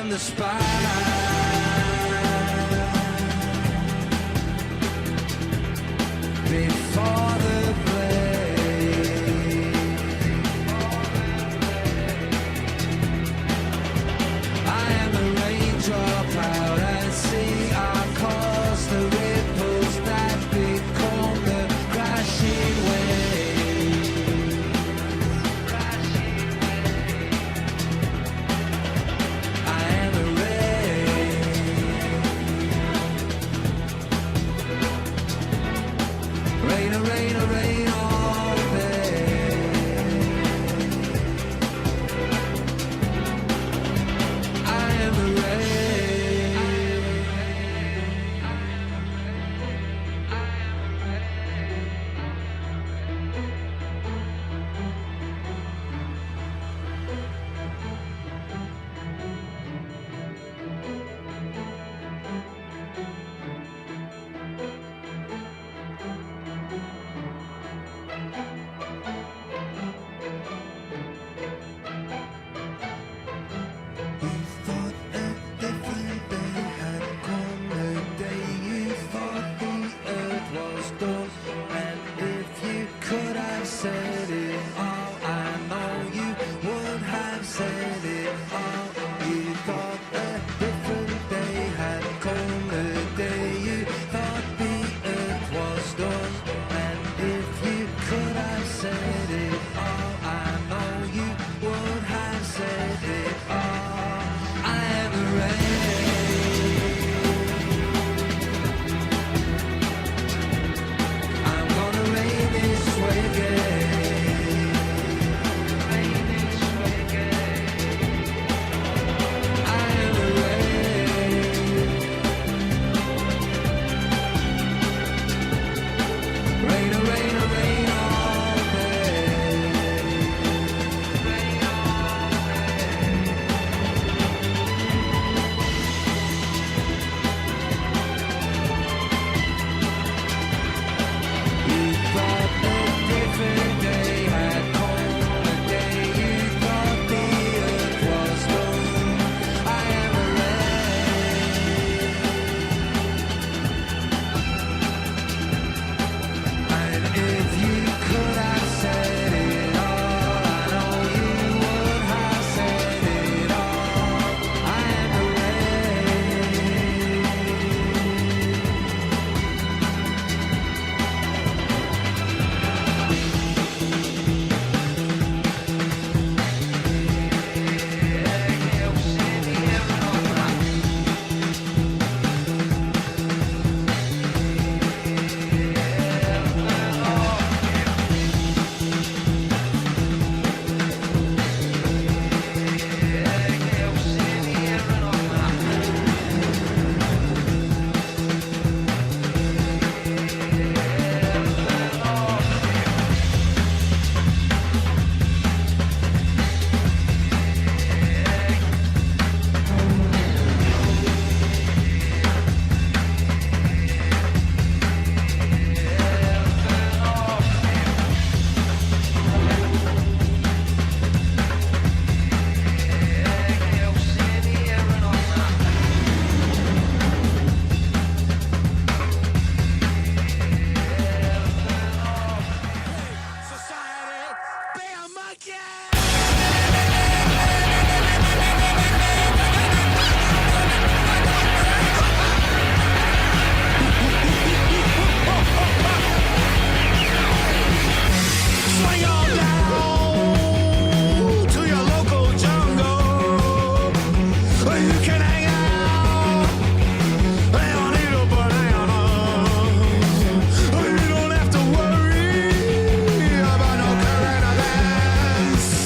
am the spy. Before the play, I am the raindrop out at sea. I cause the ripples that become the crashing wave. I am the rain, rain all day. I am the rain. You thought a different day had come, the day you thought the earth was done. And if you could have said it all, I know you would have said it all. You thought a different day had come, the day you thought the earth was done. And if you could have said it all, I know you would have said it all. I am the rain. I'm gonna rain this way again. Rain this way again. I am the rain. Rain all day. Rain all day. You thought a different day had come, the day you thought the earth was done. I am the rain. And if you could have said it all, I know you would have said it all. I am the rain. Society, be a monkey! Swing on down to your local jungle where you can hang out. Hang on, little banana. You don't have to worry about no current events.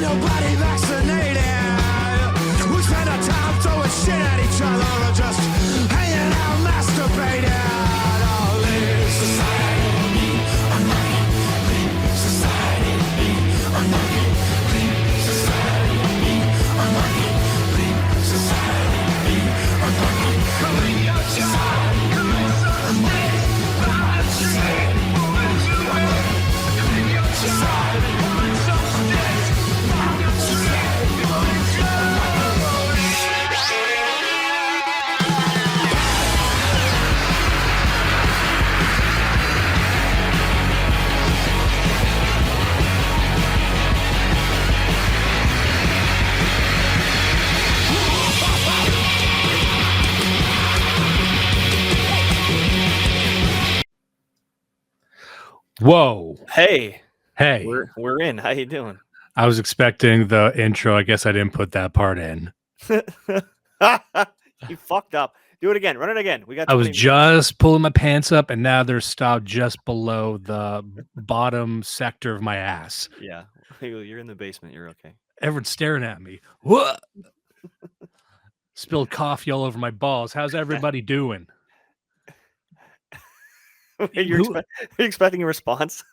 nobody vaccinated. We spend our time throwing shit at each other or just hanging out masturbating. Oh, leave society be a monkey. Leave society be a monkey. Leave society be a monkey. Leave society be a monkey. Leave your child. Whoa. Hey, Hey. we're in. How you doing? I was expecting the intro. I guess I didn't put that part in. You fucked up. Do it again. Run it again. We got. I was 20 minutes. just pulling my pants up, and now they're stopped just below the bottom sector of my ass. Yeah, you're in the basement. You're okay. Everyone's staring at me. What? Spilled coffee all over my balls. How's everybody doing? You're expecting a response?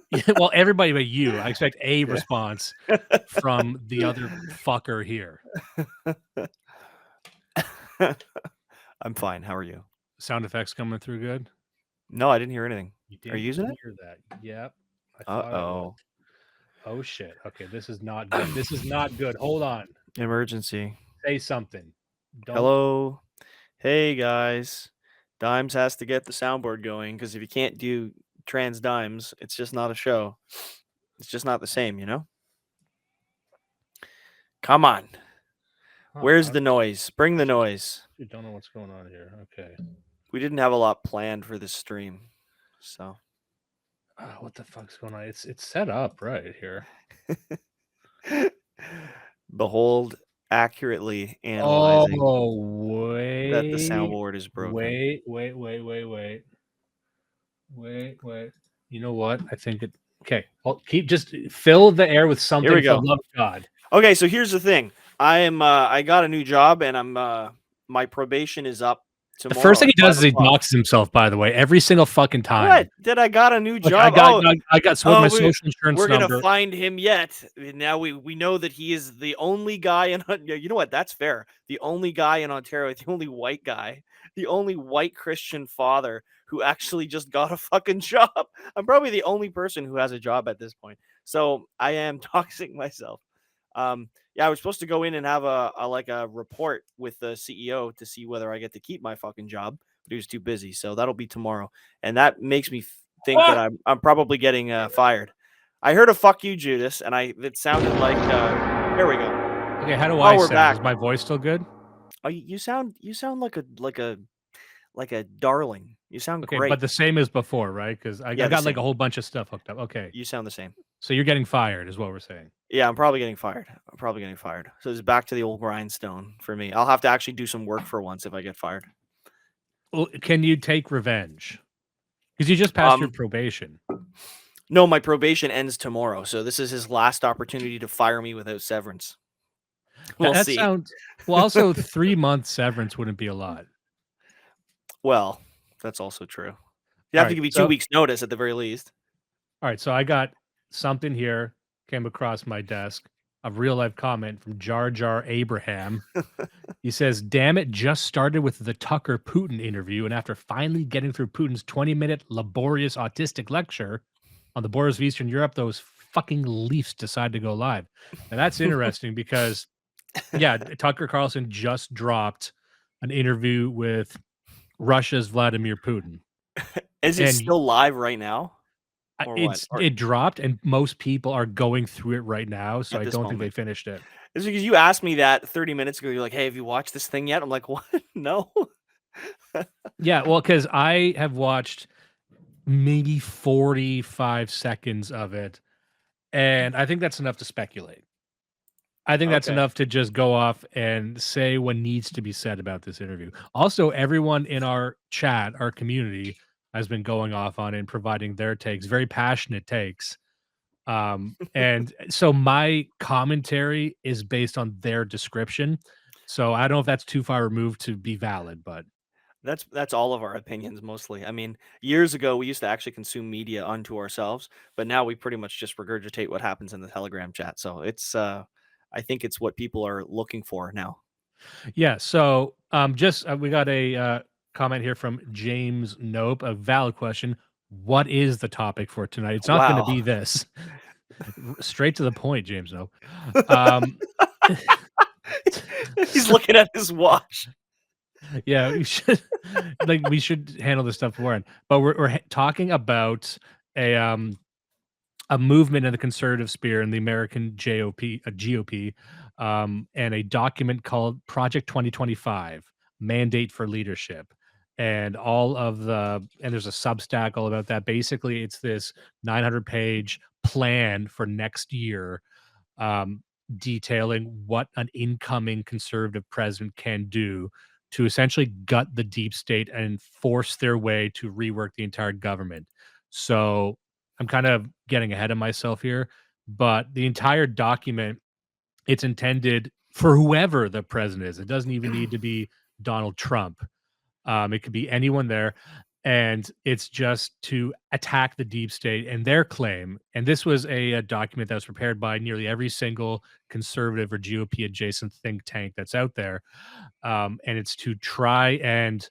Yeah, well, everybody but you. I expect a response from the other fucker here. I'm fine. How are you? Sound effects coming through good? No, I didn't hear anything. Are you using it? Hear that? Yep. Uh-oh. Oh shit. Okay, this is not good. This is not good. Hold on. Emergency. Say something. Hello. Hey guys. Dimes has to get the soundboard going because if you can't do trans dimes, it's just not a show. It's just not the same, you know? Come on. Where's the noise? Bring the noise. You don't know what's going on here. Okay. We didn't have a lot planned for this stream, so. What the fuck's going on? It's set up right here. Behold, accurately analyzing wait. that the soundboard is broken. Wait. You know what? I think it. Okay. I'll just fill the air with something. Here we go. For love of God. Okay, so here's the thing. I got a new job and I'm my probation is up tomorrow. The first thing he does is he doxes himself, by the way, every single fucking time. What? Did I got a new job? I got my social insurance we're number. We're going to find him yet. Now we know that he is the only guy in you know what? That's fair. The only guy in Ontario, the only white guy, the only white Christian father who actually just got a fucking job. I'm probably the only person who has a job at this point. So I am doxing myself. Yeah, I was supposed to go in and have a report with the CEO to see whether I get to keep my fucking job, but he was too busy. So that'll be tomorrow. And that makes me think that I'm probably getting fired. I heard a fuck you, Judas, and it sounded like there we go. Okay, how do I sound? Back. Is my voice still good? Oh, you sound like a darling. You sound great. But the same as before, right? Because I got like a whole bunch of stuff hooked up. Okay. You sound the same. So you're getting fired is what we're saying. Yeah, I'm probably getting fired. So it's back to the old grindstone for me. I'll have to actually do some work for once if I get fired. Well, can you take revenge? Because you just passed your probation. No, my probation ends tomorrow. So this is his last opportunity to fire me without severance. We'll see. Well, also 3-month severance wouldn't be a lot. Well, that's also true. You have to give me 2 weeks notice at the very least. All right. So I got something here, came across my desk, a real life comment from Jar Jar Abraham. He says, damn it, just started with the Tucker Putin interview. And after finally getting through Putin's 20-minute laborious autistic lecture on the borders of Eastern Europe, those fucking Leafs decided to go live. And that's interesting because, yeah, Tucker Carlson just dropped an interview with Russia's Vladimir Putin. Is it still live right now? It dropped, and most people are going through it right now, so I don't think they finished it. It's because you asked me that 30 minutes ago. You're like, hey, have you watched this thing yet? I'm like, what? No. Yeah, well, because I have watched maybe 45 seconds of it, and I think that's enough to speculate. I think that's enough to just go off and say what needs to be said about this interview. Also, everyone in our chat, our community, has been going off on it and providing their takes, very passionate takes And so my commentary is based on their description. So I don't know if that's too far removed to be valid, but That's all of our opinions mostly. I mean, years ago we used to actually consume media unto ourselves, but now we pretty much just regurgitate what happens in the Telegram chat. So it's I think it's what people are looking for now. yeah. So just we got a comment here from James Nope, a valid question. What is the topic for tonight? It's not going to Wow. be this. Straight to the point, James Nope. Um, He's looking at his watch. yeah, we should we should handle this stuff beforehand. But we're talking about a a movement in the conservative sphere in the American GOP, and a document called Project 2025 Mandate for Leadership. And all of and there's a Substack all about that. Basically, it's this 900-page plan for next year, um, detailing what an incoming conservative president can do to essentially gut the deep state and force their way to rework the entire government. So I'm kind of getting ahead of myself here, but the entire document, it's intended for whoever the president is. It doesn't even need to be Donald Trump. It could be anyone there. And it's just to attack the deep state and their claim. And this was a document that was prepared by nearly every single conservative or GOP adjacent think tank that's out there. And it's to try and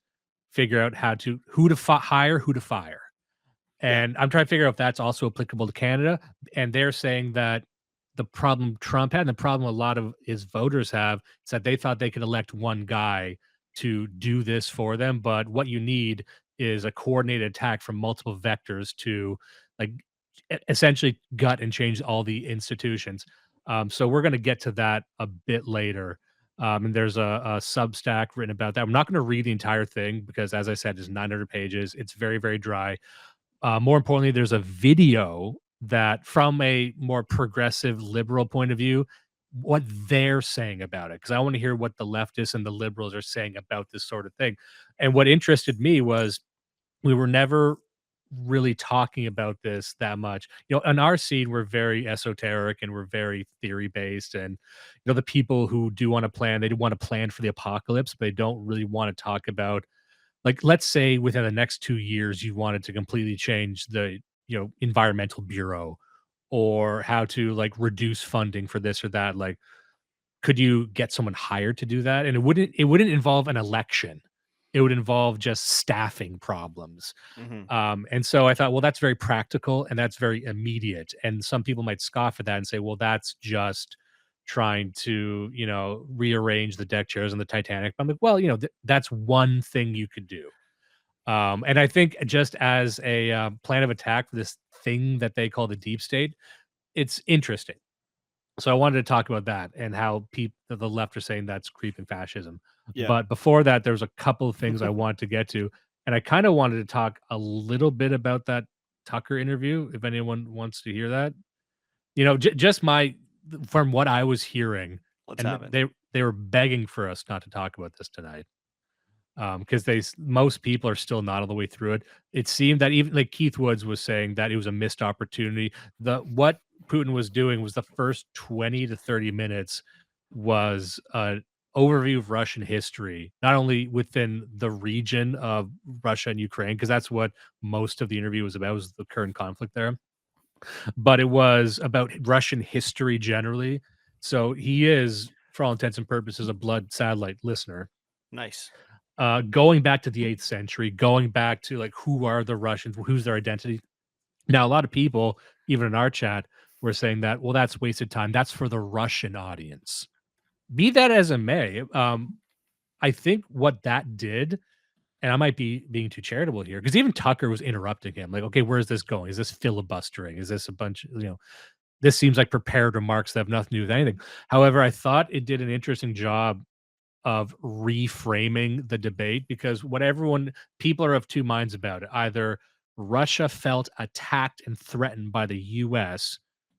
figure out who to hire, who to fire. Yeah. And I'm trying to figure out if that's also applicable to Canada. And they're saying that the problem Trump had and the problem a lot of his voters have is that they thought they could elect one guy to do this for them. But what you need is a coordinated attack from multiple vectors to like essentially gut and change all the institutions. So we're going to get to that a bit later. And there's a Substack written about that. I'm not going to read the entire thing because, as I said, it's 900 pages. It's very, very dry. More importantly, there's a video that, from a more progressive liberal point of view, what they're saying about it. Because I want to hear what the leftists and the liberals are saying about this sort of thing. And what interested me was we were never really talking about this that much. You know, in our scene, we're very esoteric and we're very theory based. And, the people who do want to plan, they do want to plan for the apocalypse, but they don't really want to talk about, like, let's say within the next 2 years you wanted to completely change the, environmental bureau, or how to like reduce funding for this or that. Like, could you get someone hired to do that? And it wouldn't involve an election. It would involve just staffing problems. Hmm. And so I thought, well, that's very practical and that's very immediate. And some people might scoff at that and say, well, that's just trying to, rearrange the deck chairs on the Titanic. I'm like, well, that's one thing you could do. And I think just as a plan of attack for this thing that they call the deep state, it's interesting. So I wanted to talk about that and how people the left are saying that's creeping fascism. Yeah. But before that, there's a couple of things I want to get to, and I kind of wanted to talk a little bit about that Tucker interview. If anyone wants to hear that, just from what I was hearing, Let's and have it. they were begging for us not to talk about this tonight. Because most people are still not all the way through it. It seemed that even like Keith Woods was saying that it was a missed opportunity. What Putin was doing was the first 20 to 30 minutes was an overview of Russian history, not only within the region of Russia and Ukraine, because that's what most of the interview was about, was the current conflict there, but it was about Russian history generally. So he is, for all intents and purposes, a blood satellite listener, Nice. going back to the 8th century, going back to like who are the Russians, who's their identity. Now, a lot of people, even in our chat, were saying that, well, that's wasted time. That's for the Russian audience. Be that as it may, I think what that did, and I might be being too charitable here, because even Tucker was interrupting him, like, okay, where's this going? Is this filibustering? Is this a bunch, this seems like prepared remarks that have nothing to do with anything. However, I thought it did an interesting job of reframing the debate, because people are of two minds about it. Either Russia felt attacked and threatened by the US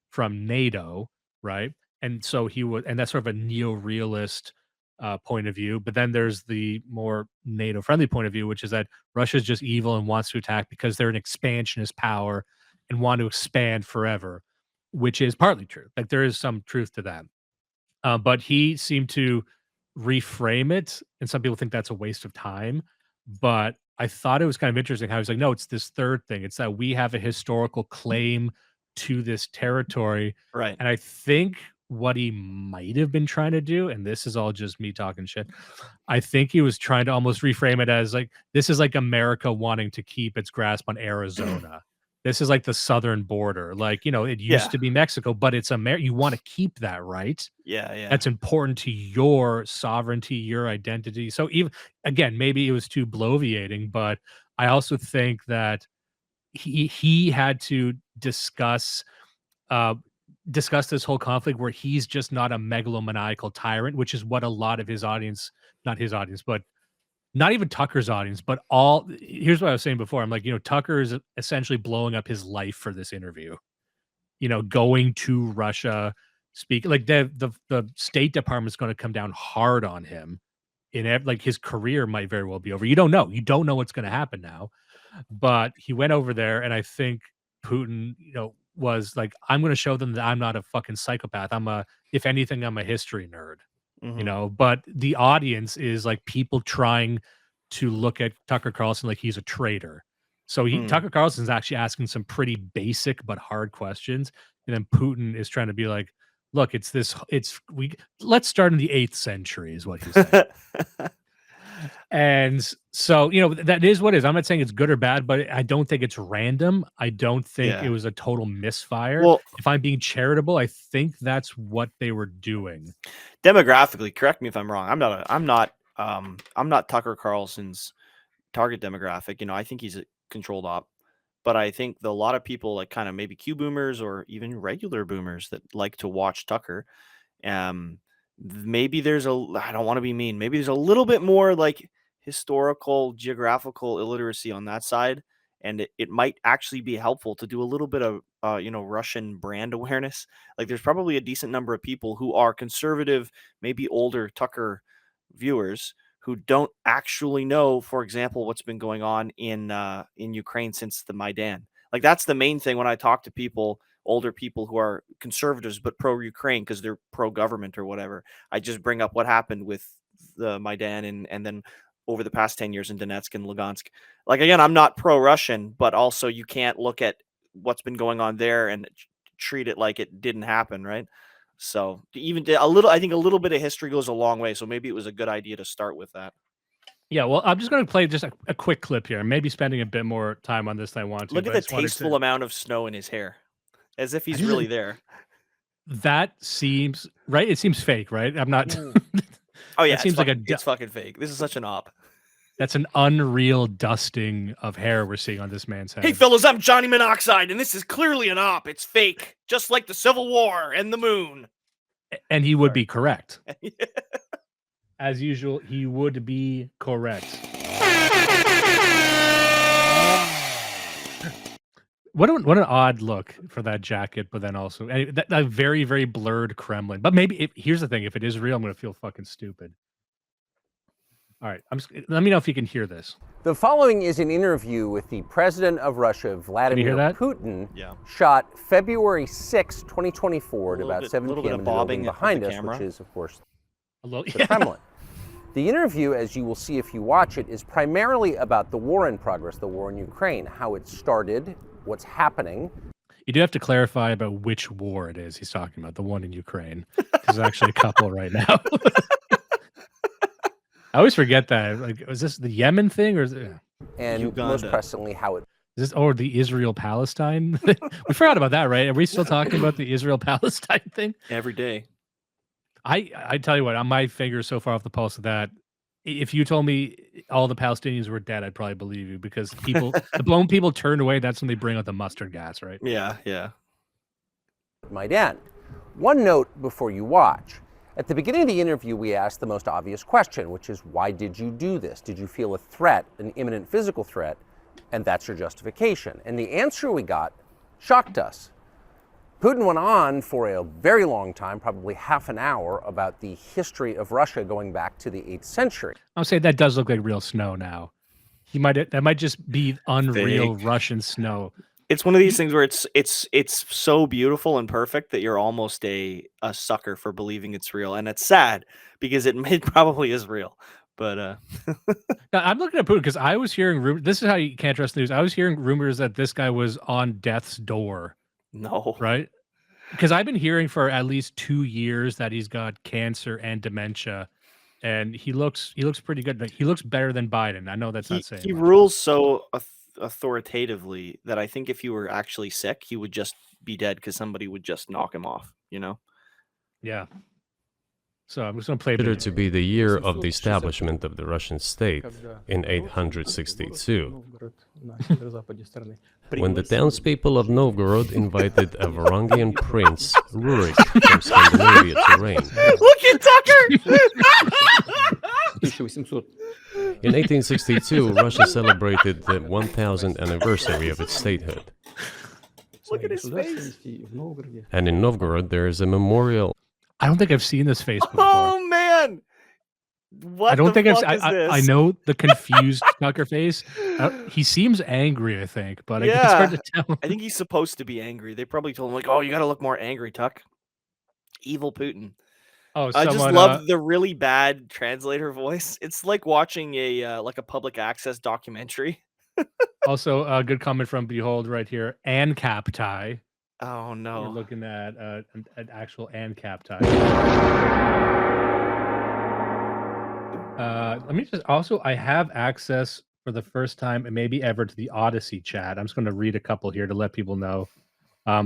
from NATO, right? And so and that's sort of a neo-realist point of view. But then there's the more NATO friendly point of view, which is that Russia's just evil and wants to attack because they're an expansionist power and want to expand forever. which is partly true. Like there is some truth to that. But he seemed to reframe it, and some people think that's a waste of time. But I thought it was kind of interesting how he's like, no, it's this third thing. It's that we have a historical claim to this territory. Right. And I think what he might have been trying to do, and this is all just me talking shit, I think he was trying to almost reframe it as like, this is like America wanting to keep its grasp on Arizona. This is like the southern border. Like, it used to be Mexico, but it's America. You want to keep that, right? Yeah. That's important to your sovereignty, your identity. So even again, maybe it was too bloviating, but I also think that he had to discuss this whole conflict where he's just not a megalomaniacal tyrant, which is what a lot of his audience, not his audience, but not even Tucker's audience, but here's what I was saying before. I'm like, Tucker is essentially blowing up his life for this interview. Going to Russia, speak like the State Department's going to come down hard on him. Like his career might very well be over. You don't know. You don't know what's going to happen now. But he went over there, and I think Putin, was like, I'm going to show them that I'm not a fucking psychopath. If anything, I'm a history nerd. But the audience is like people trying to look at Tucker Carlson like he's a traitor. So Tucker Carlson's actually asking some pretty basic but hard questions, and then Putin is trying to be like, look, let's start in the 8th century is what he's saying. And so, that is what it is. I'm not saying it's good or bad, but I don't think it's random. I don't think it was a total misfire. Well, if I'm being charitable, I think that's what they were doing. Demographically, correct me if I'm wrong. I'm not Tucker Carlson's target demographic. I think he's a controlled op, but I think a lot of people, like kind of maybe Q boomers or even regular boomers that like to watch Tucker, maybe I don't want to be mean, maybe there's a little bit more like historical geographical illiteracy on that side, and it might actually be helpful to do a little bit of Russian brand awareness. Like there's probably a decent number of people who are conservative, maybe older Tucker viewers who don't actually know, for example, what's been going on in Ukraine since the Maidan. Like that's the main thing when I talk to people, older people who are conservatives but pro-Ukraine because they're pro-government or whatever. I just bring up what happened with the Maidan and then over the past 10 years in Donetsk and Lugansk. Like, again, I'm not pro-Russian, but also you can't look at what's been going on there and treat it like it didn't happen, right? So I think a little bit of history goes a long way. So maybe it was a good idea to start with that. Yeah, well, I'm just going to play just a quick clip here. Maybe spending a bit more time on this than I want to. Look at the tasteful amount of snow in his hair, as if he's really there. That seems right. It seems fake, right? I'm not. Oh yeah, it seems it's fucking fake. This is such an op. That's an unreal dusting of hair we're seeing on this man's head. Hey fellas, I'm Johnny Monoxide, and this is clearly an op. It's fake, just like the Civil War and the moon. And he would be correct. As usual, he would be correct. What an odd look for that jacket, but then also that very, very blurred Kremlin. But maybe here's the thing: if it is real, I'm going to feel fucking stupid. All right, let me know if you can hear this. The following is an interview with the president of Russia, Vladimir Putin, shot February 6, 2024 at about 7 p.m. in the building behind us, which is, of course, the Kremlin. The interview, as you will see if you watch it, is primarily about the war in progress, the war in Ukraine, how it started, what's happening. You do have to clarify about which war it is he's talking about, the one in Ukraine. There's actually a couple right now. I always forget that. Like, is this the Yemen thing or is it? And Uganda. Most pressingly, how it is this, or the Israel-Palestine? We forgot about that, right? Are we still talking about the Israel-Palestine thing? Every day. I tell you what, my finger's so far off the pulse of that. If you told me all the Palestinians were dead, I'd probably believe you because the moment people turned away, that's when they bring out the mustard gas, right? Yeah. Maidan. One note before you watch. At the beginning of the interview, we asked the most obvious question, which is, why did you do this? Did you feel a threat, an imminent physical threat? And that's your justification. And the answer we got shocked us. Putin went on for a very long time, probably half an hour, about the history of Russia going back to the 8th century. I'll say that does look like real snow now. That might just be unreal Russian snow. It's one of these things where it's so beautiful and perfect that you're almost a sucker for believing it's real, and it's sad because it probably is real. But Now, I'm looking at Putin because I was hearing rumors. This is how you can't trust news. I was hearing rumors that this guy was on death's door, no, right? Because I've been hearing for at least 2 years that he's got cancer and dementia, and he looks pretty good. Like, he looks better than Biden. I know that's not saying he much, but rules so authoritatively that I think if he were actually sick, he would just be dead because somebody would just knock him off. You know. yeah. So I'm just gonna play a considered bit to here. be the year of the establishment of the Russian state in 862, when the townspeople of Novgorod invited a Varangian prince, Rurik, from Scandinavia to reign. Look at Tucker. In 1862, Russia celebrated the 1000th anniversary of its statehood. Look at his face. And in Novgorod, there is a memorial. I don't think I've seen this face before. Oh man. What I don't the think I've. fuck is this? I know the confused Tucker face. He seems angry, I think, but it's hard to tell. I think he's supposed to be angry. They probably told him like, "Oh, you got to look more angry, Tuck." Evil Putin. Oh, I just someone, love the really bad translator voice. It's like watching a like a public access documentary. also a good comment from Behold right here. ANCAP tie. Oh We're no. looking at an actual ANCAP tie. Let me just also, I have access for the first time and maybe ever to the Odyssey chat. I'm just going to read a couple here to let people know.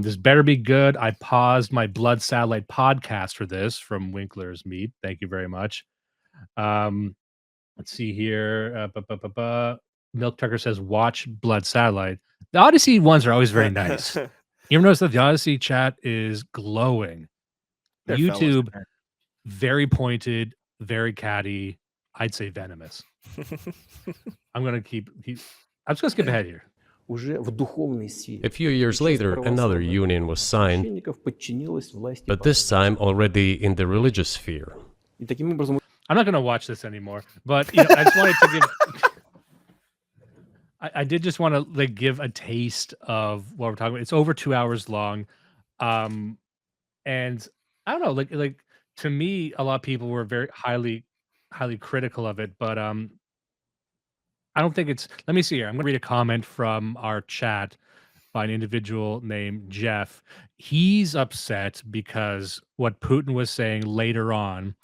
This better be good. I paused my Blood Satellite podcast for this from Winkler's Meat. Thank you very much. Let's see here. Milk Tucker says, watch Blood Satellite. The Odyssey ones are always very nice. You ever notice that the Odyssey chat is glowing? They're fellas, YouTube, man. very pointed, very catty. I'd say venomous. I'm going to I'm just going to skip ahead here. A few years later, another union was signed, but this time already in the religious sphere. I'm not going to watch this anymore, but I just wanted to give. I did just want to like give a taste of what we're talking about. It's over 2 hours long, and I don't know, like to me, a lot of people were very highly critical of it, but I don't think it's. Let me see here. I'm going to read a comment from our chat by an individual named Jeff. He's upset because what Putin was saying later on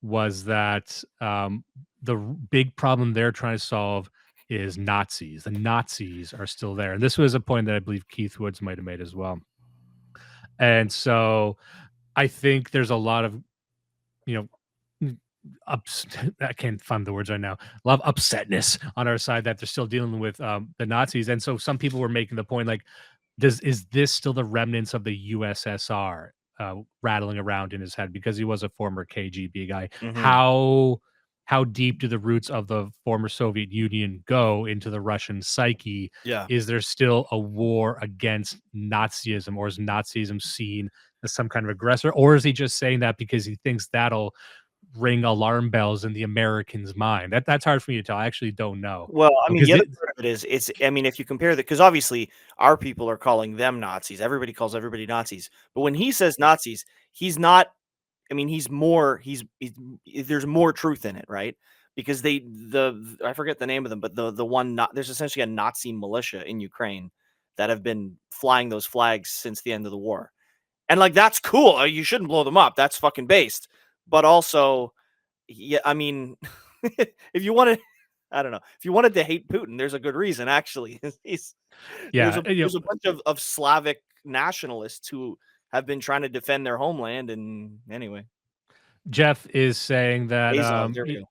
was that the big problem they're trying to solve is Nazis. The Nazis are still there. And this was a point that I believe Keith Woods might have made as well. And so I think there's a lot of, I can't find the words right now. A lot of upsetness on our side that they're still dealing with the Nazis. And so some people were making the point like, is this still the remnants of the USSR rattling around in his head because he was a former KGB guy? Mhm. How deep do the roots of the former Soviet Union go into the Russian psyche? Yeah. Is there still a war against Nazism, or is Nazism seen as some kind of aggressor? Or is he just saying that because he thinks that'll ring alarm bells in the American's mind? That's hard for me to tell. I actually don't know. Well, I mean, Because the other part of it is, I mean, if you compare that, because obviously our people are calling them Nazis. Everybody calls everybody Nazis. But when he says Nazis, he's not, I mean, he's there's more truth in it, right? Because I forget the name of them, but the one, there's essentially a Nazi militia in Ukraine that have been flying those flags since the end of the war. And like, that's cool. You shouldn't blow them up. That's fucking based. But also, yeah, I mean, if you want to, I don't know. If you wanted to hate Putin, there's a good reason, actually. There's a bunch of Slavic nationalists who have been trying to defend their homeland. And anyway, Jeff is saying that, there we go.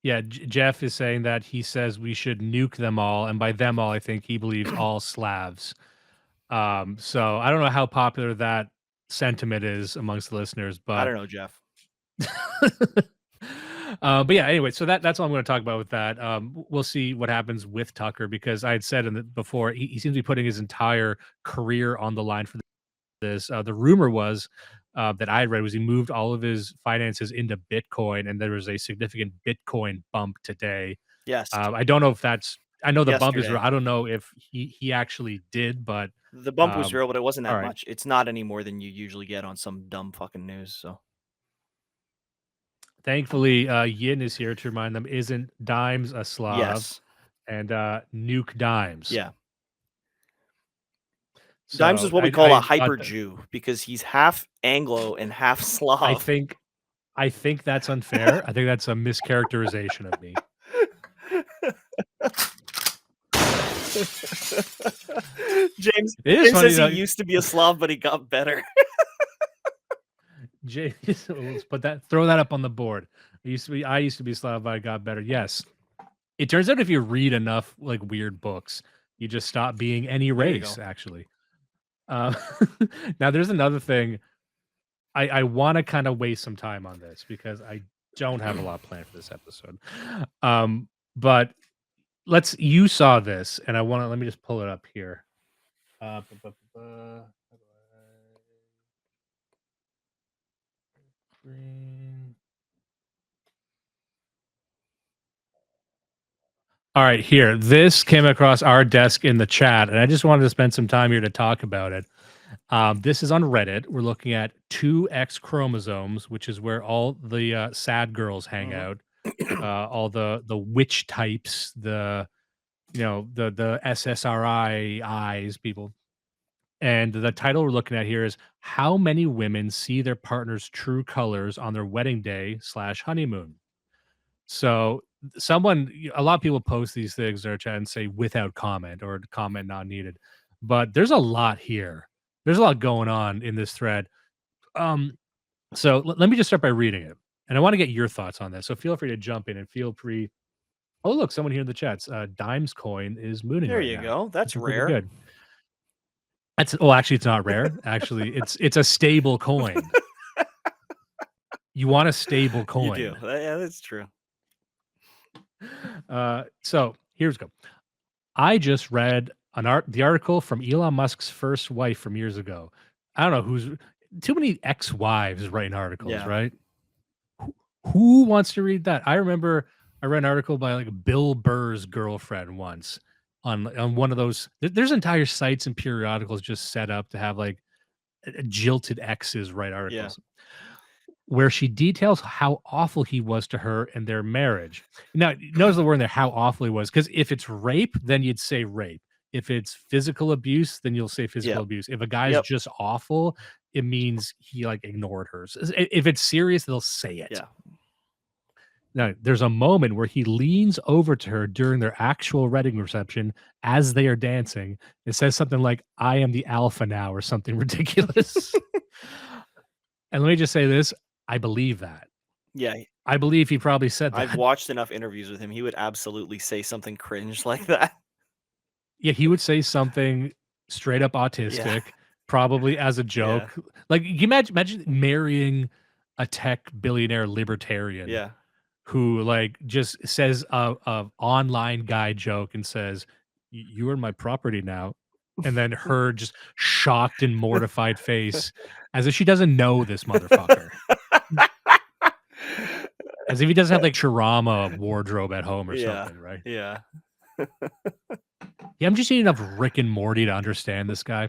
yeah, Jeff is saying that he says we should nuke them all. And by them all, I think he believes all Slavs. So I don't know how popular that sentiment is amongst the listeners, but I don't know, Jeff. But yeah, anyway, so that's all I'm going to talk about with that. We'll see what happens with Tucker, because I had said before, he seems to be putting his entire career on the line for this. The rumor was that I read was he moved all of his finances into Bitcoin, and there was a significant Bitcoin bump today. Yes. I don't know if that's I know the bump is real. Yesterday. I don't know if he actually did, but The bump was real, but it wasn't that all right. much. It's not any more than you usually get on some dumb fucking news. So Thankfully, Yin is here to remind them, isn't Dimes a Slav? yes, And Nuke Dimes. yeah. Dimes is So what we call a I hyper thought that- Jew because he's half Anglo and half Slav. I think that's unfair. I think that's a mischaracterization of me. James It is funny says though. he used to be a Slav, but he got better. James, let's throw that up on the board. I used to be Slav, but I got better. Yes. It turns out if you read enough like weird books, you just stop being any There you race, go. actually. Now there's another thing. I want to kind of waste some time on this because I don't have a lot planned for this episode. But you saw this, and let me just pull it up here. All right, here. This came across our desk in the chat, and I just wanted to spend some time here to talk about it. This is on Reddit. We're looking at 2X chromosomes, which is where all the sad girls hang out. All the witch types, the SSRI eyes people. And the title we're looking at here is How Many Women See Their Partner's True Colors on Their Wedding Day / Honeymoon. So a lot of people post these things in our chat and say without comment or comment not needed. But there's a lot here. There's a lot going on in this thread. So let me just start by reading it. And I want to get your thoughts on this. So feel free to jump in and feel free. Oh, look, someone here in the chats. Dimes coin is mooning There right you now. go. That's pretty rare. good. Actually, it's not rare. Actually, it's a stable coin. You want a stable coin. You do. Yeah, that's true. So here's go. I just read the article from Elon Musk's first wife from years ago. I don't know who's too many ex-wives writing articles, Yeah. right? Who wants to read that? I remember I read an article by like Bill Burr's girlfriend once on one of those. There's entire sites and periodicals just set up to have like jilted exes write articles. Where she details how awful he was to her and their marriage. Now, notice the word in there, how awful he was, because if it's rape, then you'd say rape. If it's physical abuse, then you'll say physical abuse. If a guy's just awful, it means he like ignored her. So if it's serious, they'll say it. Yeah. Now, there's a moment where he leans over to her during their actual wedding reception as they are dancing. It says something like, I am the alpha now, or something ridiculous. And let me just say this. I believe that. Yeah. I believe he probably said that. I've watched enough interviews with him. He would absolutely say something cringe like that. Yeah, he would say something straight up autistic, probably as a joke. Yeah. Like, you imagine marrying a tech billionaire libertarian who like just says a online guy joke and says, you are my property now. And then her just shocked and mortified face as if she doesn't know this motherfucker. As if he doesn't have like Shirama wardrobe at home or something, right? Yeah. Yeah, I'm just eating enough Rick and Morty to understand this guy.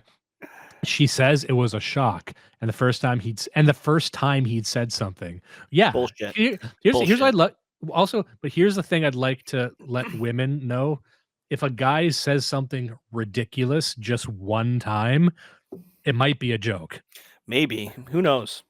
She says it was a shock, and the first time he'd said something. Yeah, bullshit. Here's what I'd like. Also, but here's the thing I'd like to let women know: if a guy says something ridiculous just one time, it might be a joke. Maybe, who knows?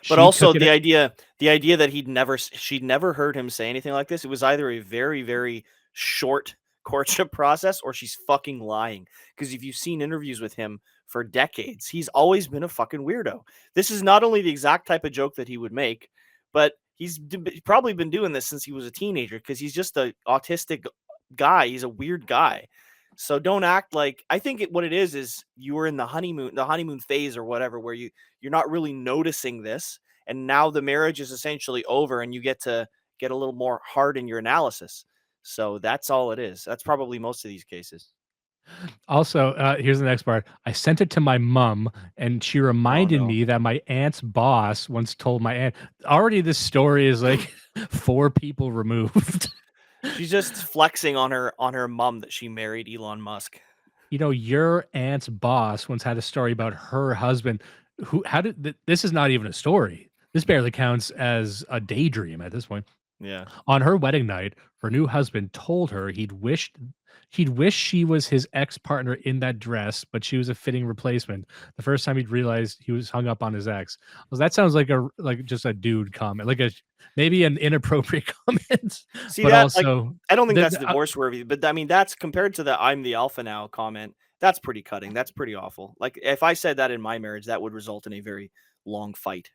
But also the idea that she'd never heard him say anything like this. It was either a very, very short courtship process or she's fucking lying. Because if you've seen interviews with him for decades, he's always been a fucking weirdo. This is not only the exact type of joke that he would make, but he's probably been doing this since he was a teenager because he's just an autistic guy. He's a weird guy. So don't act like, I think what it is you were in the honeymoon phase or whatever, where you're not really noticing this. And now the marriage is essentially over and you get to get a little more hard in your analysis. So that's all it is. That's probably most of these cases. Also, here's the next part. I sent it to my mom, and she reminded me that my aunt's boss once told my aunt. Already, this story is like 4 people removed. She's just flexing on her mom that she married Elon Musk. You know, your aunt's boss once had a story about her husband who how did this is not even a story. This barely counts as a daydream at this point. Yeah. On her wedding night, her new husband told her he'd wish she was his ex-partner in that dress, but she was a fitting replacement. The first time he'd realized he was hung up on his ex. Well, that sounds like just a dude comment, like a maybe an inappropriate comment, See but that? Like, also I don't think the, that's divorce worthy, but I mean, that's compared to the "I'm the alpha now" comment. That's pretty cutting. That's pretty awful. Like, if I said that in my marriage, that would result in a very long fight.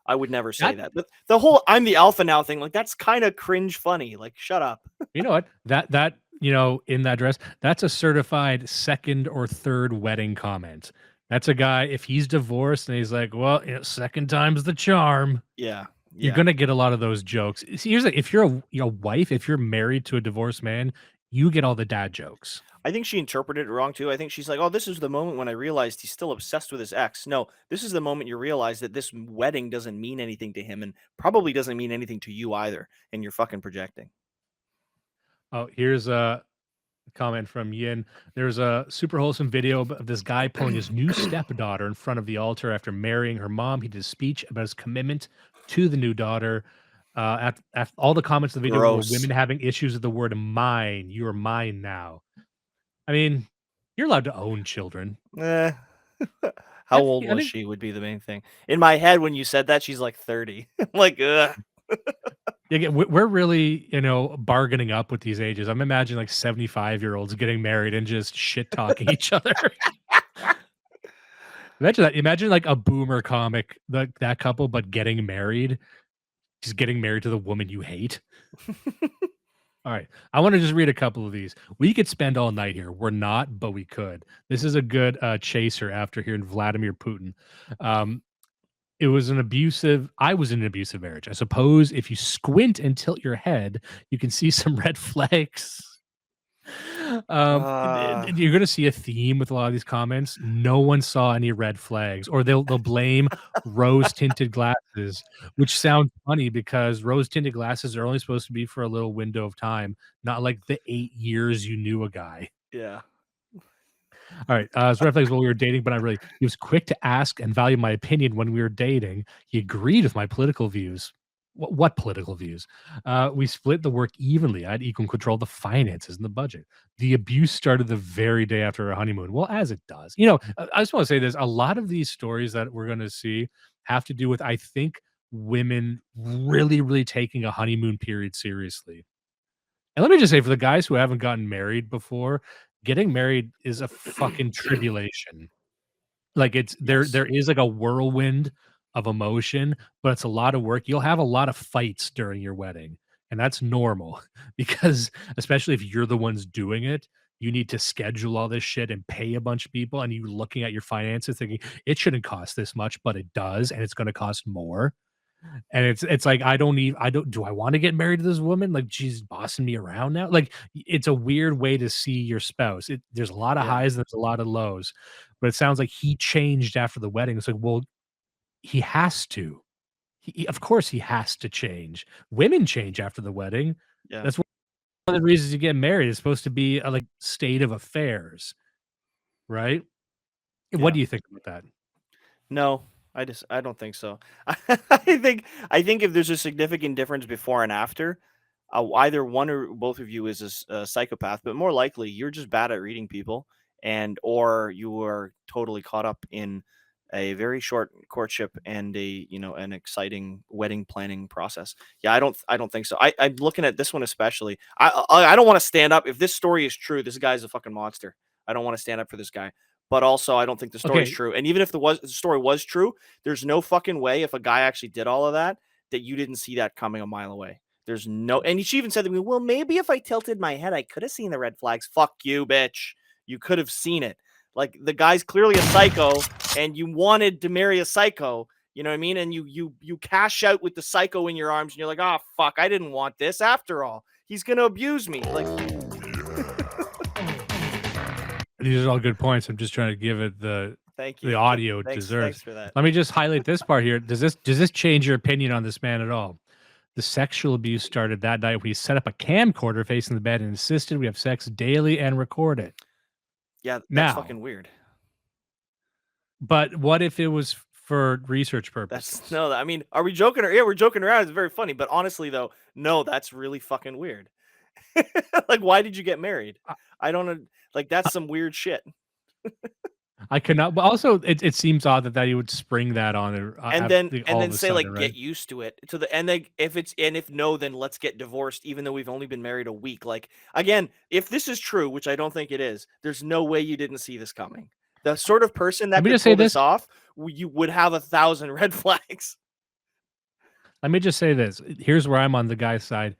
I would never say that that. But the whole "I'm the alpha now" thing, like, that's kind of cringe funny. Like, shut up. you know what? That you know, in that dress, that's a certified second or third wedding comment. That's a guy, if he's divorced and he's like, well, you know, second time's the charm. Yeah. You're Yeah. gonna get a lot of those jokes. See, here's the if you're a wife, if you're married to a divorced man, you get all the dad jokes. I think she interpreted it wrong too. I think she's like, "Oh, this is the moment when I realized he's still obsessed with his ex." No, this is the moment you realize that this wedding doesn't mean anything to him and probably doesn't mean anything to you either, and you're fucking projecting. Oh, here's a comment from Yin. There's a super wholesome video of this guy pulling his new stepdaughter in front of the altar after marrying her mom. He did a speech about his commitment to the new daughter. After all the comments in the video were Gross. women having issues with the word mine. You are mine now. I mean, you're allowed to own children. Eh. How old I was think she would be the main thing. In my head, when you said that, she's like 30. I'm like, ugh. yeah, we're really, you know, bargaining up with these ages. I'm imagining like 75-year-olds getting married and just shit talking each other. Imagine that. Imagine like a boomer comic, that couple, but getting married, just getting married to the woman you hate. All right. I want to just read a couple of these. We could spend all night here. We're not, but we could. This is a good chaser after hearing Vladimir Putin. Um, I was in an abusive marriage. I suppose if you squint and tilt your head, you can see some red flags. Uh, You're gonna see a theme with a lot of these comments. No one saw any red flags, or they'll blame rose tinted glasses, which sounds funny because rose tinted glasses are only supposed to be for a little window of time, not like the 8 years you knew a guy. yeah. All right. So red flags while we were dating, but not really. He was quick to ask and value my opinion when we were dating. He agreed with my political views. What political views? We split the work evenly. I had equal control of the finances and the budget. The abuse started the very day after our honeymoon. Well, as it does. You know, I just want to say this. A lot of these stories that we're going to see have to do with, I think, women really, really taking a honeymoon period seriously. And let me just say, for the guys who haven't gotten married before, getting married is a fucking tribulation. Like, it's Yes. there is like a whirlwind of emotion, but it's a lot of work. You'll have a lot of fights during your wedding, and that's normal because especially if you're the ones doing it, you need to schedule all this shit and pay a bunch of people, and you looking at your finances thinking, "It shouldn't cost this much," but it does, and it's gonna cost more. And it's like, I don't do I wanna get married to this woman? Like, she's bossing me around now? Like, it's a weird way to see your spouse. There's a lot of Yeah. highs, and there's a lot of lows, but it sounds like he changed after the wedding. It's like, well, he has to. Of course he has to change. Women change after the wedding. Yeah. That's one of the reasons you get married. It's supposed to be a, like, state of affairs, right? What Yeah. do you think about that? No, I don't think so. I think if there's a significant difference before and after, either one or both of you is a psychopath, but more likely you're just bad at reading people, and or you are totally caught up in a very short courtship and an exciting wedding planning process. Yeah, I don't think so. I'm looking at this one especially. I don't want to stand up if this story is true. This guy's a fucking monster. I don't want to stand up for this guy. But also, I don't think the story is Okay, true. And even if the story was true, there's no fucking way if a guy actually did all of that that you didn't see that coming a mile away. There's no, and she even said to me, "Well, maybe if I tilted my head, I could have seen the red flags." Fuck you, bitch. You could have seen it. Like, the guy's clearly a psycho, and you wanted to marry a psycho. You know what I mean? And you cash out with the psycho in your arms, and you're like, "Oh fuck, I didn't want this after all. He's gonna abuse me." Like, these are all good points. I'm just trying to give it thank the you. audio it Thanks deserves. for that. Let me just highlight this part here. Does this change your opinion on this man at all? The sexual abuse started that night when he set up a camcorder facing the bed and insisted we have sex daily and record it. Yeah, that's Now, fucking weird. but what if it was for research That's purposes? no. I mean, are we joking? Yeah, we're joking around. It's very funny, but honestly, though, no, that's really fucking weird. Like, why did you get married? I, I don't know. Like, that's some weird shit. I cannot. But also, it seems odd that he would spring that on it And all of a say sudden, like right? get used to it to the and then if no, then let's get divorced, even though we've only been married a week. Like again, if this is true, which I don't think it is, there's no way you didn't see this coming. The sort of person Let that me could just say pull this this. off, you would have 1,000 red flags. Let me just say this. Here's where I'm on the guy's side.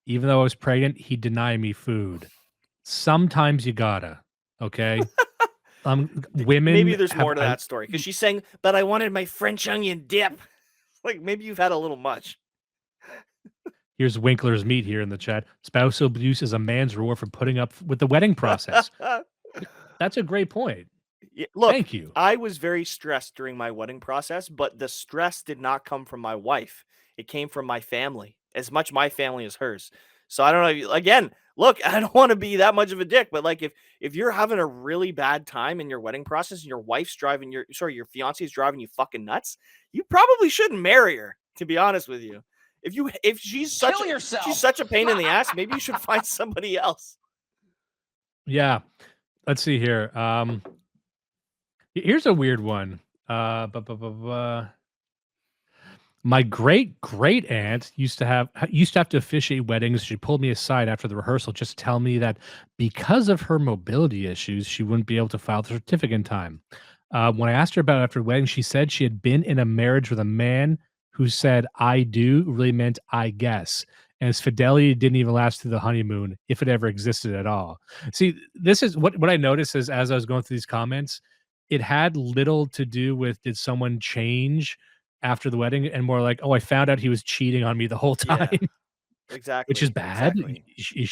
Even though I was pregnant, he denied me food. Sometimes you gotta, okay? Maybe Women there's have more to that story because she's saying, "But I wanted my French onion dip." Like maybe you've had a little much. here's Winkler's meat here in the chat. Spousal abuse is a man's reward for putting up with the wedding process. That's a great point. Look, Thank you. I was very stressed during my wedding process, but the stress did not come from my wife. It came from my family, as much my family as hers. So I don't know. Again, look, I don't want to be that much of a dick, but like if you're having a really bad time in your wedding process and your wife's driving your fiance is driving you fucking nuts, you probably shouldn't marry her. To be honest with you, if she's such a pain in the ass, maybe you should find somebody else. Yeah. Let's see here. Here's a weird one. My great great aunt used to have to officiate weddings. She pulled me aside after the rehearsal just to tell me that because of her mobility issues, she wouldn't be able to file the certificate in time. When I asked her about it after the wedding, she said she had been in a marriage with a man who said "I do" really meant "I guess," and his fidelity didn't even last through the honeymoon, if it ever existed at all. See, this is what I noticed is as I was going through these comments, it had little to do with did someone change after the wedding and more like, "Oh, I found out he was cheating on me the whole time," Yeah, which is exactly, bad. exactly. You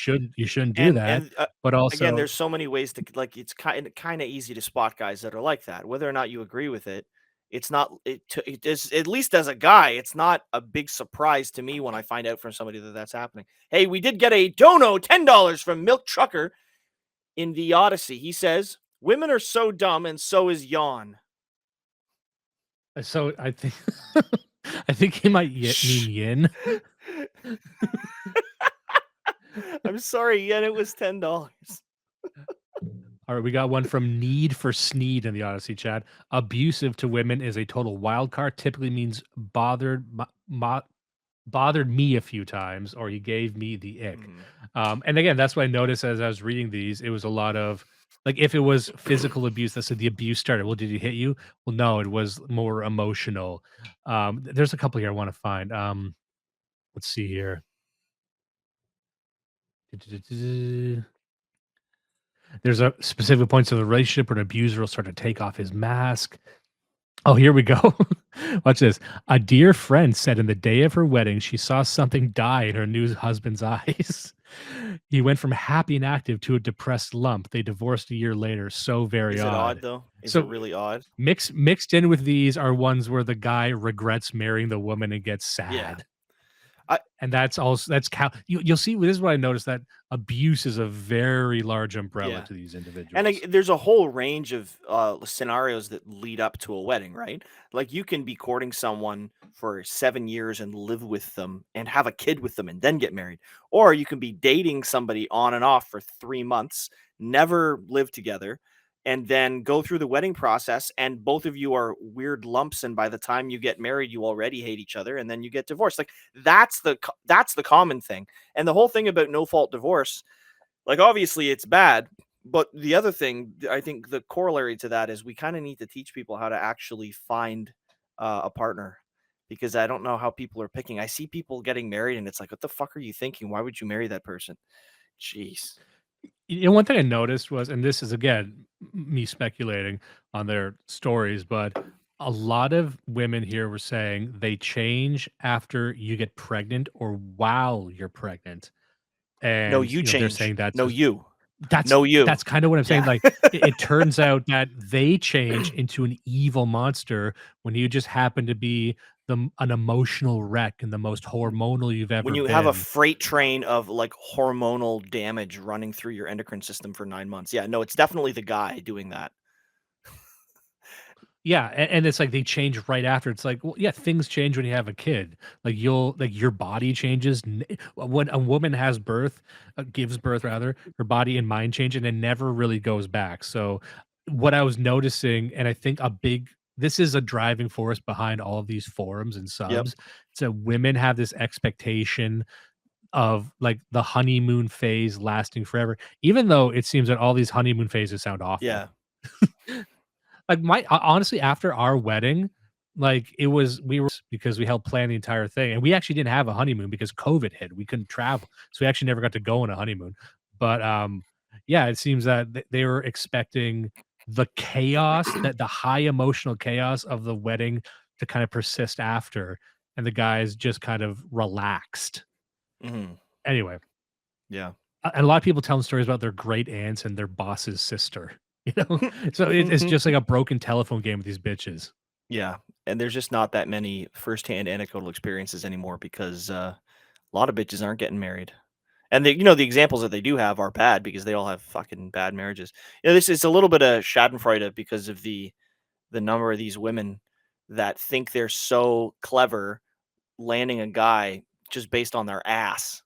shouldn't do that. But Again, also there's so many ways to like it's kind of easy to spot guys that are like that. Whether or not you agree with it, it's not it is at least as a guy, it's not a big surprise to me when I find out from somebody that that's happening. Hey, we did get a dono $10 from Milk Trucker in the Odyssey. He says, "Women are so dumb, and so is yawn." so I think I think he might mean yin. I'm sorry, Yen. It was $10. All right, we got one from Need for Sneed in the Odyssey chat. Abusive to women is a total wild card. Typically means bothered me a few times, or he gave me the ick. And again, that's what I noticed as I was reading these. It was a lot of like if it was physical abuse, that's the abuse started. Well, did he hit you? Well, no, it was more emotional. There's a couple here I want to find. Let's see here. There's a specific points of the relationship where an abuser will start to take off his mask. Oh, here we go. Watch this. A dear friend said in the day of her wedding, she saw something die in her new husband's eyes. He went from happy and active to a depressed lump. They divorced a year later. So very Is it odd odd. though? Is it So really odd? mixed in with these are ones where the guy regrets marrying the woman and gets Yeah. sad. And that's also you'll see. This is what I noticed, that abuse is a very large umbrella Yeah. to these individuals. And there's a whole range of scenarios that lead up to a wedding, right? Like you can be courting someone for 7 years and live with them and have a kid with them and then get married. Or you can be dating somebody on and off for 3 months, never live together, and then go through the wedding process and both of you are weird lumps, and by the time you get married you already hate each other and then you get divorced. Like that's the common thing. And the whole thing about no fault divorce, like obviously it's bad, but the other thing, I think the corollary to that is we kind of need to teach people how to actually find a partner, because I don't know how people are picking. I see people getting married and it's like, what the fuck are you thinking? Why would you marry that person? Jeez. One thing I noticed was, and this is again me speculating on their stories, but a lot of women here were saying they change after you get pregnant or while you're pregnant. No, And you they're change. saying that's No, you. That's kind of what I'm saying. Yeah. Like it turns out that they change into an evil monster when you just happen to be an emotional wreck and the most hormonal you've ever When you have a been. freight train of like hormonal damage running through your endocrine system for 9 months. Yeah, no, it's definitely the guy doing that. Yeah, and it's like they change right after. It's like, well, yeah, things change when you have a kid. Like your body changes when a woman has birth, gives birth rather. Her body and mind change, and it never really goes back. So, what I was noticing, and I think this is a driving force behind all of these forums and Yep. subs. So women have this expectation of like the honeymoon phase lasting forever, even though it seems that all these honeymoon phases sound awful. Yeah. Like honestly, after our wedding, like we were because we helped plan the entire thing, and we actually didn't have a honeymoon because COVID hit. We couldn't travel, so we actually never got to go on a honeymoon. But yeah, it seems that they were expecting the chaos, that the high emotional chaos of the wedding to kind of persist after, and the guys just kind of relaxed. Mhm. Anyway, Yeah. and a lot of people telling stories about their great aunts and their boss's sister. So it's just like a broken telephone game with these bitches. Yeah, and there's just not that many firsthand anecdotal experiences anymore because a lot of bitches aren't getting married. And the examples that they do have are bad because they all have fucking bad marriages. This is a little bit of Schadenfreude because of the number of these women that think they're so clever landing a guy just based on their ass.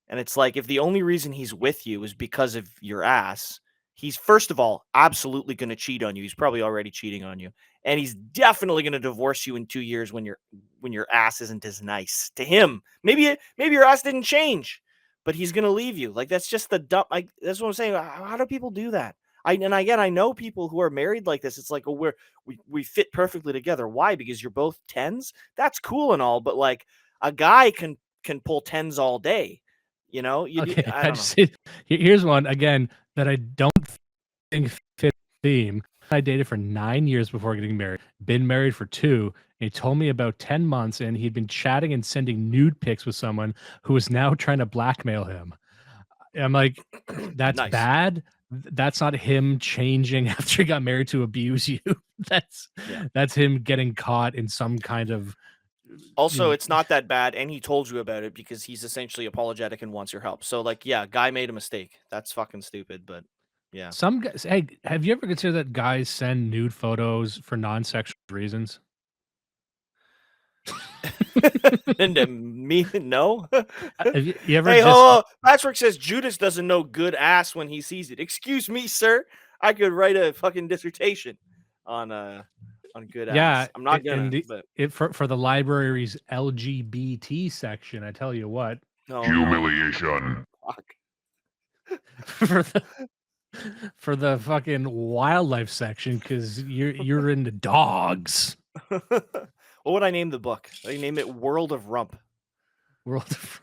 And it's like, if the only reason he's with you is because of your ass, he's first of all absolutely going to cheat on you. He's probably already cheating on you, and he's definitely going to divorce you in 2 years when your ass isn't as nice to him. Maybe your ass didn't change, but he's going to leave you. Like, that's just the dumb. Like, that's what I'm saying. How do people do that? I know people who are married like this. It's like, oh, we fit perfectly together. Why? Because you're both tens. That's cool and all, but like a guy can pull tens all day. Okay, I don't know. Here's one again that I don't think fit theme. I dated for 9 years before getting married. Been married for 2. And he told me about 10 months, and he'd been chatting and sending nude pics with someone who was now trying to blackmail him. I'm like, that's Nice. bad. That's not him changing after he got married to abuse you. That's Yeah. that's him getting caught in some kind of Also, it's not that bad, and he told you about it because he's essentially apologetic and wants your help. So, like, yeah, guy made a mistake. That's fucking stupid, but yeah. some guys. Hey, have you ever considered that guys send nude photos for non-sexual reasons? And me, no. Have you ever Hey, just Patrick says Judas doesn't know good ass when he sees it. Excuse me, sir. I could write a fucking dissertation on good yeah, ass. I'm not gonna, and but for the library's LGBT section, I tell you what, no. Humiliation. Fuck. for the for the fucking wildlife section, because you're into dogs. What would I name the book? I name it World of Rump. World of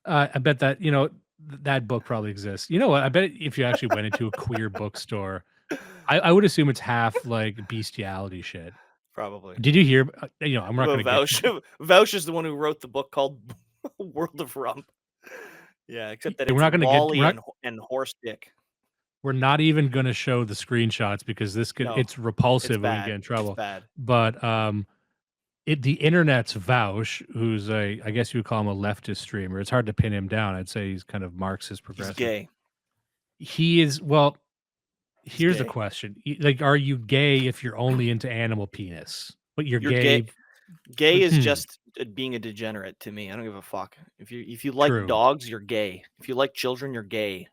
I bet that that book probably exists. You know what? I bet if you actually went into a queer bookstore, I would assume it's half like bestiality shit. Probably. Did you hear? I'm not Well, going to get. Vouch is the one who wrote the book called World of Rump. Yeah, except that We're it's not going to get. Wally and horse dick. We're not even going to show the screenshots because No, it's repulsive. It's We're gonna bad. get in trouble. It's bad. But the internet's Vouch, who's I guess you would call him a leftist streamer. It's hard to pin him down. I'd say he's kind of Marxist progressive. He's gay. He is. Well, here's the gay. question: like, are you gay if you're only into animal penis, but you're gay? Gay is just being a degenerate to me. I don't give a fuck. If you like True. dogs, you're gay. If you like children, you're gay.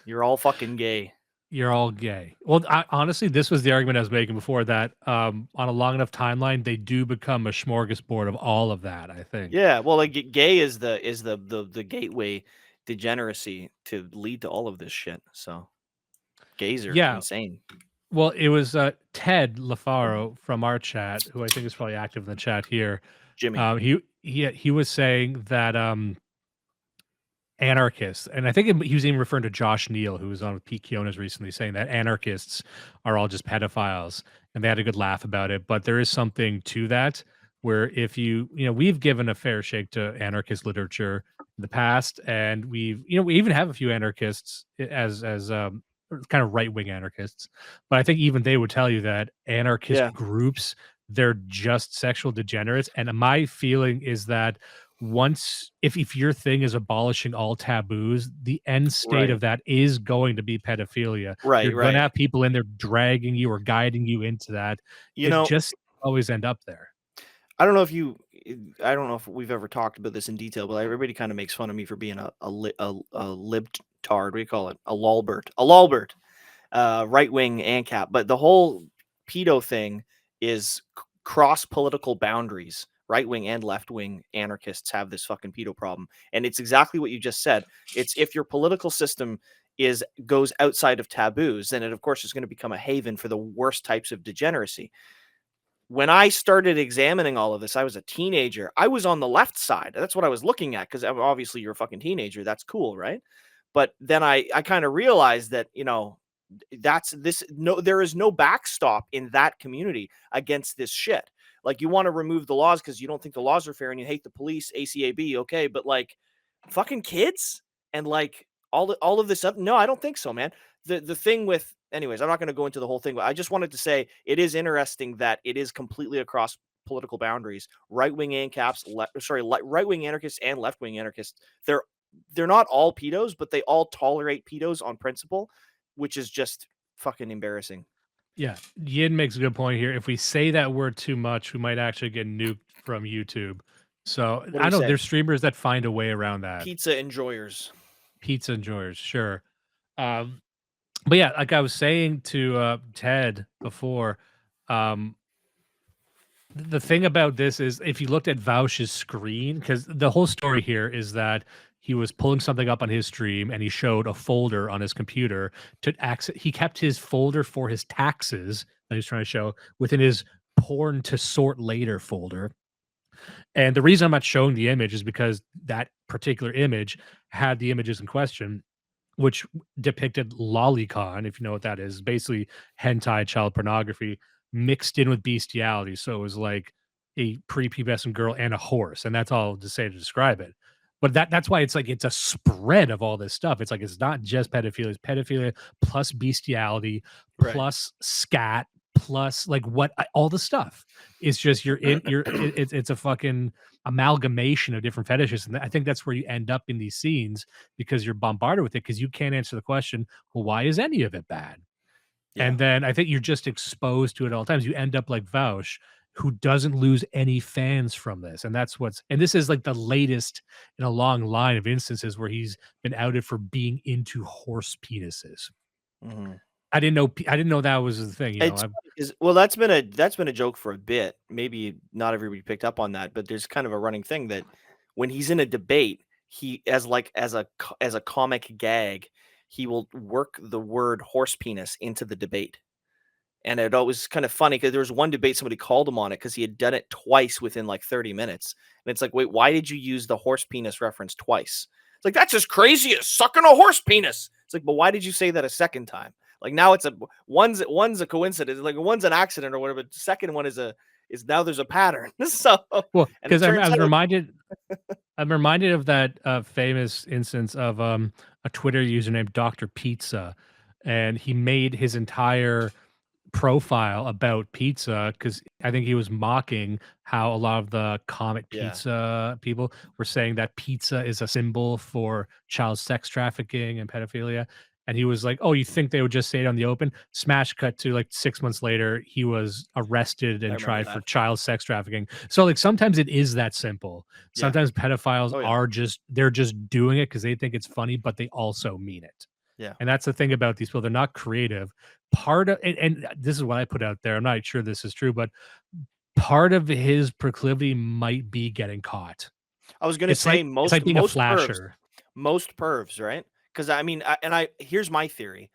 You're all fucking gay. You're all gay. Well, honestly, this was the argument I was making before that on a long enough timeline, they do become a smorgasbord of all of that, I think. Yeah, well, like gay is the gateway degeneracy to lead to all of this shit. So gays are insane. Well, it was Ted LaFaro from our chat, who I think is probably active in the chat here. Jimmy. He was saying that anarchists, and I think he was even referring to Josh Neal, who was on with Pete Kionas recently, saying that anarchists are all just pedophiles, and they had a good laugh about it. But there is something to that, where if we've given a fair shake to anarchist literature in the past, and we even have a few anarchists as kind of right wing anarchists, but I think even they would tell you that anarchist Yeah. groups, they're just sexual degenerates. And my feeling is that once if your thing is abolishing all taboos, the end state Right. of that is going to be pedophilia. You're Right. gonna Right. have people in there dragging you or guiding you into that. You It know, just always end up there. I don't know if you, I don't know if we've ever talked about this in detail, but everybody kind of makes fun of me for being a libtard. What do you call it? A lolbert, right wing ANCAP. But the whole pedo thing is cross political boundaries. Right wing and left wing anarchists have this fucking pedo problem, and it's exactly what you just said. It's if your political system goes outside of taboos, then it of course is going to become a haven for the worst types of degeneracy. When I started examining all of this, I was a teenager. I was on the left side. That's what I was looking at because obviously you're a fucking teenager. That's cool, right? But then I kind of realized that that's this. No, there is no backstop in that community against this shit. Like you want to remove the laws because you don't think the laws are fair and you hate the police, ACAB, okay? But like fucking kids and like all of this stuff. No, I don't think so, man. The thing with anyways, I'm not going to go into the whole thing, but I just wanted to say it is interesting that it is completely across political boundaries. Right-wing ANCAPs, right-wing anarchists and left-wing anarchists. They're not all pedos, but they all tolerate pedos on principle, which is just fucking embarrassing. Yeah, Yin makes a good point here. If we say that word too much, we might actually get nuked from YouTube. So What do I we know say? there's streamers that find a way around that. Pizza enjoyers. Pizza enjoyers, sure. Um, but yeah, like I was saying to Ted before, um, the thing about this is if you looked at Vauch's screen, because the whole story here is that he was pulling something up on his stream and he showed a folder on his computer to access. He kept his folder for his taxes that he was trying to show within his porn to sort later folder. And the reason I'm not showing the image is because that particular image had the images in question, which depicted lolicon, if you know what that is, basically hentai child pornography mixed in with bestiality. So it was like a prepubescent girl and a horse, and that's all to say to describe it. But that's why it's like it's a spread of all this stuff. It's like it's not just pedophilia, it's pedophilia plus bestiality Right. plus scat plus like all the stuff. It's just it's a fucking amalgamation of different fetishes, and I think that's where you end up in these scenes because you're bombarded with it because you can't answer the question, well, why is any of it bad? Yeah. And then I think you're just exposed to it all times. You end up like Vauch, who doesn't lose any fans from this. And this is like the latest in a long line of instances where he's been outed for being into horse penises. Mm-hmm. I didn't know that was the thing. Well, that's been a joke for a bit. Maybe not everybody picked up on that, but there's kind of a running thing that when he's in a debate, he as a comic gag, he will work the word horse penis into the debate. And it always kind of funny because there was one debate somebody called him on it because he had done it twice within like 30 minutes. And it's like, wait, why did you use the horse penis reference twice? It's like, that's as crazy as sucking a horse penis. It's like, but why did you say that a second time? Like now it's one's a coincidence, like one's an accident or whatever. But the second one is now there's a pattern. So well, and because it I'm turns out- reminded of that famous instance of a Twitter user named Dr. Pizza, and he made his entire profile about pizza because I think he was mocking how a lot of the comic pizza people were saying that pizza is a symbol for child sex trafficking and pedophilia. And he was like, "Oh, you think they would just say it on the open?" Smash cut to like 6 months later, he was arrested and tried for child sex trafficking. So like sometimes it is that simple. Sometimes pedophiles they're just doing it because they think it's funny, but they also mean it. Yeah. And that's the thing about these people. They're not creative. Part of and this is what I put out there. I'm not sure this is true, but part of his proclivity might be getting caught. I was going to say it's like being a flasher. Most pervs, right? Because I mean, here's my theory.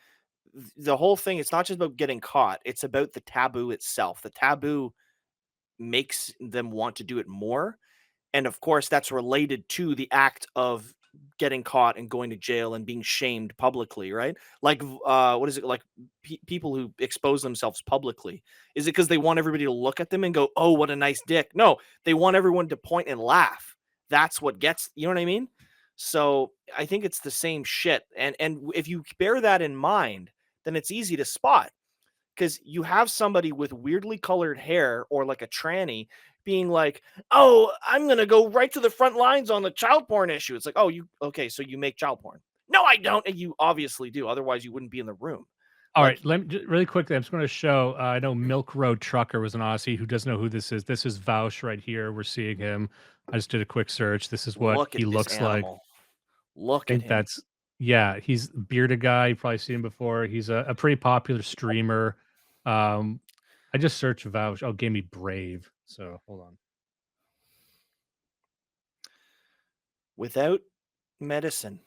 The whole thing, it's not just about getting caught. It's about the taboo itself. The taboo makes them want to do it more. And of course, that's related to the act of getting caught and going to jail and being shamed publicly, right? Like, what is it? Like people who expose themselves publicly. Is it because they want everybody to look at them and go, oh, what a nice dick? No, they want everyone to point and laugh. That's what gets, you know what I mean? So I think it's the same shit. And if you bear that in mind, then it's easy to spot, because you have somebody with weirdly colored hair or like a tranny being like, "Oh, I'm gonna go right to the front lines on the child porn issue." It's like, "Oh, you okay? So you make child porn?" No, I don't. And you obviously do. Otherwise, you wouldn't be in the room. All Like, right, let me really quickly. I'm just going to show. I know Milk Road Trucker was an Aussie. Who doesn't know who this is? This is Vaush right here. We're seeing him. I just did a quick search. This is what look at he this looks like. animal. Look I at think him. that's he's a bearded guy. You've probably seen him before. He's a pretty popular streamer. I just searched Vouch. Oh, it gave me Brave. So hold on. Without medicine,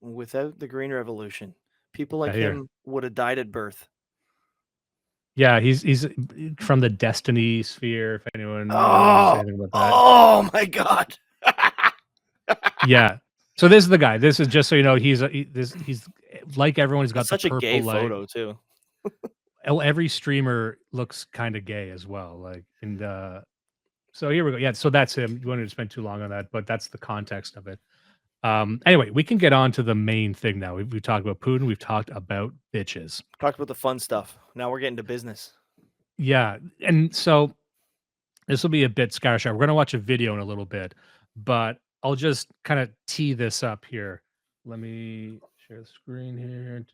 without the Green Revolution, people like Here. him would have died at birth. Yeah, he's from the Destiny sphere. If anyone knows Oh, anything about that. oh my God. Yeah. So this is the guy. This is just so you know. He's like everyone. He's got That's the such a gay purple light. photo too. Every streamer looks kind of gay as well. Like, and so here we go. Yeah, so that's him. You wanted to spend too long on that, but that's the context of it. Anyway, we can get on to the main thing now. We've talked about Putin. We've talked about bitches. Talked about the fun stuff. Now we're getting to business. Yeah, and so this will be a bit scattershot. We're gonna watch a video in a little bit, but I'll just kind of tee this up here. Let me share the screen here.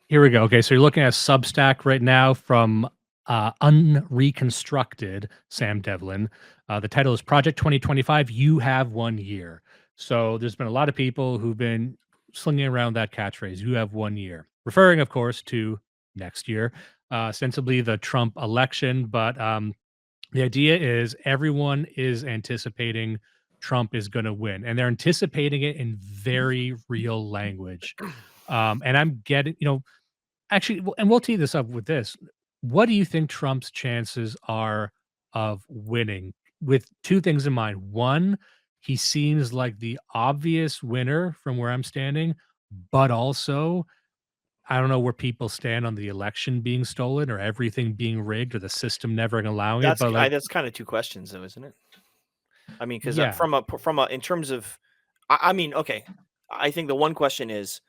Here we go. Okay, so you're looking at Substack right now from Unreconstructed, Sam Devlin. The title is Project 2025, You Have 1 Year. So there's been a lot of people who've been slinging around that catchphrase, you have 1 year, referring, of course, to next year, ostensibly the Trump election. But the idea is everyone is anticipating Trump is going to win, and they're anticipating it in very real language. And I'm getting, actually, and we'll tee this up with this. What do you think Trump's chances are of winning? With two things in mind. One, he seems like the obvious winner from where I'm standing, but also, I don't know where people stand on the election being stolen or everything being rigged or the system never allowing it. But like, That's kind of two questions, though, isn't it? I mean, because yeah, from a in terms of, I mean, okay, I think the one question is,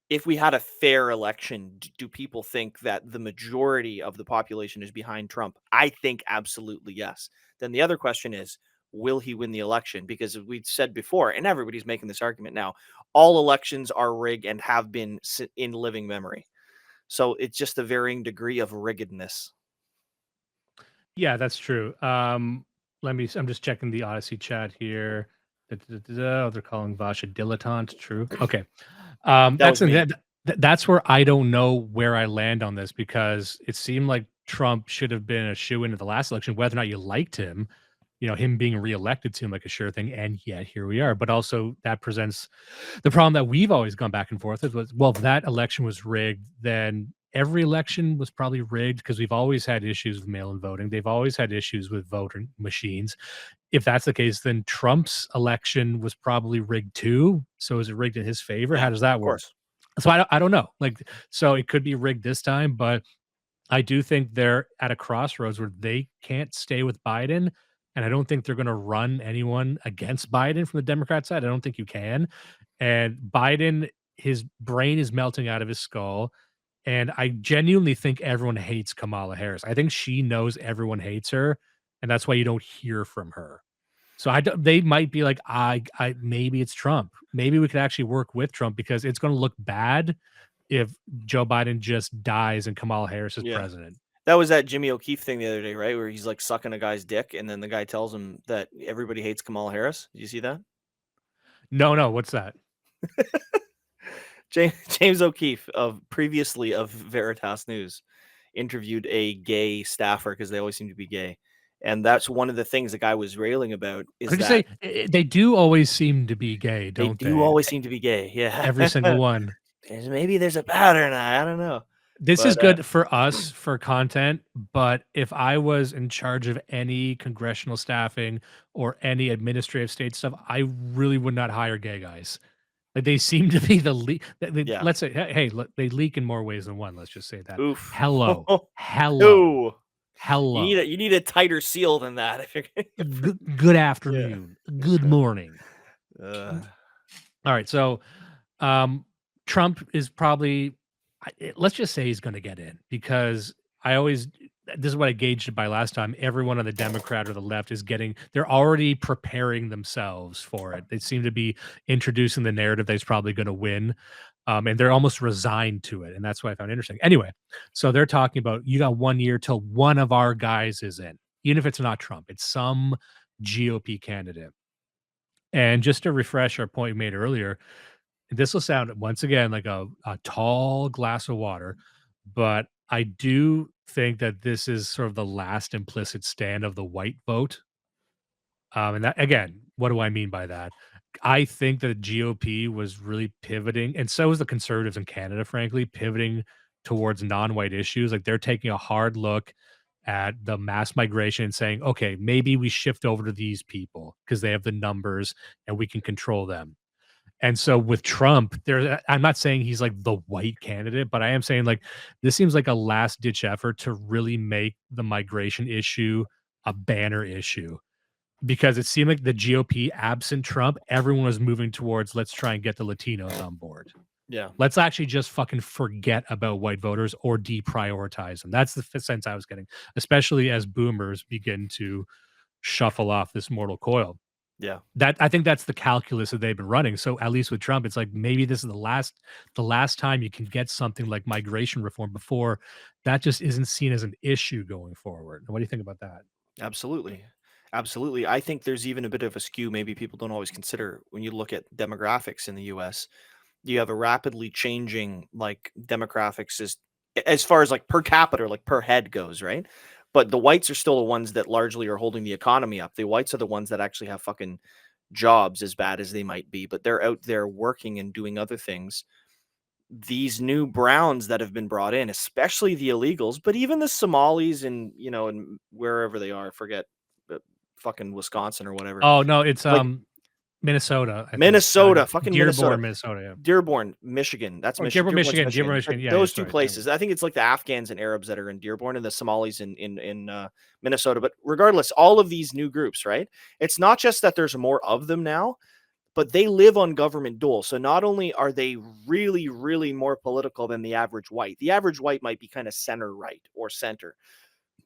if we had a fair election, do people think that the majority of the population is behind Trump? I think absolutely yes. Then the other question is, will he win the election? Because as we've said before, and everybody's making this argument now, all elections are rigged and have been in living memory. So it's just a varying degree of riggedness. yeah, that's true. I'm just checking the Odyssey chat here. Oh, they're calling Vash a dilettante. True. Okay. That was me. That's where I don't know where I land on this, because it seemed like Trump should have been a shoe into the last election, whether or not you liked him. Him being reelected seemed like a sure thing, and yet here we are. But also that presents the problem that we've always gone back and forth with was, well, if that election was rigged, then every election was probably rigged, because we've always had issues with mail-in voting. They've always had issues with voter machines. If that's the case, then Trump's election was probably rigged too. So is it rigged in his favor? How does that Of work? course. So I don't know. Like, so it could be rigged this time, but I do think they're at a crossroads where they can't stay with Biden. And I don't think they're going to run anyone against Biden from the Democrat side. I don't think you can. And Biden, his brain is melting out of his skull. And I genuinely think everyone hates Kamala Harris. I think she knows everyone hates her. And that's why you don't hear from her. So they might be like, maybe it's Trump. Maybe we could actually work with Trump, because it's going to look bad if Joe Biden just dies and Kamala Harris is president. That was that Jimmy O'Keefe thing the other day, right? Where he's like sucking a guy's dick, and then the guy tells him that everybody hates Kamala Harris. Did you see that? No, what's that? James O'Keefe previously of Veritas News interviewed a gay staffer, because they always seem to be gay. And that's one of the things the guy was railing about is Could you that say they do always seem to be gay, don't they? they do always seem to be gay. Yeah. Every single one. Maybe there's a pattern. I don't know. This is good for us for content, but if I was in charge of any congressional staffing or any administrative state stuff, I really would not hire gay guys. Like, they seem to be the let's say, hey, look, they leak in more ways than one. Let's just say that. Oof. Hello. hello. You need a tighter seal than that. If you're Good afternoon. Good morning. uh, All right, so Trump is probably, let's just say he's going to get in, because this is what I gauged it by last time. Everyone on the Democrat or the left they're already preparing themselves for it. They seem to be introducing the narrative that he's probably going to win. And they're almost resigned to it. And that's what I found interesting. Anyway, so they're talking about, you got 1 year till one of our guys is in, even if it's not Trump, it's some GOP candidate. And just to refresh our point we made earlier, this will sound once again like a tall glass of water, but I do think that this is sort of the last implicit stand of the white vote. And that, again, what do I mean by that? I think that the GOP was really pivoting, and so is the conservatives in Canada, frankly, pivoting towards non-white issues. Like, they're taking a hard look at the mass migration and saying, okay, maybe we shift over to these people because they have the numbers and we can control them. And so with Trump, I'm not saying he's like the white candidate, but I am saying, like, this seems like a last ditch effort to really make the migration issue a banner issue, because it seemed like the GOP, absent Trump, everyone was moving towards, let's try and get the Latinos on board. yeah. Let's actually just fucking forget about white voters or deprioritize them. That's the sense I was getting, especially as boomers begin to shuffle off this mortal coil. Yeah. That, I think that's the calculus that they've been running. So at least with Trump, it's like, maybe this is the last time you can get something like migration reform before that just isn't seen as an issue going forward. What do you think about that? Absolutely. Absolutely. I think there's even a bit of a skew maybe people don't always consider when you look at demographics in the US. You have a rapidly changing like demographics as far as like per capita, like per head goes, right? But the whites are still the ones that largely are holding the economy up. The whites are the ones that actually have fucking jobs, as bad as they might be, but they're out there working and doing other things. These new browns that have been brought in, especially the illegals, but even the Somalis and, and wherever they are, I forget, fucking Wisconsin or whatever. Oh no, it's Like Minnesota. I think. Minnesota, fucking Dearborn, Minnesota. Yeah. Dearborn, Michigan. That's Or Michigan. Dearborn, Michigan. But Yeah, those yeah, two sorry, places. I think it's like the Afghans and Arabs that are in Dearborn and the Somalis in Minnesota. But regardless, all of these new groups, right? It's not just that there's more of them now, but they live on government dole. So not only are they really, really more political than the average white. The average white might be kind of center right or center.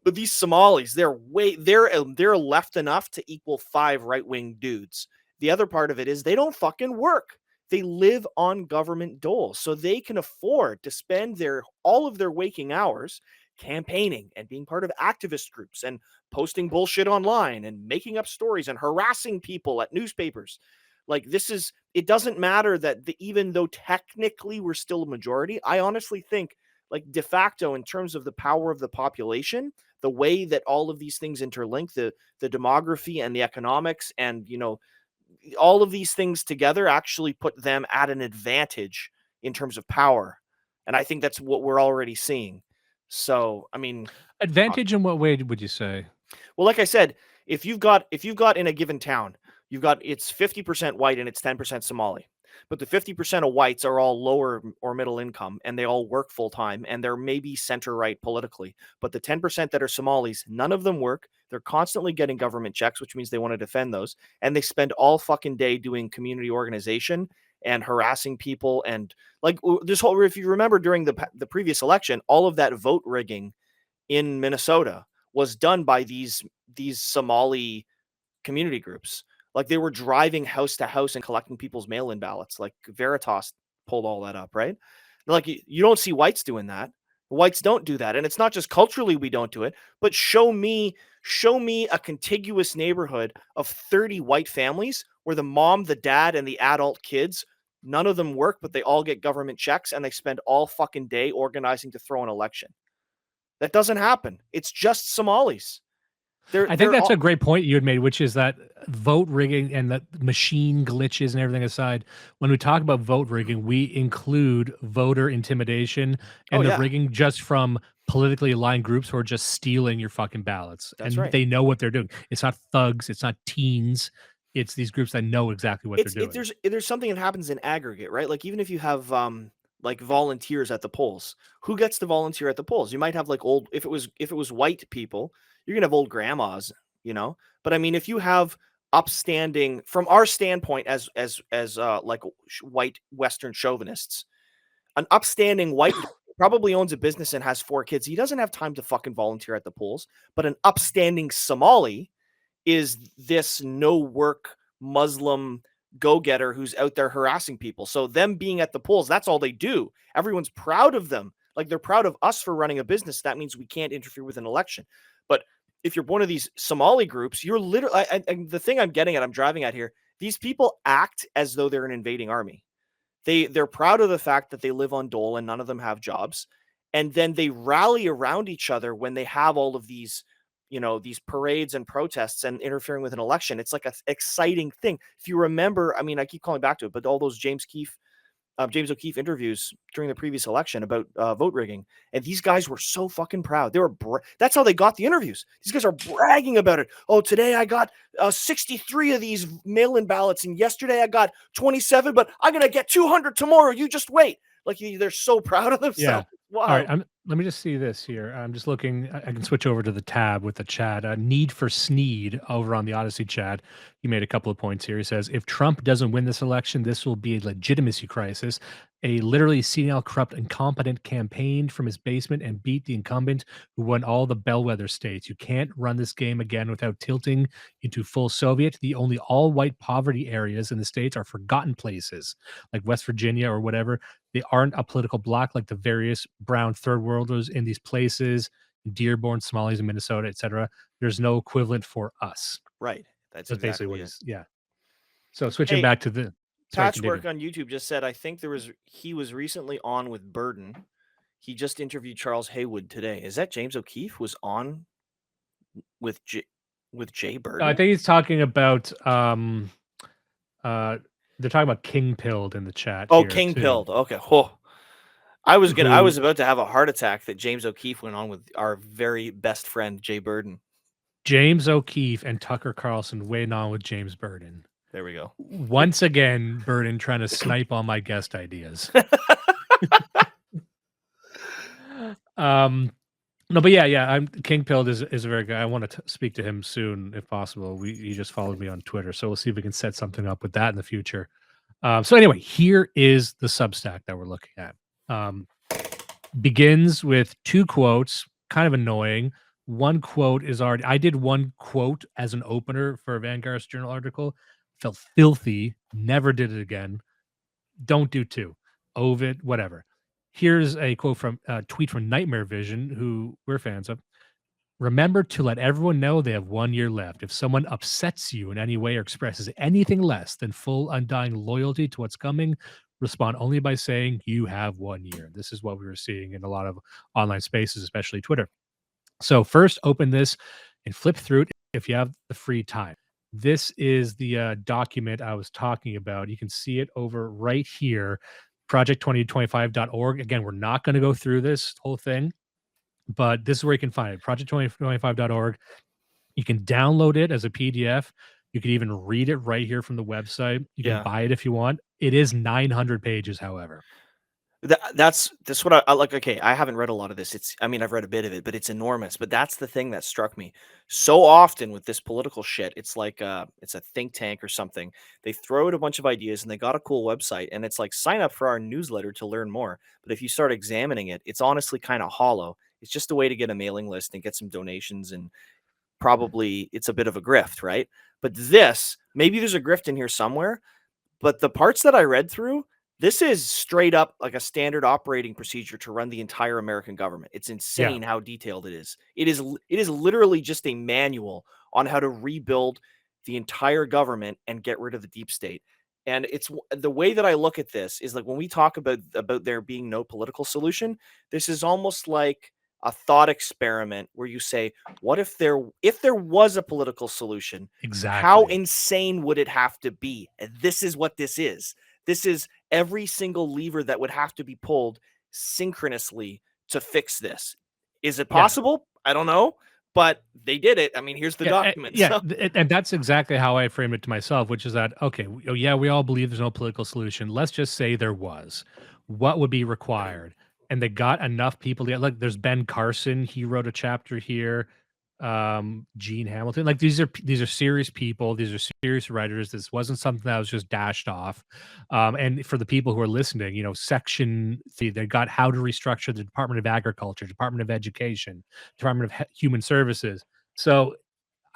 But these Somalis, they're left enough to equal 5 right-wing dudes. The other part of it is they don't fucking work. They live on government dole, so they can afford to spend all of their waking hours campaigning and being part of activist groups and posting bullshit online and making up stories and harassing people at newspapers. Like, it doesn't matter that even though technically we're still a majority, I honestly think, like, de facto, in terms of the power of the population, the way that all of these things interlink, the demography and the economics and, all of these things together actually put them at an advantage in terms of power. And I think that's what we're already seeing. So, I mean, Advantage in what way would you say? well, like I said, if you've got in a given town, it's 50% white and it's 10% Somali. But the 50% of whites are all lower or middle income and they all work full time and they're maybe center right politically. But the 10% that are Somalis, none of them work. They're constantly getting government checks, which means they want to defend those. And they spend all fucking day doing community organization and harassing people. And like this whole, if you remember during the previous election, all of that vote rigging in Minnesota was done by these Somali community groups. Like, they were driving house to house and collecting people's mail-in ballots. Like, Veritas pulled all that up, right? Like, you don't see whites doing that. Whites don't do that. And it's not just culturally we don't do it, but show me a contiguous neighborhood of 30 white families where the mom, the dad, and the adult kids, none of them work, but they all get government checks and they spend all fucking day organizing to throw an election. That doesn't happen. It's just Somalis. I think that's a great point you had made, which is that vote rigging and the machine glitches and everything aside, when we talk about vote rigging, we include voter intimidation and the rigging just from politically aligned groups who are just stealing your fucking ballots. That's and right. They know what they're doing. It's not thugs. It's not teens. It's these groups that know exactly what they're doing. There's something that happens in aggregate, right? Like, even if you have like volunteers at the polls. Who gets to volunteer at the polls? You might have like old, if it was white people, you're gonna have old grandmas, you know. But I mean, if you have upstanding, from our standpoint as like white Western chauvinists, an upstanding white dude probably owns a business and has 4 kids. He doesn't have time to fucking volunteer at the polls. But an upstanding Somali is this no work Muslim go-getter who's out there harassing people. So them being at the polls, that's all they do. Everyone's proud of them. Like they're proud of us for running a business. That means we can't interfere with an election. But if you're one of these Somali groups, you're literally, and the thing I'm getting at, I'm driving at here, these people act as though they're an invading army. They're proud of the fact that they live on dole and none of them have jobs. And then they rally around each other when they have all of these, you know, these parades and protests and interfering with an election. It's like an exciting thing. If you remember, I mean, I keep calling back to it, but all those James O'Keefe interviews during the previous election about vote rigging, and these guys were so fucking proud. They were that's how they got the interviews. These guys are bragging about it. Oh, today I got 63 of these mail-in ballots, and yesterday I got 27, but I'm gonna get 200 tomorrow. You just wait. Like they're so proud of themselves. Wow. All right, let me just see this here. I'm just looking. I can switch over to the tab with the chat. Need for Sneed over on the Odyssey chat. He made a couple of points here. He says, if Trump doesn't win this election, this will be a legitimacy crisis. A literally senile, corrupt, incompetent campaigned from his basement and beat the incumbent who won all the bellwether states. You can't run this game again without tilting into full Soviet. The only all-white poverty areas in the states are forgotten places like West Virginia or whatever. They aren't a political bloc like the various brown third worlders in these places, Dearborn, Somalis, and Minnesota, etc. There's no equivalent for us. Right. That's basically exactly what it. he's, yeah. So switching back to the Patchwork on YouTube just said, I think he was recently on with Burden. He just interviewed Charles Haywood today. Is that James O'Keefe was on with Jay Burden? I think he's talking about they're talking about King Pilled in the chat. Oh, here King too. Pilled. Okay. Oh. I was about to have a heart attack that James O'Keefe went on with our very best friend Jay Burden. James O'Keefe and Tucker Carlson went on with James Burden. There we go. Once again, Burden trying to snipe all my guest ideas. No, but yeah. King Pilled is a very good. I want to speak to him soon if possible. He just followed me on Twitter, so we'll see if we can set something up with that in the future. So anyway, here is the Substack that we're looking at. Begins with 2 quotes, kind of annoying. One quote is already. I did one quote as an opener for a Vanguard's Journal article. Felt filthy. Never did it again. Don't do 2. Ovid, whatever. Here's a quote from a tweet from Nightmare Vision, who we're fans of. Remember to let everyone know they have 1 year left. If someone upsets you in any way or expresses anything less than full, undying loyalty to what's coming, respond only by saying you have 1 year. This is what we were seeing in a lot of online spaces, especially Twitter. So first, open this and flip through it if you have the free time. This is the document I was talking about. You can see it over right here, project2025.org. Again, we're not going to go through this whole thing, but this is where you can find it, project2025.org. You can download it as a PDF. You can even read it right here from the website. You can buy it if you want. It is 900 pages, however. That's what I like. Okay, I haven't read a lot of this. I've read a bit of it, but it's enormous. But that's the thing that struck me so often with this political shit. It's like it's a think tank or something. They throw out a bunch of ideas and they got a cool website, and it's like sign up for our newsletter to learn more. But if you start examining it, it's honestly kind of hollow. It's just a way to get a mailing list and get some donations, and probably it's a bit of a grift, right? But maybe there's a grift in here somewhere. But the parts that I read through, this is straight up like a standard operating procedure to run the entire American government. It's insane how detailed it is. It is literally just a manual on how to rebuild the entire government and get rid of the deep state. And it's the way that I look at this is like when we talk about there being no political solution, this is almost like a thought experiment where you say, what if there was a political solution? Exactly. How insane would it have to be? And this is what this is. This is every single lever that would have to be pulled synchronously to fix this. Is it possible? I don't know, but they did it. I mean, here's the document. And that's exactly how I frame it to myself, which is that, okay, we all believe there's no political solution. Let's just say there was. what would be required, and they got enough people to like. There's Ben Carson. He wrote a chapter here. Gene Hamilton. Like these are serious people. These are serious writers. This wasn't something that was just dashed off. And for the people who are listening, section 3, they got how to restructure the Department of Agriculture, Department of Education, Department of Human Services. So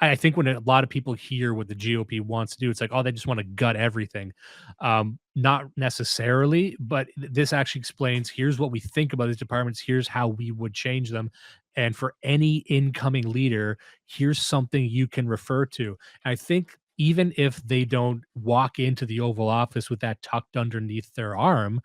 I think when a lot of people hear what the GOP wants to do, it's like, oh, they just want to gut everything. Not necessarily, but this actually explains here's what we think about these departments, here's how we would change them. And for any incoming leader, here's something you can refer to. And I think even if they don't walk into the Oval Office with that tucked underneath their arm,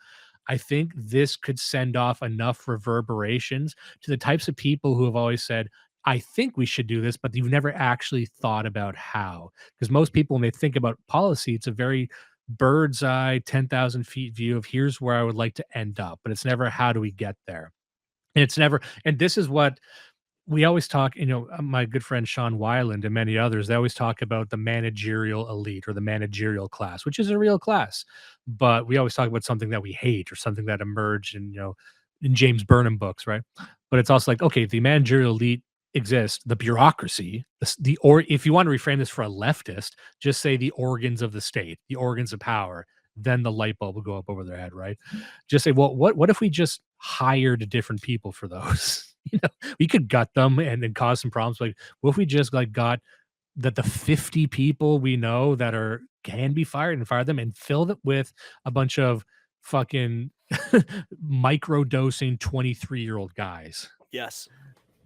I think this could send off enough reverberations to the types of people who have always said, I think we should do this, but you've never actually thought about how. Because most people, when they think about policy, it's a very bird's eye, 10,000 feet view of here's where I would like to end up, but it's never how do we get there. And it's never, and this is what we always talk, my good friend Sean Weiland and many others, they always talk about the managerial elite or the managerial class, which is a real class. But we always talk about something that we hate or something that emerged in James Burnham books, right? But it's also like, okay, the managerial elite exists, the bureaucracy, or if you want to reframe this for a leftist, just say the organs of the state, the organs of power, then the light bulb will go up over their head, right? Just say, well, what if we just hired different people for those? We could gut them and then cause some problems. Like, what if we just got that the 50 people we know that can be fired and fire them and fill it with a bunch of fucking micro dosing 23-year-old guys. Yes.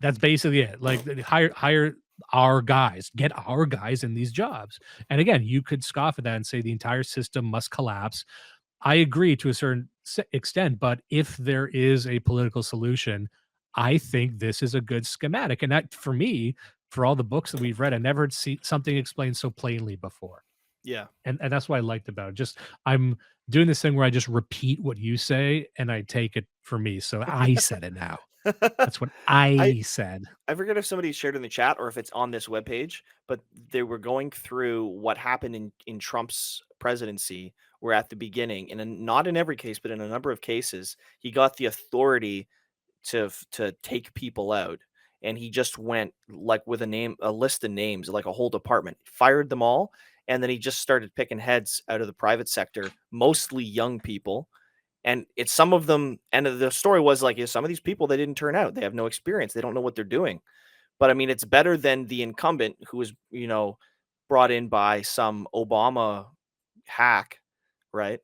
That's basically it. Like hire our guys, get our guys in these jobs. And again, you could scoff at that and say the entire system must collapse. I agree to a certain extent, but if there is a political solution, I think this is a good schematic. And that, for me, for all the books that we've read, I never had seen something explained so plainly before. Yeah. And that's what I liked about it. Just I'm doing this thing where I just repeat what you say and I take it for me. So I said it now. That's what I said. I forget if somebody shared in the chat or if it's on this webpage, but they were going through what happened in Trump's presidency, where at the beginning, and not in every case, but in a number of cases, he got the authority to take people out. And he just went like with a list of names, like a whole department, fired them all. And then he just started picking heads out of the private sector, mostly young people. And it's some of them, and the story was like, some of these people, they didn't turn out. They have no experience. They don't know what they're doing. But I mean, it's better than the incumbent who was, brought in by some Obama hack, right?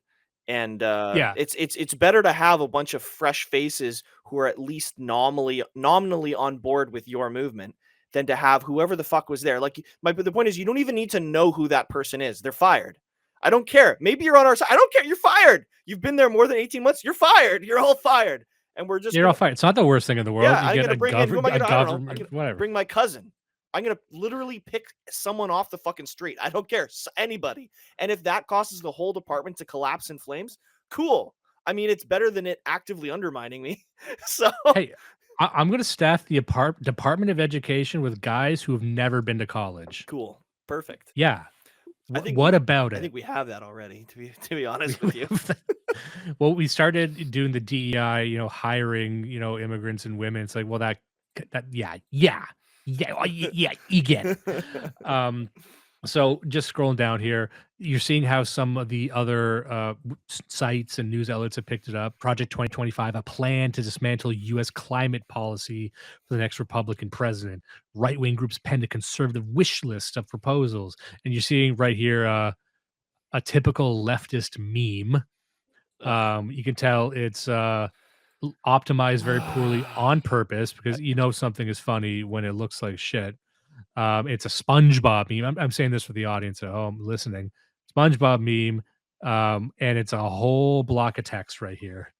And Yeah. it's better to have a bunch of fresh faces who are at least nominally on board with your movement than to have whoever the fuck was there. Like, the point is, you don't even need to know who that person is. They're fired. I don't care. Maybe you're on our side. I don't care. You're fired. You've been there more than 18 months. You're fired. You're all fired. And we're just all fired. It's not the worst thing in the world. Yeah, you I'm get gonna a bring in who am I gonna, I don't know. whatever. Bring my cousin. I'm gonna literally pick someone off the fucking street. I don't care. Anybody. And if that causes the whole department to collapse in flames, cool. I mean, it's better than it actively undermining me. So Hey, I'm going to staff the Department of Education with guys who have never been to college. Cool. Perfect. Yeah. What about it? I think we have that already, to be honest with you. Well, we started doing the DEI, hiring, immigrants and women. It's like, well, yeah, you get it. So just scrolling down here, you're seeing how some of the other sites and news outlets have picked it up. Project 2025, a plan to dismantle U.S. climate policy for the next Republican president. Right-wing groups penned a conservative wish list of proposals. And you're seeing right here a typical leftist meme. You can tell it's optimized very poorly on purpose because something is funny when it looks like shit. It's a SpongeBob meme. I'm saying this for the audience at home listening. SpongeBob meme, and it's a whole block of text right here.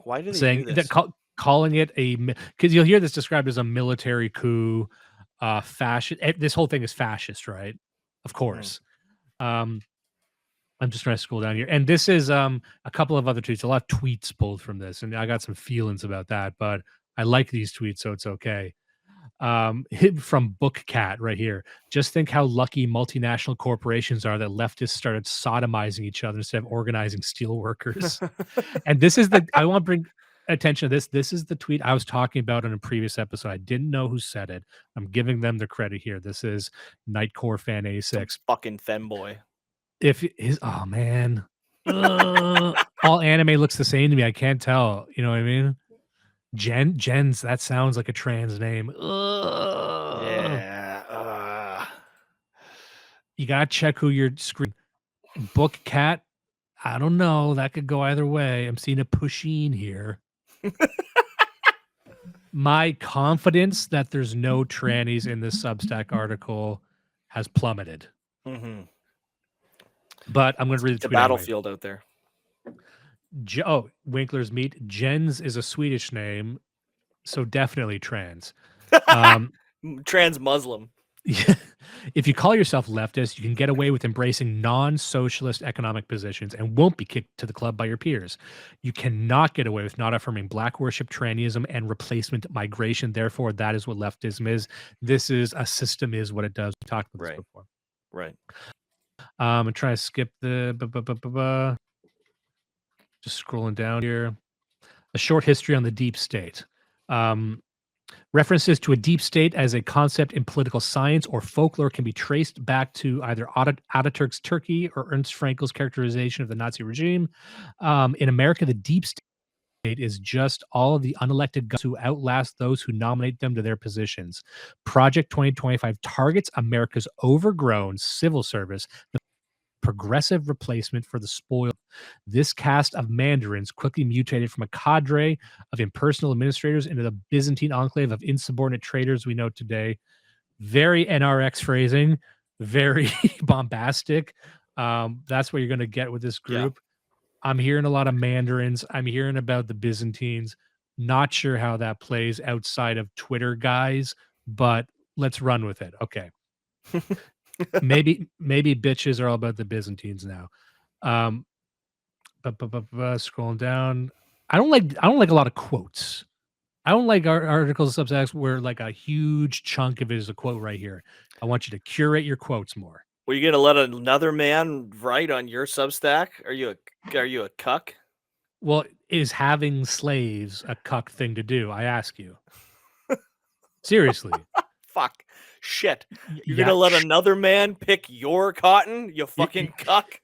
Why do they saying do this? that calling it because you'll hear this described as a military coup, fascist. This whole thing is fascist, right? Of course. I'm just trying to scroll down here, and this is a couple of other tweets. A lot of tweets pulled from this, and I got some feelings about that, but I like these tweets, so it's okay. From BookCat right here. Just think how lucky multinational corporations are that leftists started sodomizing each other instead of organizing steel workers. And this is I want to bring attention to this. This is the tweet I was talking about in a previous episode. I didn't know who said it. I'm giving them the credit here. This is Nightcore Fan Some 86. fucking femboy. If his oh man. All anime looks the same to me. I can't tell. You know what I mean? Jen's, that sounds like a trans name. Yeah. You gotta check who you're screen. Book Cat. I don't know. That could go either way. I'm seeing a Pusheen here. My confidence that there's no trannies in this Substack article has plummeted. Mm-hmm. But I'm going to read the It's a tweet anyway. battlefield out there. Winkler's Meat. Jens is a Swedish name, so definitely trans. Trans Muslim. If you call yourself leftist, you can get away with embracing non-socialist economic positions and won't be kicked to the club by your peers. You cannot get away with not affirming black worship, trannyism, and replacement migration. Therefore, that is what leftism is. This is a system is what it does. We talked about this before. Right. I'm trying to skip the just scrolling down here. A short history on the deep state. References to a deep state as a concept in political science or folklore can be traced back to either Ataturk's Turkey or Ernst Frankel's characterization of the Nazi regime. In America, the deep state is just all of the unelected guys who outlast those who nominate them to their positions. Project 2025 targets America's overgrown civil service, the progressive replacement for the spoiled. This cast of mandarins quickly mutated from a cadre of impersonal administrators into the Byzantine enclave of insubordinate traitors we know today. Very NRX phrasing, very bombastic. That's what you're going to get with this group. Yeah. I'm hearing a lot of mandarins. I'm hearing about the Byzantines. Not sure how that plays outside of Twitter guys, but let's run with it. Okay. maybe bitches are all about the Byzantines now. Scrolling down, I don't like a lot of quotes. I don't like articles of Substacks where like a huge chunk of it is a quote right here. I want you to curate your quotes more. Were you gonna let another man write on your Substack? Are you a cuck? Well, is having slaves a cuck thing to do? I ask you. Seriously. Fuck. Shit. You're gonna let another man pick your cotton, you fucking cuck?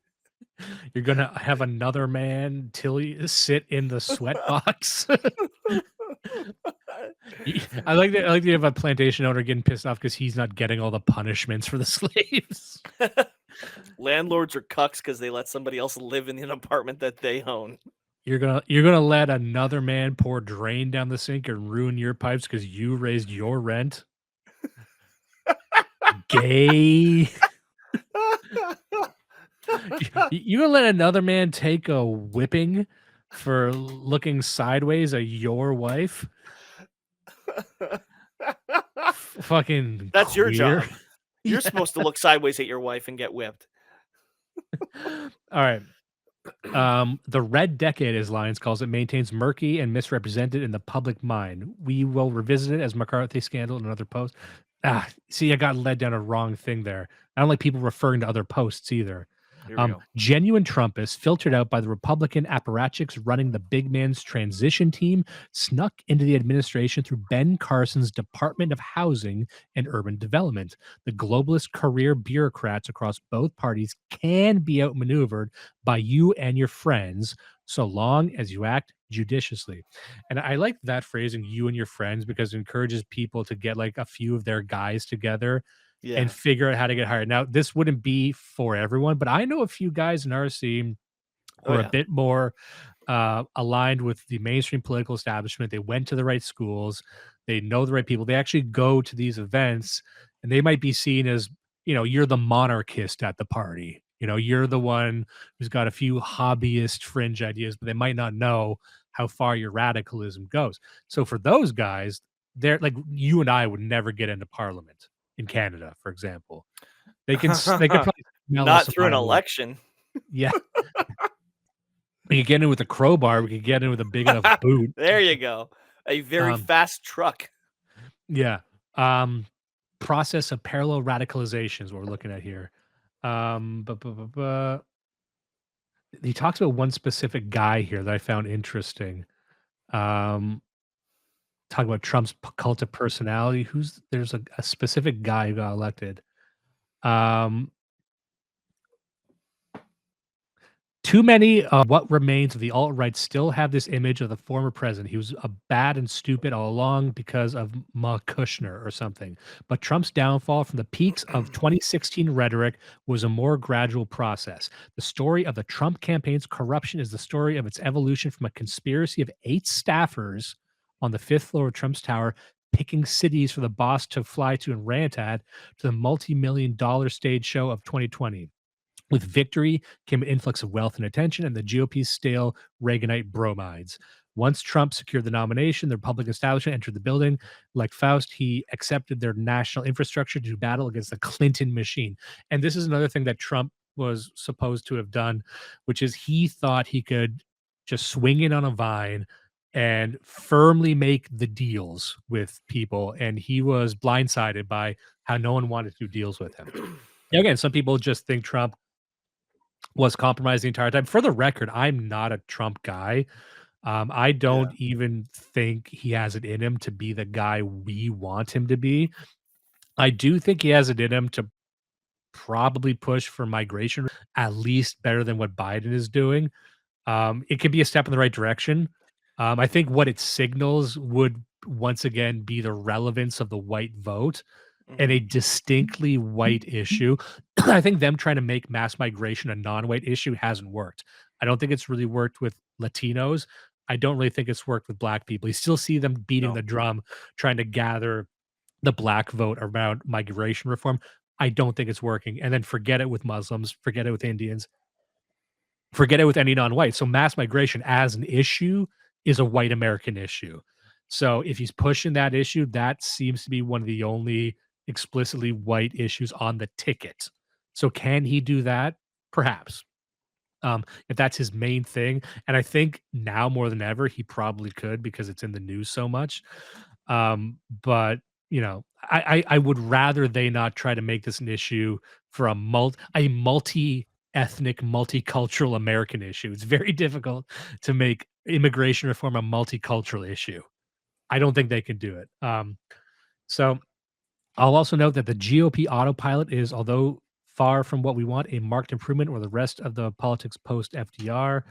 You're gonna have another man sit in the sweat box. I like that you have a plantation owner getting pissed off because he's not getting all the punishments for the slaves. Landlords are cucks because they let somebody else live in an apartment that they own. You're gonna let another man pour drain down the sink and ruin your pipes because you raised your rent. Gay. You gonna let another man take a whipping for looking sideways at your wife? Fucking that's queer. your job. You're supposed to look sideways at your wife and get whipped. All right. The Red Decade, as Lyons calls it, maintains murky and misrepresented in the public mind. We will revisit it as McCarthy scandal in another post. See, I got led down a wrong thing there. I don't like people referring to other posts either. Genuine Trumpists, filtered out by the Republican apparatchiks running the big man's transition team, snuck into the administration through Ben Carson's Department of Housing and Urban Development. The globalist career bureaucrats across both parties can be outmaneuvered by you and your friends, so long as you act judiciously. And I like that phrasing, you and your friends, because it encourages people to get like a few of their guys together and figure out how to get hired. Now, this wouldn't be for everyone, but I know a few guys in our scene who are a bit more aligned with the mainstream political establishment. They went to the right schools. They know the right people. They actually go to these events, and they might be seen as, you're the monarchist at the party. You're the one who's got a few hobbyist fringe ideas, but they might not know how far your radicalism goes. So for those guys, they're like, you and I would never get into parliament in Canada, for example. They could probably not through an election. Yeah. We could get in with a crowbar. We could get in with a big enough boot. There you go. A very fast truck. Yeah. Process of parallel radicalization is what we're looking at here. He talks about one specific guy here that I found interesting. Talking about Trump's cult of personality. There's a specific guy who got elected. Too many of what remains of the alt-right still have this image of the former president. He was a bad and stupid all along because of Ma Kushner or something. But Trump's downfall from the peaks of 2016 rhetoric was a more gradual process. The story of the Trump campaign's corruption is the story of its evolution from a conspiracy of 8 staffers on the 5th floor of Trump's tower picking cities for the boss to fly to and rant at to the multi-million-dollar stage show of 2020. With victory came an influx of wealth and attention and the GOP's stale Reaganite bromides. Once Trump secured the nomination, the Republican establishment entered the building. Like Faust, he accepted their national infrastructure to battle against the Clinton machine. And this is another thing that Trump was supposed to have done, which is he thought he could just swing in on a vine and firmly make the deals with people. And he was blindsided by how no one wanted to do deals with him. Again, some people just think Trump was compromised the entire time. For the record, I'm not a Trump guy. I don't even think he has it in him to be the guy we want him to be. I do think he has it in him to probably push for migration, at least better than what Biden is doing. It could be a step in the right direction. I think what it signals would once again be the relevance of the white vote and a distinctly white issue. I think them trying to make mass migration a non-white issue hasn't worked. I don't think it's really worked with Latinos. I don't really think it's worked with black people. You still see them beating the drum, trying to gather the black vote around migration reform. I don't think it's working. And then forget it with Muslims, forget it with Indians, forget it with any non-white. So mass migration as an issue is a white American issue. So if he's pushing that issue, that seems to be one of the only explicitly white issues on the ticket. So can he do that? Perhaps. If that's his main thing. And I think now more than ever, he probably could because it's in the news so much. But you know, I would rather they not try to make this an issue for a multi-ethnic, multicultural American issue. It's very difficult to make immigration reform a multicultural issue. I don't think they can do it. So I'll also note that the GOP autopilot is, although far from what we want, a marked improvement over the rest of the politics post FDR.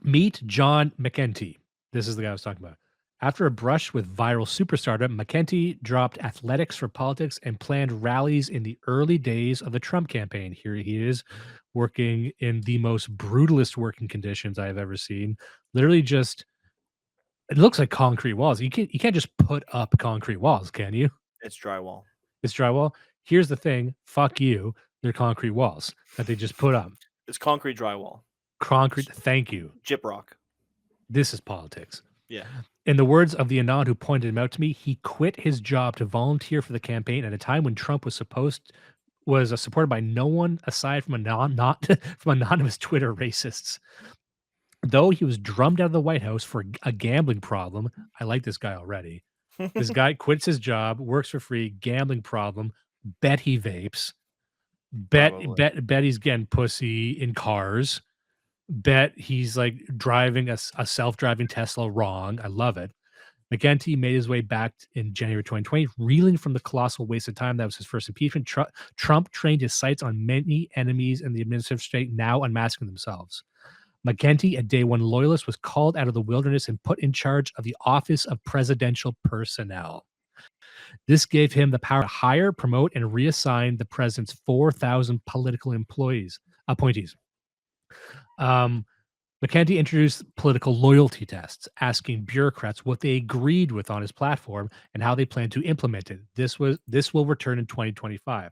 Meet John McEntee. This is the guy I was talking about. After a brush with viral superstardom, McEntee dropped athletics for politics and planned rallies in the early days of the Trump campaign. Here he is working in the most brutalist working conditions I've ever seen. Literally just, it looks like concrete walls. You can't just put up concrete walls, can you? It's drywall. It's drywall. Here's the thing. Fuck you. They're concrete walls that they just put up. It's concrete drywall. Concrete. Thank you. Gyprock. This is politics. Yeah. In the words of the Anon who pointed him out to me, he quit his job to volunteer for the campaign at a time when Trump was supported by no one aside from from anonymous Twitter racists. Though he was drummed out of the White House for a gambling problem, I like this guy already. This guy quits his job, works for free, gambling problem. Bet he vapes. Bet he's getting pussy in cars. Bet he's like driving a self-driving Tesla wrong. I love it. McEntee made his way back in January 2020, reeling from the colossal waste of time that was his first impeachment. Trump trained his sights on many enemies in the administrative state, now unmasking themselves. McEntee, a day one loyalist, was called out of the wilderness and put in charge of the Office of Presidential Personnel. This gave him the power to hire, promote, and reassign the president's 4,000 political appointees. McEntee introduced political loyalty tests, asking bureaucrats what they agreed with on his platform and how they plan to implement it. This will return in 2025.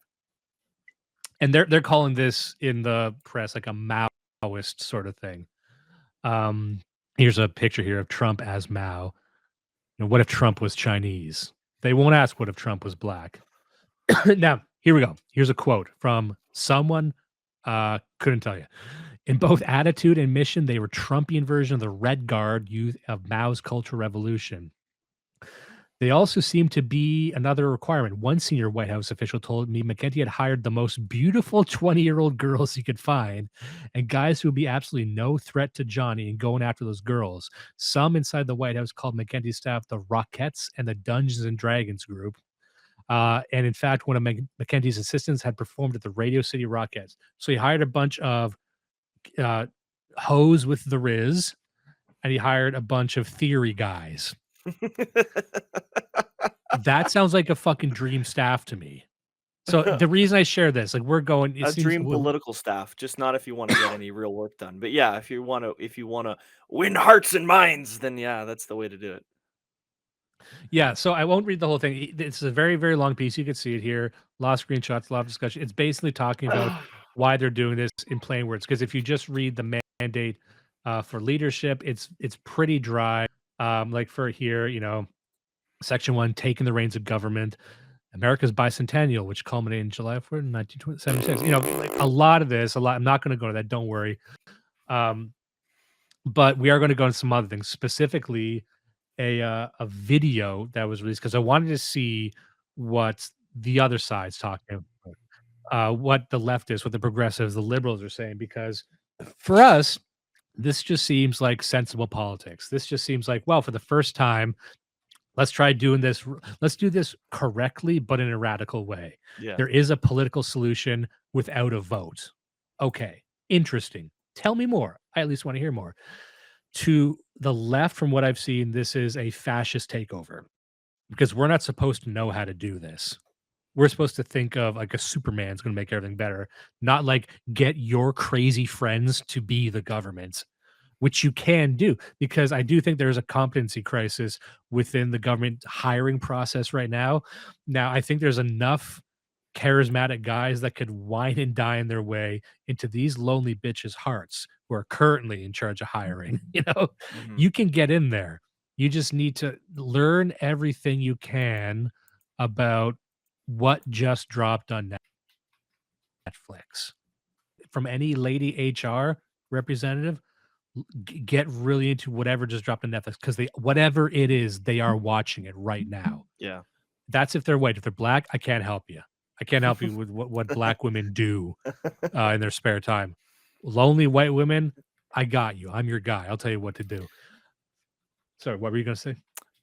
And they're calling this in the press like a Maoist sort of thing. Here's a picture here of Trump as Mao. You know, what if Trump was Chinese? They won't ask what if Trump was black. Now, here we go. Here's a quote from someone, couldn't tell you. In both attitude and mission, they were Trumpian version of the Red Guard youth of Mao's Cultural Revolution. They also seem to be another requirement. One senior White House official told me McKenty had hired the most beautiful 20-year-old girls he could find and guys who would be absolutely no threat to Johnny and going after those girls. Some inside the White House called McKenty's staff the Rockettes and the Dungeons and Dragons group. And in fact, one of McKenty's assistants had performed at the Radio City Rockettes. So he hired a bunch of hoes with the Riz, and he hired a bunch of theory guys. That sounds like a fucking dream staff to me. So the reason I share this, like, we're going, it A seems dream political staff, just not if you want to get any real work done. But yeah, if you want to win hearts and minds, then yeah, that's the way to do it. Yeah, so I won't read the whole thing. It's a very, very long piece. You can see it here. A lot of screenshots, a lot of discussion. It's basically talking about why they're doing this in plain words. Because if you just read the mandate for leadership, it's pretty dry. Like for here, Section 1, taking the reins of government, America's bicentennial, which culminated in July 4th, 1976. Like a lot of this, I'm not going to go to that. Don't worry. But we are going to go into some other things, specifically a video that was released because I wanted to see what the other side's talking about, what the leftists, what the progressives, the liberals are saying. Because for us, this just seems like sensible politics. This just seems like, well, for the first time, let's try doing this. Let's do this correctly, but in a radical way. Yeah. There is a political solution without a vote. Okay, interesting. Tell me more. I at least want to hear more. To the left, from what I've seen, this is a fascist takeover because we're not supposed to know how to do this. We're supposed to think of like a Superman's going to make everything better, not like get your crazy friends to be the government, which you can do, because I do think there's a competency crisis within the government hiring process right now. Now, I think there's enough charismatic guys that could wine and dine their way into these lonely bitches' hearts who are currently in charge of hiring. You can get in there. You just need to learn everything you can about what just dropped on Netflix. From any lady HR representative, get really into whatever just dropped on Netflix, because whatever it is, they are watching it right now. Yeah. That's if they're white. If they're black, I can't help you. I can't help you with what black women do in their spare time. Lonely white women, I got you. I'm your guy. I'll tell you what to do. Sorry, what were you going to say?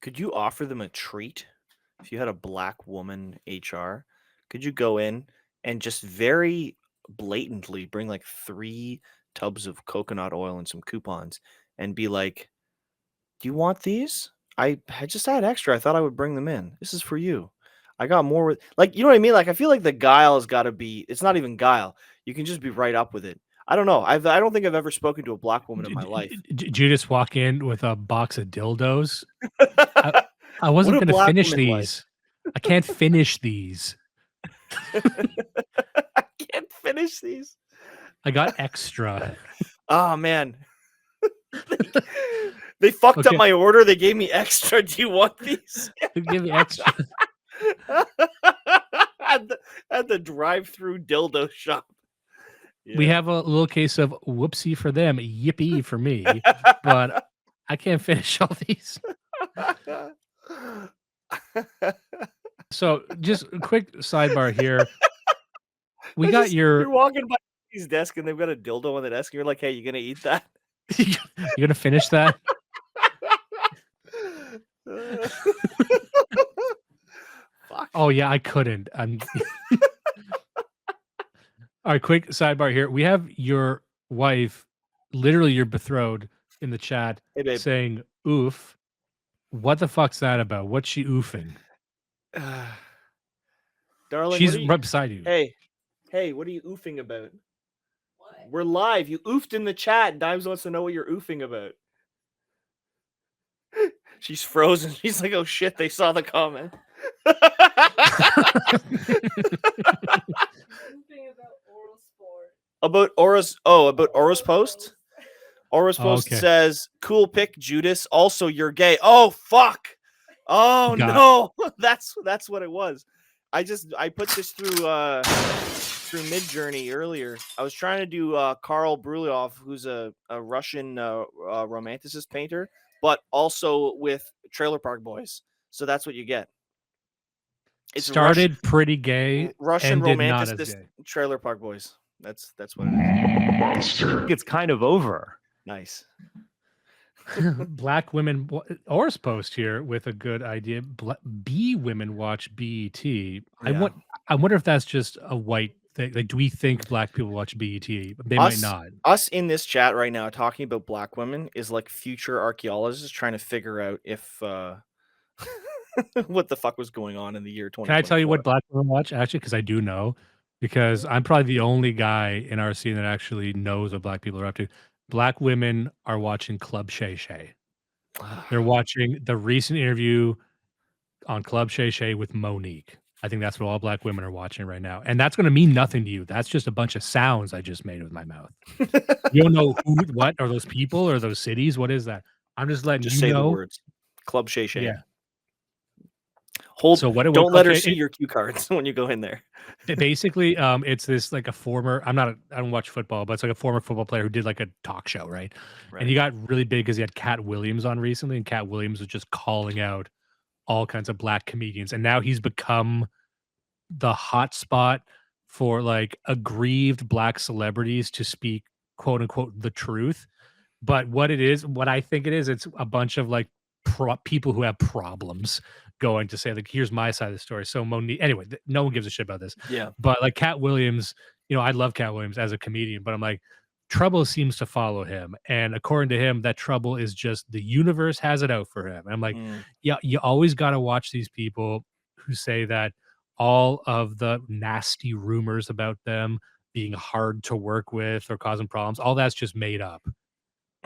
Could you offer them a treat if you had a black woman HR? Could you go in and just very blatantly bring like 3 tubs of coconut oil and some coupons and be like, "Do you want these? I just had extra. I thought I would bring them in. This is for you. I got more with," like, you know what I mean? Like, I feel like the guile has got to be, it's not even guile. You can just be right up with it. I don't know. I don't think I've ever spoken to a black woman in my life. Judas walk in with a box of dildos. I What wasn't do going to black finish women like? these. I can't finish these. I can't finish these. I got extra. Oh man. They fucked up my order. They gave me extra. Do you want these? Give me extra. At the drive-through dildo shop. We have a little case of whoopsie for them, yippee for me, but I can't finish all these. So just a quick sidebar here. You're walking by his desk and they've got a dildo on the desk and you're like, "Hey, you gonna eat that? You gonna finish that?" Fuck. Oh yeah, I couldn't. All right, quick sidebar here. We have your wife, literally your betrothed, in the chat saying "oof." What the fuck's that about? What's she oofing? Darling, she's right beside you. Hey, what are you oofing about? What? We're live. You oofed in the chat. Dimes wants to know what you're oofing about. She's frozen. She's like, "Oh shit, they saw the comment." About Aura's post? Aura's post says, "Cool pick, Judas. Also, you're gay." Oh fuck. Oh no. That's what it was. I put this through Midjourney earlier. I was trying to do Karl Brulyov, who's a Russian romanticist painter, but also with Trailer Park Boys. So that's what you get. It's Started pretty gay, Russian ended not as romanticist gay. Trailer Park Boys. That's what it is. It's kind of over. Nice. Black women, Or's post here with a good idea. B women watch BET. I wonder if that's just a white thing. Like, do we think black people watch BET? They might not. Us in this chat right now talking about black women is like future archaeologists trying to figure out if what the fuck was going on in the year 2024. Can I tell you what black women watch? Actually, because I do know, because I'm probably the only guy in our scene that actually knows what black people are up to. Black women are watching Club Shay Shay. They're watching the recent interview on Club Shay Shay with Monique. I think that's what all black women are watching right now. And that's going to mean nothing to you. That's just a bunch of sounds I just made with my mouth. You don't know what are those people or those cities? What is that? I'm just letting you say know. the words. Club Shay Shay. Yeah. So don't let her see your cue cards when you go in there. Basically, it's this like a former. I don't watch football, but it's like a former football player who did like a talk show, right? And he got really big because he had Cat Williams on recently, and Cat Williams was just calling out all kinds of black comedians, and now he's become the hot spot for like aggrieved black celebrities to speak quote unquote the truth. But what I think it is, it's a bunch of like people who have problems going to say like, here's my side of the story. So Monique, anyway, no one gives a shit about this. Yeah. But like Cat Williams, I love Cat Williams as a comedian, but I'm like, trouble seems to follow him. And according to him, that trouble is just the universe has it out for him. And I'm like, yeah, you always got to watch these people who say that all of the nasty rumors about them being hard to work with or causing problems, all that's just made up.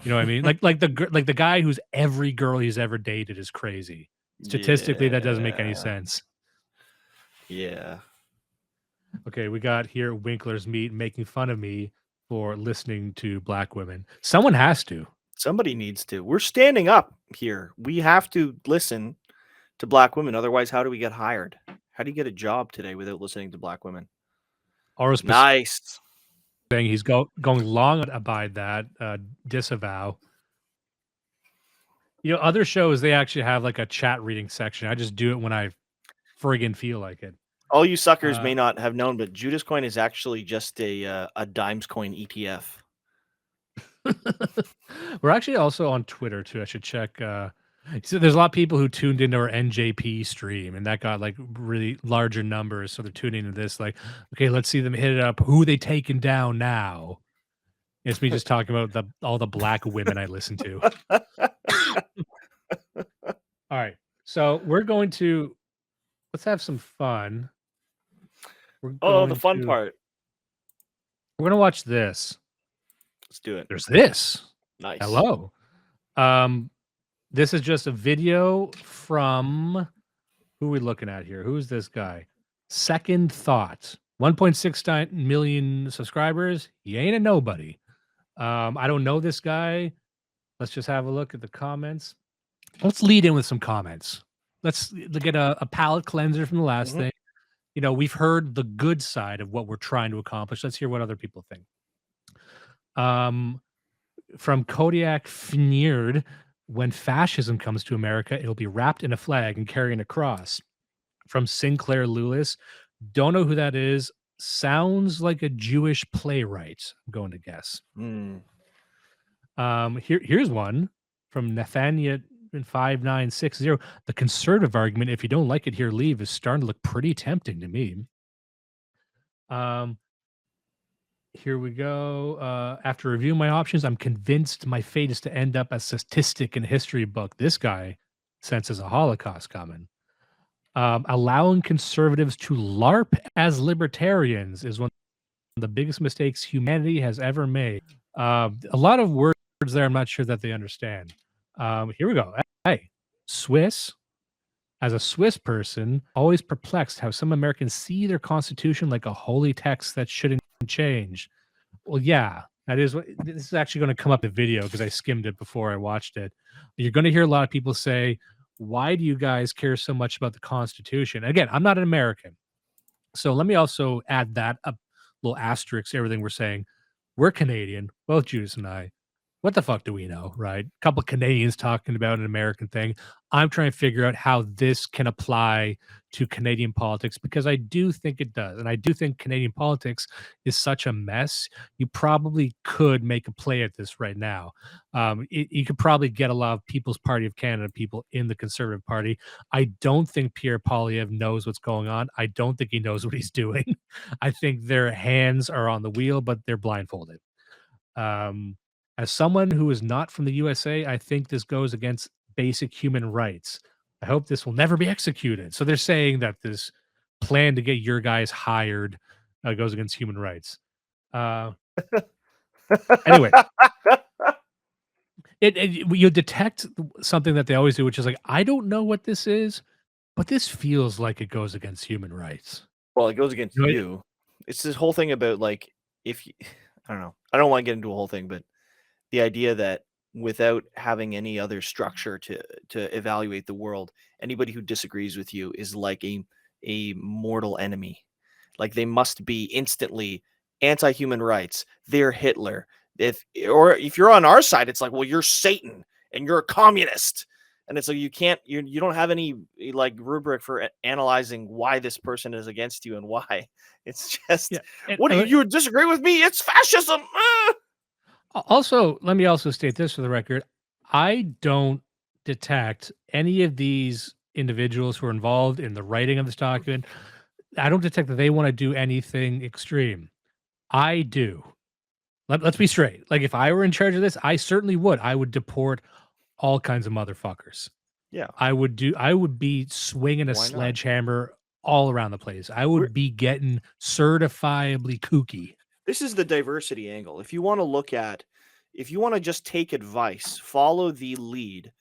You know what I mean? like the guy who's every girl he's ever dated is crazy. Statistically, that doesn't make any sense. Yeah. Okay, we got here Winkler's Meat making fun of me for listening to black women. Someone has to. Somebody needs to. We're standing up here. We have to listen to black women. Otherwise, how do we get hired? How do you get a job today without listening to black women? Nice. Saying he's going long about that, disavow. Other shows, they actually have like a chat reading section. I just do it when I friggin' feel like it. All you suckers may not have known, but Judas coin is actually just a Dimes coin ETF. We're actually also on Twitter too. I should check. So there's a lot of people who tuned into our NJP stream, and that got like really larger numbers. So they're tuning into this, like, okay, let's see them hit it up. Who are they taking down now? It's me just talking about all the black women I listen to. All right, so we're going to let's have some fun. The fun part. We're gonna watch this. Let's do it. There's this. Nice. Hello. This is just a video from who are we looking at here? Who's this guy? Second Thought. 1.69 million subscribers. He ain't a nobody. I don't know this guy. Let's just have a look at the comments. Let's lead in with some comments. Let's get a palate cleanser from the last thing. We've heard the good side of what we're trying to accomplish. Let's hear what other people think. From Kodiak Fneard, when fascism comes to America, it'll be wrapped in a flag and carrying a cross. From Sinclair Lewis, don't know who that is. Sounds like a Jewish playwright, I'm going to guess. Here's one from Nathaniel 5960. The conservative argument, if you don't like it here, leave, is starting to look pretty tempting to me. Here we go. After reviewing my options, I'm convinced my fate is to end up as a statistic in a history book. This guy senses a Holocaust coming. Allowing conservatives to LARP as libertarians is one of the biggest mistakes humanity has ever made. A lot of words there I'm not sure that they understand. Here we go. Hey, Swiss. As a Swiss person, always perplexed how some Americans see their constitution like a holy text that shouldn't change. Well, yeah, that is what this is actually going to come up in the video because I skimmed it before I watched it. You're going to hear a lot of people say, why do you guys care so much about the Constitution? Again, I'm not an American. So let me also add that a little asterisk to everything we're saying. We're Canadian, both Judas and I. what the fuck do we know, right? A couple of Canadians talking about an American thing. I'm trying to figure out how this can apply to Canadian politics because I do think it does. And I do think Canadian politics is such a mess. You probably could make a play at this right now. You could probably get a lot of People's Party of Canada people in the Conservative Party. I don't think Pierre Poilievre knows what's going on. I don't think he knows what he's doing. I think their hands are on the wheel, but they're blindfolded. As someone who is not from the USA, I think this goes against basic human rights. I hope this will never be executed. So they're saying that this plan to get your guys hired goes against human rights. Anyway, you detect something that they always do, which is like, I don't know what this is, but this feels like it goes against human rights. Well, it goes against you. It's this whole thing about like, if you, I don't know, I don't want to get into a whole thing, but the idea that without having any other structure to evaluate the world, anybody who disagrees with you is like a mortal enemy. Like they must be instantly anti-human rights. They're Hitler. If you're on our side, it's like, well, you're Satan and you're a communist. And it's like you don't have any like rubric for analyzing why this person is against you and why. It's just, you disagree with me? It's fascism. Also, let me also state this for the record. I don't detect any of these individuals who are involved in the writing of this document. I don't detect that they want to do anything extreme. I do. Let's be straight. Like if I were in charge of this, I certainly would. I would deport all kinds of motherfuckers. Yeah. I would be swinging a sledgehammer all around the place. I would be getting certifiably kooky. This is the diversity angle. If you want to just take advice, follow the lead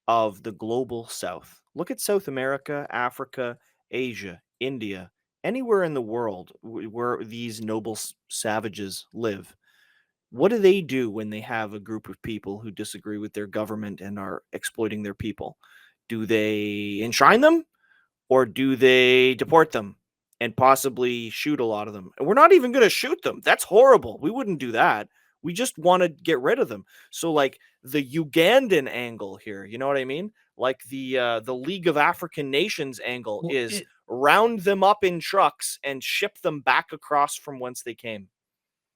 of the global South. Look at South America, Africa, Asia, India, anywhere in the world where these noble savages live. What do they do when they have a group of people who disagree with their government and are exploiting their people? Do they enshrine them or do they deport them and possibly shoot a lot of them? And we're not even going to shoot them. That's horrible. We wouldn't do that. We just want to get rid of them. So like the Ugandan angle here, you know what I mean? Like the League of African Nations angle is round them up in trucks and ship them back across from whence they came.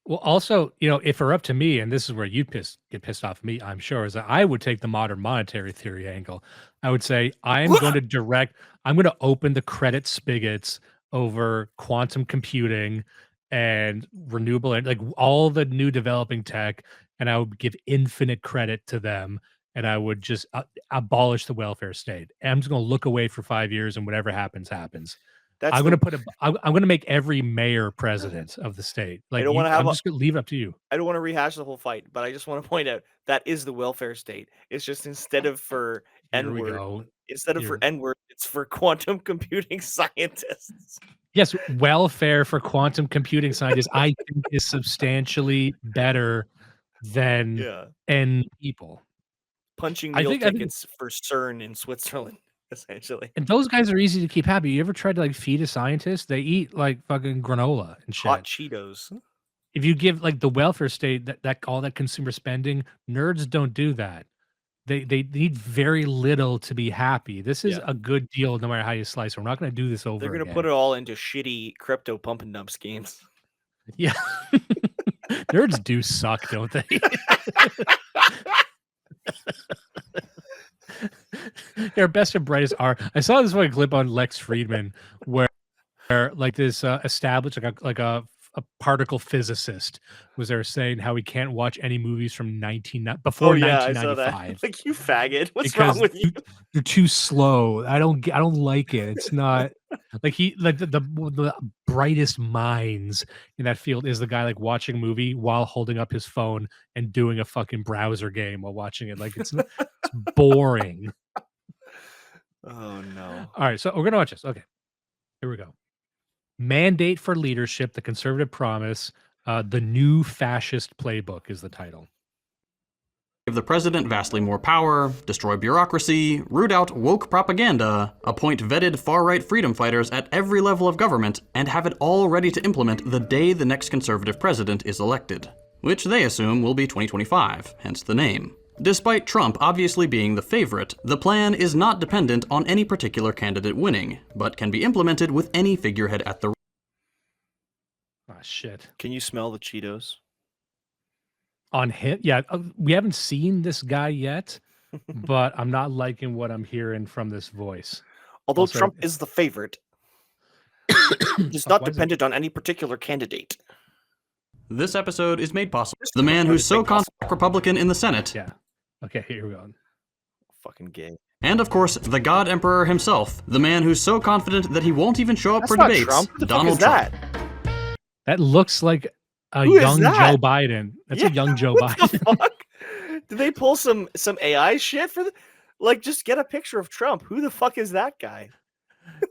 Well, also, if it were up to me, and this is where you get pissed off at me, I'm sure, is that I would take the modern monetary theory angle. I would say I'm going to open the credit spigots over quantum computing and renewable, like all the new developing tech, and I would give infinite credit to them, and I would just abolish the welfare state. And I'm just going to look away for 5 years, and whatever happens, happens. I'm going to make every mayor president of the state. Like, I'm just going to leave it up to you. I don't want to rehash the whole fight, but I just want to point out that is the welfare state. It's just instead of for N-word, it's for quantum computing scientists. Yes, welfare for quantum computing scientists, I think, is substantially better than N people. Punching meal tickets for CERN in Switzerland. Essentially. And those guys are easy to keep happy. You ever tried to like feed a scientist? They eat like fucking granola and shit. Hot Cheetos. If you give like the welfare state that all that consumer spending, nerds don't do that. They need very little to be happy. This is a good deal no matter how you slice it. We're not going to do this over. They're going to put it all into shitty crypto pump and dump schemes. Yeah. Nerds do suck, don't they? Their best and brightest are. I saw this one clip on Lex Friedman where like this established like a particle physicist was there saying how he can't watch any movies from 1995. I saw that. Like, you faggot. What's wrong with you? You're too slow. I don't like it. It's not like the brightest minds in that field is the guy like watching a movie while holding up his phone and doing a fucking browser game while watching it. Like it's boring. Oh no. All right, so we're gonna watch this. Okay, here we go. Mandate for Leadership, the Conservative Promise, the New Fascist Playbook is the title. Give the president vastly more power, destroy bureaucracy, root out woke propaganda, appoint vetted far-right freedom fighters at every level of government, and have it all ready to implement the day the next conservative president is elected. which they assume will be 2025, hence the name. Despite Trump obviously being the favorite, the plan is not dependent on any particular candidate winning, but can be implemented with any figurehead at the... Oh, shit. Can you smell the Cheetos? On him? Yeah, we haven't seen this guy yet, but I'm not liking what I'm hearing from this voice. Although Also, Trump is the favorite, it's not why is it- dependent on any particular candidate. This episode is made possible. The man who's so confident Republican in the Senate. Yeah. Okay, here we go. Fucking gay. And of course, the God Emperor himself, the man who's so confident that he won't even show up That's for not debates, Trump. Who the Donald fuck is Trump. that? That looks like a Who is young that? Joe Biden. That's a young Joe what Biden. The fuck? Did they pull some AI shit for the? Like, just get a picture of Trump. Who the fuck is that guy?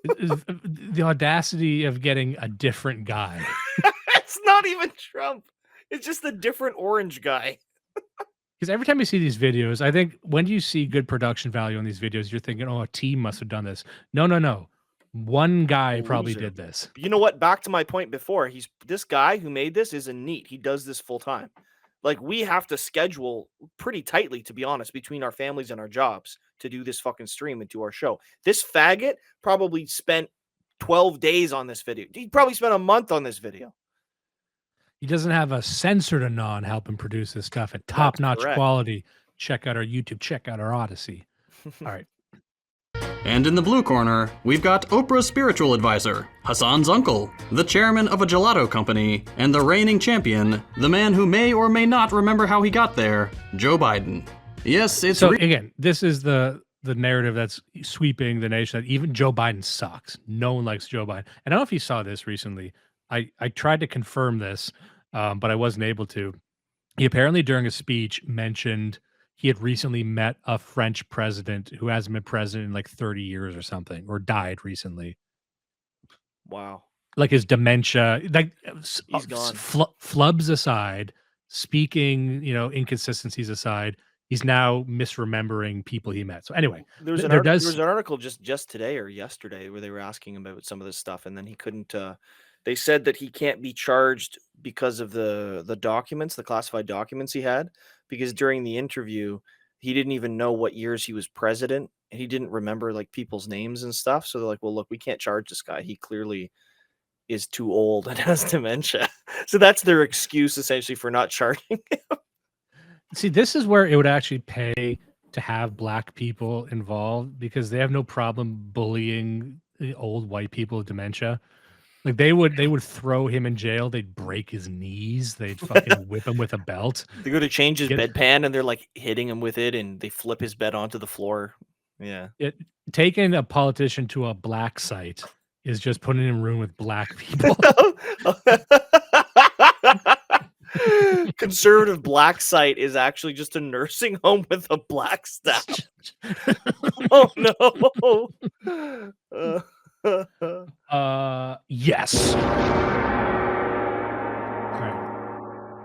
The audacity of getting a different guy. It's not even Trump. It's just a different orange guy. Because every time you see these videos, I think when you see good production value on these videos, you're thinking, oh, a team must have done this. No. One guy probably Loser. did this. You know what? Back to my point before. This guy who made this is a NEET. He does this full time. Like, we have to schedule pretty tightly, to be honest, between our families and our jobs to do this fucking stream and do our show. This faggot probably spent 12 days on this video. He probably spent a month on this video. He doesn't have a censor to gnaw and help him produce this stuff at top-notch correct. quality. Check out our YouTube. Check out our Odyssey. All right. And in the blue corner, we've got Oprah's spiritual advisor, Hassan's uncle, the chairman of a gelato company, and the reigning champion, the man who may or may not remember how he got there, Joe Biden. Yes, it's... So again, this is the narrative that's sweeping the nation, that even Joe Biden sucks. No one likes Joe Biden. And I don't know if you saw this recently. I tried to confirm this, but I wasn't able to. He apparently, during a speech, mentioned he had recently met a French president who hasn't been president in like 30 years or something, or died recently. Wow. Like his dementia, like He's gone. flubs aside, speaking, inconsistencies aside, he's now misremembering people he met. So anyway, There was an article just today or yesterday where they were asking him about some of this stuff, and then he couldn't. They said that he can't be charged because of the documents, the classified documents he had, because during the interview he didn't even know what years he was president, and he didn't remember like people's names and stuff. So they're like, well, look, we can't charge this guy. He clearly is too old and has dementia. So that's their excuse essentially for not charging him. See, this is where it would actually pay to have black people involved, because they have no problem bullying the old white people with dementia. Like they would throw him in jail. They'd break his knees. They'd fucking whip him with a belt. They go to change his bedpan and they're like hitting him with it, and they flip his bed onto the floor. Yeah. Taking a politician to a black site is just putting him in a room with black people. Conservative black site is actually just a nursing home with a black staff. Oh no. Yes.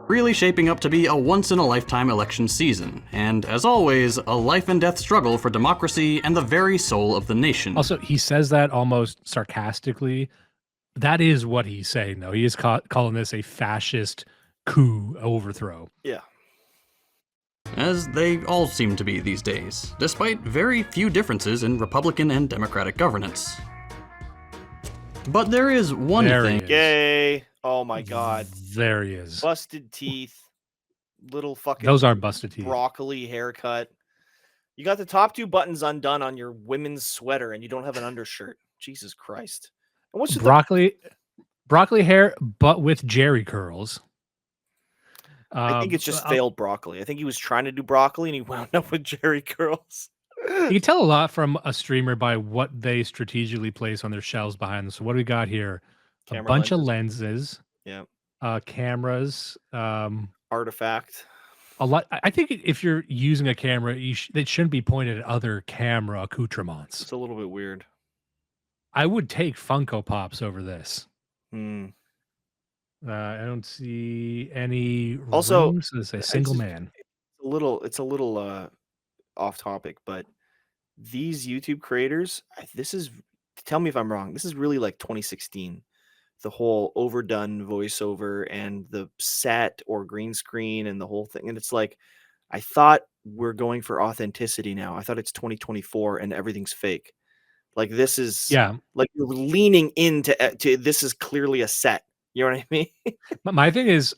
Really shaping up to be a once-in-a-lifetime election season, and as always, a life-and-death struggle for democracy and the very soul of the nation. Also, he says that almost sarcastically. That is what he's saying, though. He is calling this a fascist coup overthrow. Yeah. As they all seem to be these days, despite very few differences in Republican and Democratic governance. But there is one thing. Gay. Oh my god. There he is. Busted teeth. Little fucking. Those aren't busted teeth. Broccoli haircut. You got the top two buttons undone on your women's sweater, and you don't have an undershirt. Jesus Christ. And what's broccoli hair, but with Jerry curls. I think it's just failed broccoli. I think he was trying to do broccoli and he wound up with Jerry curls. You can tell a lot from a streamer by what they strategically place on their shelves behind them. So what do we got here? A bunch of lenses. Yeah. Cameras. Artifact. A lot. I think if you're using a camera, it shouldn't be pointed at other camera accoutrements. It's a little bit weird. I would take Funko Pops over this. I don't see any. Also, rooms. It's a single man. It's a little off topic, but these YouTube creators, tell me if I'm wrong. This is really like 2016. the whole overdone voiceover and the set or green screen and the whole thing. And it's like, I thought we're going for authenticity now. I thought it's 2024 and everything's fake. Like this is Yeah. like you're leaning into to this is clearly a set. You know what I mean? My thing is,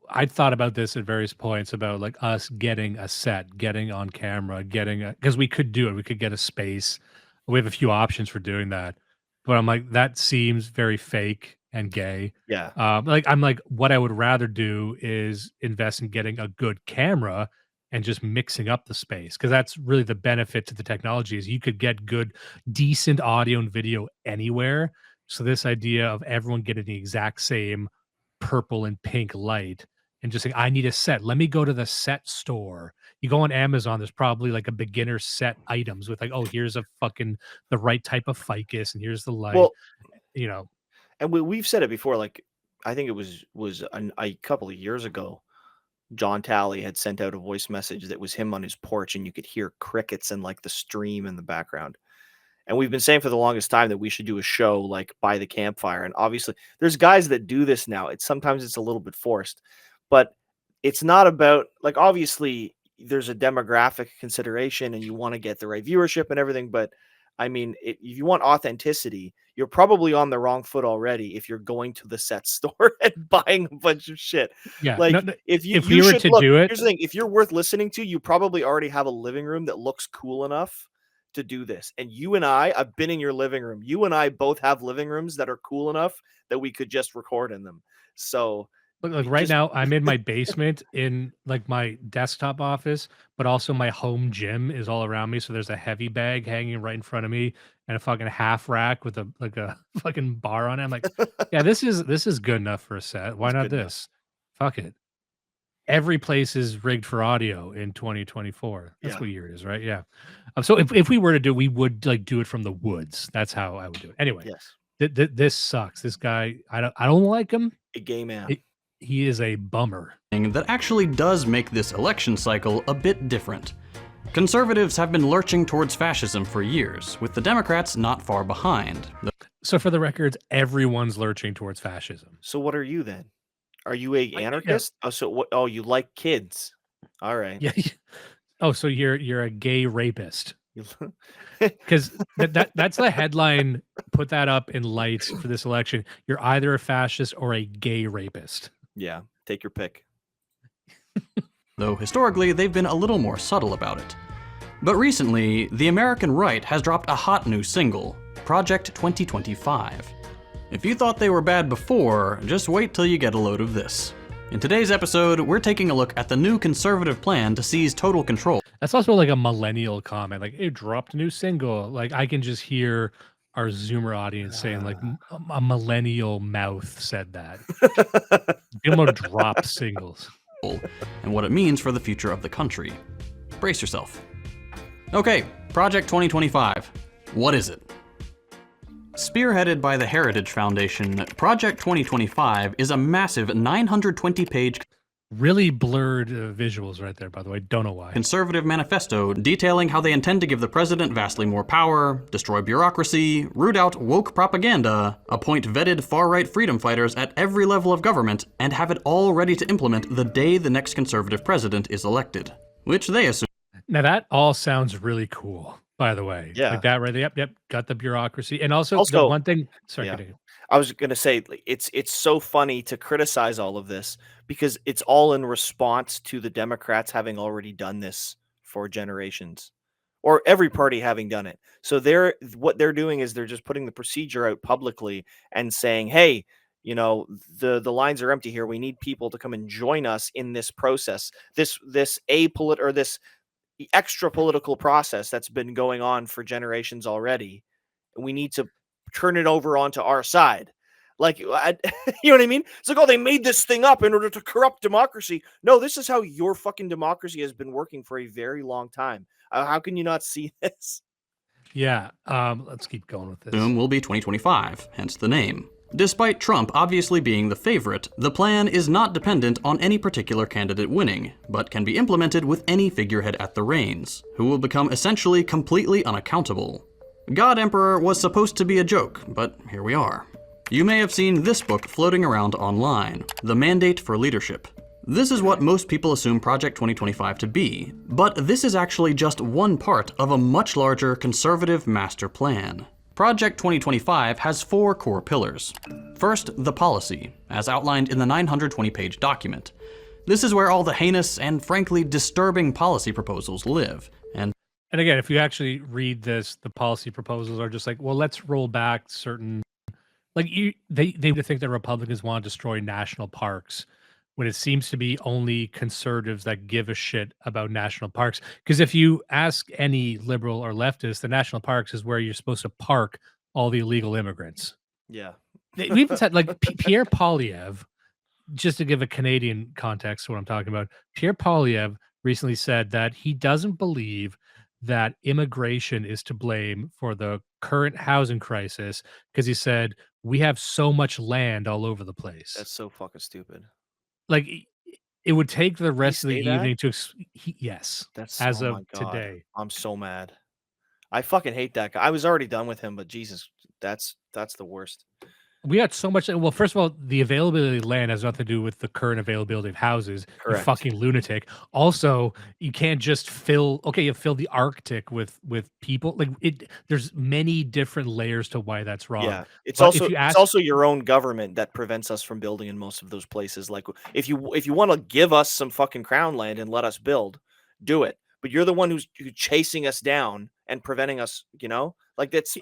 I thought about this at various points about like us getting a set, getting on camera, getting a, because we could do it. We could get a space. We have a few options for doing that. But I'm like, that seems very fake and gay. Yeah. Like I'm like, what I would rather do is invest in getting a good camera and just mixing up the space, because that's really the benefit to the technology is you could get good, decent audio and video anywhere. So this idea of everyone getting the exact same purple and pink light and just saying, I need a set. Let me go to the set store. You go on Amazon, there's probably like a beginner set items with like, oh, here's a fucking the right type of ficus and here's the light, Well, you know. and we've said it before. Like I think it was a couple of years ago. John Talley had sent out a voice message that was him on his porch, and you could hear crickets and like the stream in the background. And we've been saying for the longest time that we should do a show like by the campfire. And obviously, there's guys that do this now. Sometimes it's a little bit forced, but it's not about like obviously there's a demographic consideration, and you want to get the right viewership and everything. But I mean, if you want authenticity, you're probably on the wrong foot already if you're going to the set store and buying a bunch of shit. Yeah. Like No, if if we were should to look, do it, here's the thing: if you're worth listening to, you probably already have a living room that looks cool enough to do this. And you and I've been in your living room. You and I both have living rooms that are cool enough that we could just record in them. So look, like right just now, I'm in my basement in like my desktop office, but also my home gym is all around me. So there's a heavy bag hanging right in front of me and a fucking half rack with a like a fucking bar on it. I'm like, yeah, this is good enough for a set. Why It's not good enough. this? Fuck it. Every place is rigged for audio in 2024. That's Yeah. what year it is, right? Yeah. So if we were to do, we would like do it from the woods. That's how I would do it. Anyway, Yes. this sucks. This guy, I don't like him. A gay man. He is a bummer. That actually does make this election cycle a bit different. Conservatives have been lurching towards fascism for years, with the Democrats not far behind. So for the record, everyone's lurching towards fascism. So what are you then? Are you a anarchist? Oh, so what? Oh, you like kids? All right. Yeah. Oh, so you're a gay rapist. You- Because that's the headline. Put that up in lights for this election. You're either a fascist or a gay rapist. yeah. Take your pick. Though historically they've been a little more subtle about it. But recently, the American right has dropped a hot new single, Project 2025. If you thought they were bad before, just wait till you get a load of this. In today's episode, we're taking a look at the new conservative plan to seize total control. That's also like a millennial comment. Like, it dropped a new single. Like, I can just hear our Zoomer audience saying, like, a millennial mouth said that. People drop singles. And what it means for the future of the country. Brace yourself. Okay, Project 2025. What is it? Spearheaded by the Heritage Foundation, Project 2025 is a massive 920-page Really blurred visuals right there, by the way. Don't know why. conservative manifesto detailing how they intend to give the president vastly more power, destroy bureaucracy, root out woke propaganda, appoint vetted far-right freedom fighters at every level of government, and have it all ready to implement the day the next conservative president is elected. Which they assume. Now, that all sounds really cool, by the way. Yeah. Like that right there. Yep. Got the bureaucracy. And also, the Also- one thing. Sorry, Yeah. continue. I was gonna say like, it's so funny to criticize all of this because it's all in response to the Democrats having already done this for generations, or every party having done it. So what they're doing is they're just putting the procedure out publicly and saying, "Hey, you know, the lines are empty here. We need people to come and join us in this process. This extra political process that's been going on for generations already. We need to turn it over onto our side." Like, you know what I mean? It's like, oh, they made this thing up in order to corrupt democracy. No, this is how your fucking democracy has been working for a very long time. How can you not see this? Yeah. Let's keep going with this. Will be 2025, hence the name. Despite Trump obviously being the favorite, the plan is not dependent on any particular candidate winning, but can be implemented with any figurehead at the reins, who will become essentially completely unaccountable. God Emperor was supposed to be a joke, but here we are. You may have seen this book floating around online, The Mandate for Leadership. This is what most people assume Project 2025 to be, but this is actually just one part of a much larger conservative master plan. Project 2025 has 4 core pillars. First, the policy, as outlined in the 920-page document. This is where all the heinous and frankly disturbing policy proposals live. And again, if you actually read this, the policy proposals are just like, well, let's roll back certain, like they would think that Republicans want to destroy national parks when it seems to be only conservatives that give a shit about national parks. Because if you ask any liberal or leftist, the national parks is where you're supposed to park all the illegal immigrants. Yeah. We even said like Pierre Poilievre, just to give a Canadian context to what I'm talking about, Pierre Poilievre recently said that he doesn't believe that immigration is to blame for the current housing crisis because he said we have so much land all over the place. That's so fucking stupid. Like it would take the Did he rest of the say that? evening to yes. That's As oh of my God. today. I'm so mad. I fucking hate that guy. I was already done with him, but Jesus, that's the worst. We got so much. Well, first of all, the availability of land has nothing to do with the current availability of houses. Correct. You fucking lunatic. Also, you can't just fill. Okay, you fill the Arctic with people. Like it. There's many different layers to why that's wrong. Yeah, it's But also if you it's ask, also your own government that prevents us from building in most of those places. Like if you want to give us some fucking crown land and let us build, do it. But you're the one who's chasing us down and preventing us. You know, like that's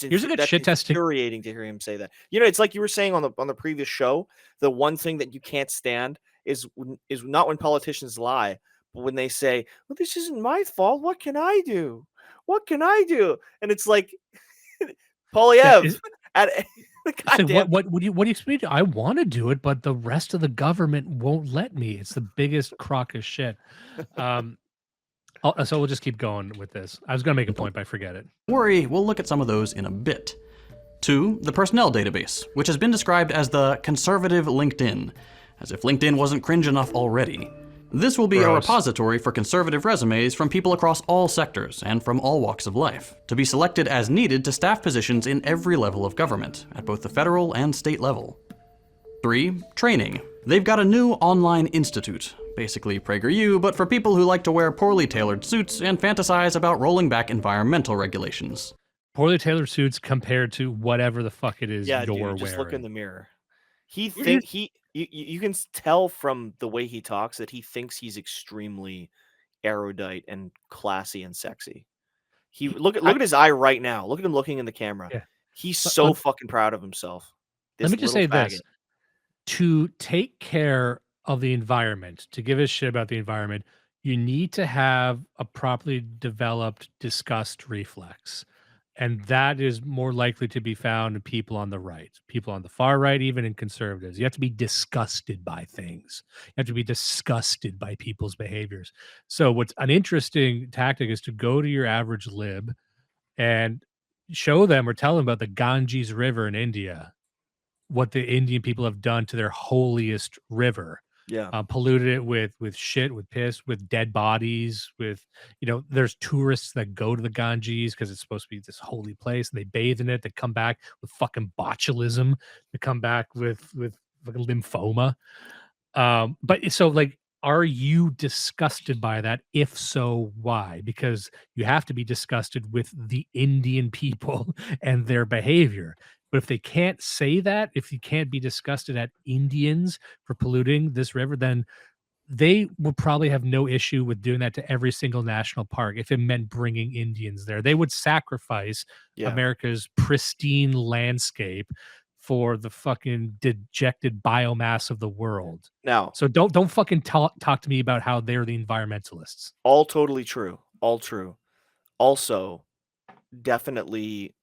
here's a good shit test. Infuriating to hear him say that. You know, it's like you were saying on the previous show. The one thing that you can't stand is not when politicians lie, but when they say, "Well, this isn't my fault. What can I do? What can I do?" And it's like, Poilievre. What do you expect? I want to do it, but the rest of the government won't let me. It's the biggest crock of shit. So we'll just keep going with this. I was going to make a point, but I forget it. Worry, we'll look at some of those in a bit. 2, the personnel database, which has been described as the conservative LinkedIn, as if LinkedIn wasn't cringe enough already. This will be a repository for conservative resumes from people across all sectors and from all walks of life, to be selected as needed to staff positions in every level of government, at both the federal and state level. 3, training. They've got a new online institute, basically PragerU, but for people who like to wear poorly tailored suits and fantasize about rolling back environmental regulations. Poorly tailored suits compared to whatever the fuck it is Yeah, you're dude, wearing. just look in the mirror. You can tell from the way he talks that he thinks he's extremely erudite and classy and sexy. Look at his eye right now. Look at him looking in the camera. Yeah. He's so fucking proud of himself. Let me just say this. To take care of the environment, to give a shit about the environment, you need to have a properly developed disgust reflex. And that is more likely to be found in people on the right, people on the far right, even in conservatives. You have to be disgusted by things. You have to be disgusted by people's behaviors. So what's an interesting tactic is to go to your average lib and show them or tell them about the Ganges River in India, what the Indian people have done to their holiest river. Yeah. Polluted it with shit, with piss, with dead bodies, with, there's tourists that go to the Ganges because it's supposed to be this holy place and they bathe in it. They come back with fucking botulism. They come back with fucking lymphoma. But so like, are you disgusted by that? If so, why? Because you have to be disgusted with the Indian people and their behavior. But if they can't say that, if you can't be disgusted at Indians for polluting this river, then they would probably have no issue with doing that to every single national park if it meant bringing Indians there. They would sacrifice America's pristine landscape for the fucking dejected biomass of the world. Now, so don't fucking talk to me about how they're the environmentalists. All totally true. All true. Also, definitely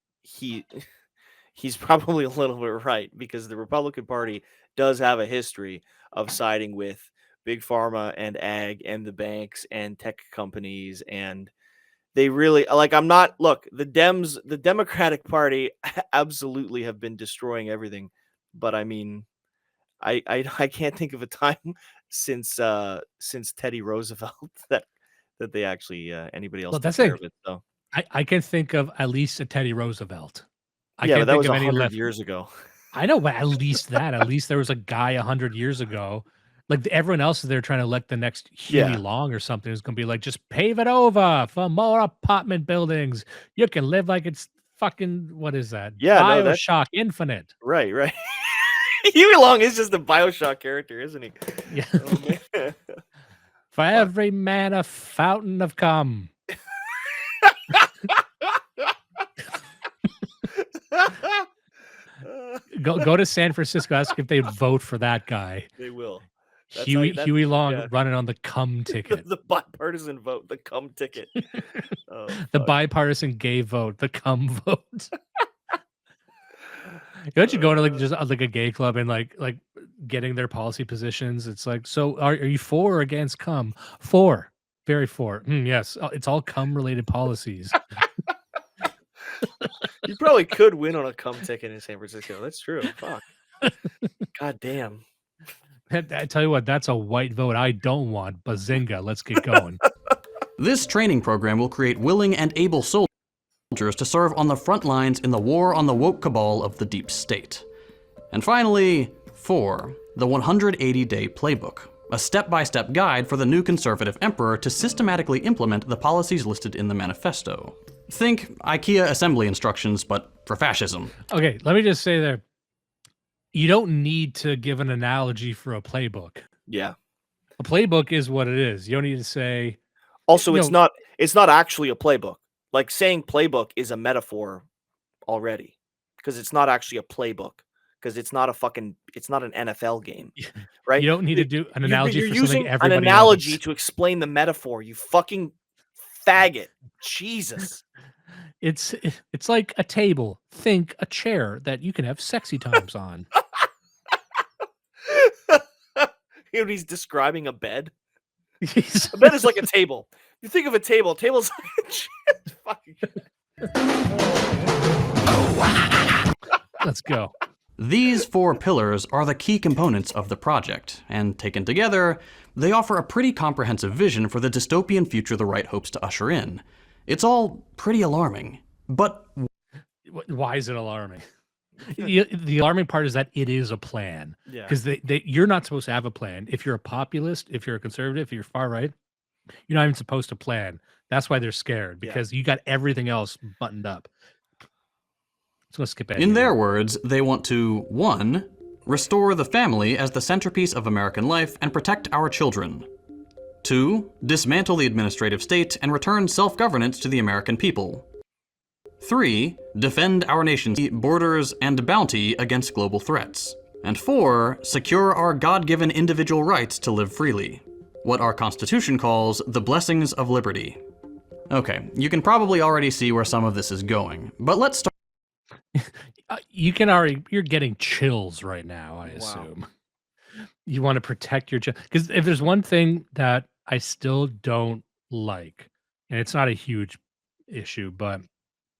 he's probably a little bit right, because the Republican Party does have a history of siding with big pharma and ag and the banks and tech companies, and they really the Democratic Party absolutely have been destroying everything, but I mean, I can't think of a time since Teddy Roosevelt that they actually anybody else took care of it. So I can think of at least a Teddy Roosevelt. But that was 100 years ago. I know, but at least that. At least there was a guy 100 years ago. Like everyone else, they're trying to elect the next Huey Yeah. Long or something. Who's going to be like, just pave it over for more apartment buildings. You can live like it's fucking, what is that? Yeah, no, that's BioShock Infinite. right. Huey Long is just a BioShock character, isn't he? Yeah. Oh, man. For every man, a fountain of cum. Go to San Francisco. Ask if they vote for that guy. They will. Huey Long yeah. running on the cum ticket. The bipartisan vote, the cum ticket. Oh, The fuck. bipartisan gay vote, the cum vote. Don't you go to like just like a gay club and like getting their policy positions? It's like, so are you for or against cum? For, very for. Yes, it's all cum related policies. You probably could win on a cum ticket in San Francisco. That's true. Fuck. God damn. I tell you what, that's a white vote I don't want. Bazinga, let's get going. This training program will create willing and able soldiers to serve on the front lines in the war on the woke cabal of the deep state. And finally, 4, the 180-day playbook, a step-by-step guide for the new conservative emperor to systematically implement the policies listed in the manifesto. Think IKEA assembly instructions, but for fascism. Okay, let me just say there, you don't need to give an analogy for a playbook. Yeah. A playbook is what it is. You don't need to say. Also, it's not actually a playbook. Like saying playbook is a metaphor already, because it's not actually a playbook, because it's not an NFL game, right? You don't need to do an analogy You're for using something everybody an analogy knows. to explain the metaphor. You fucking faggot. Jesus. It's like a table. Think a chair that you can have sexy times on. You know, he's describing a bed. A bed is like a table. You think of a table. Table's like a chair. Fucking Let's go. These 4 pillars are the key components of the project, and taken together, they offer a pretty comprehensive vision for the dystopian future the right hopes to usher in. It's all pretty alarming, but Why is it alarming? The alarming part is that it is a plan. Yeah. Because you're not supposed to have a plan. If you're a populist, if you're a conservative, if you're far right, you're not even supposed to plan. That's why they're scared, because you got everything else buttoned up. So let's skip ahead. in their words, they want to 1. Restore the family as the centerpiece of American life and protect our children. 2. Dismantle the administrative state and return self-governance to the American people. 3. Defend our nation's borders and bounty against global threats. And 4. Secure our God-given individual rights to live freely. What our Constitution calls the blessings of liberty. Okay, you can probably already see where some of this is going, but let's start. You're getting chills right now, I assume. You want to protect your child. Because if there's one thing that I still don't like, and it's not a huge issue, but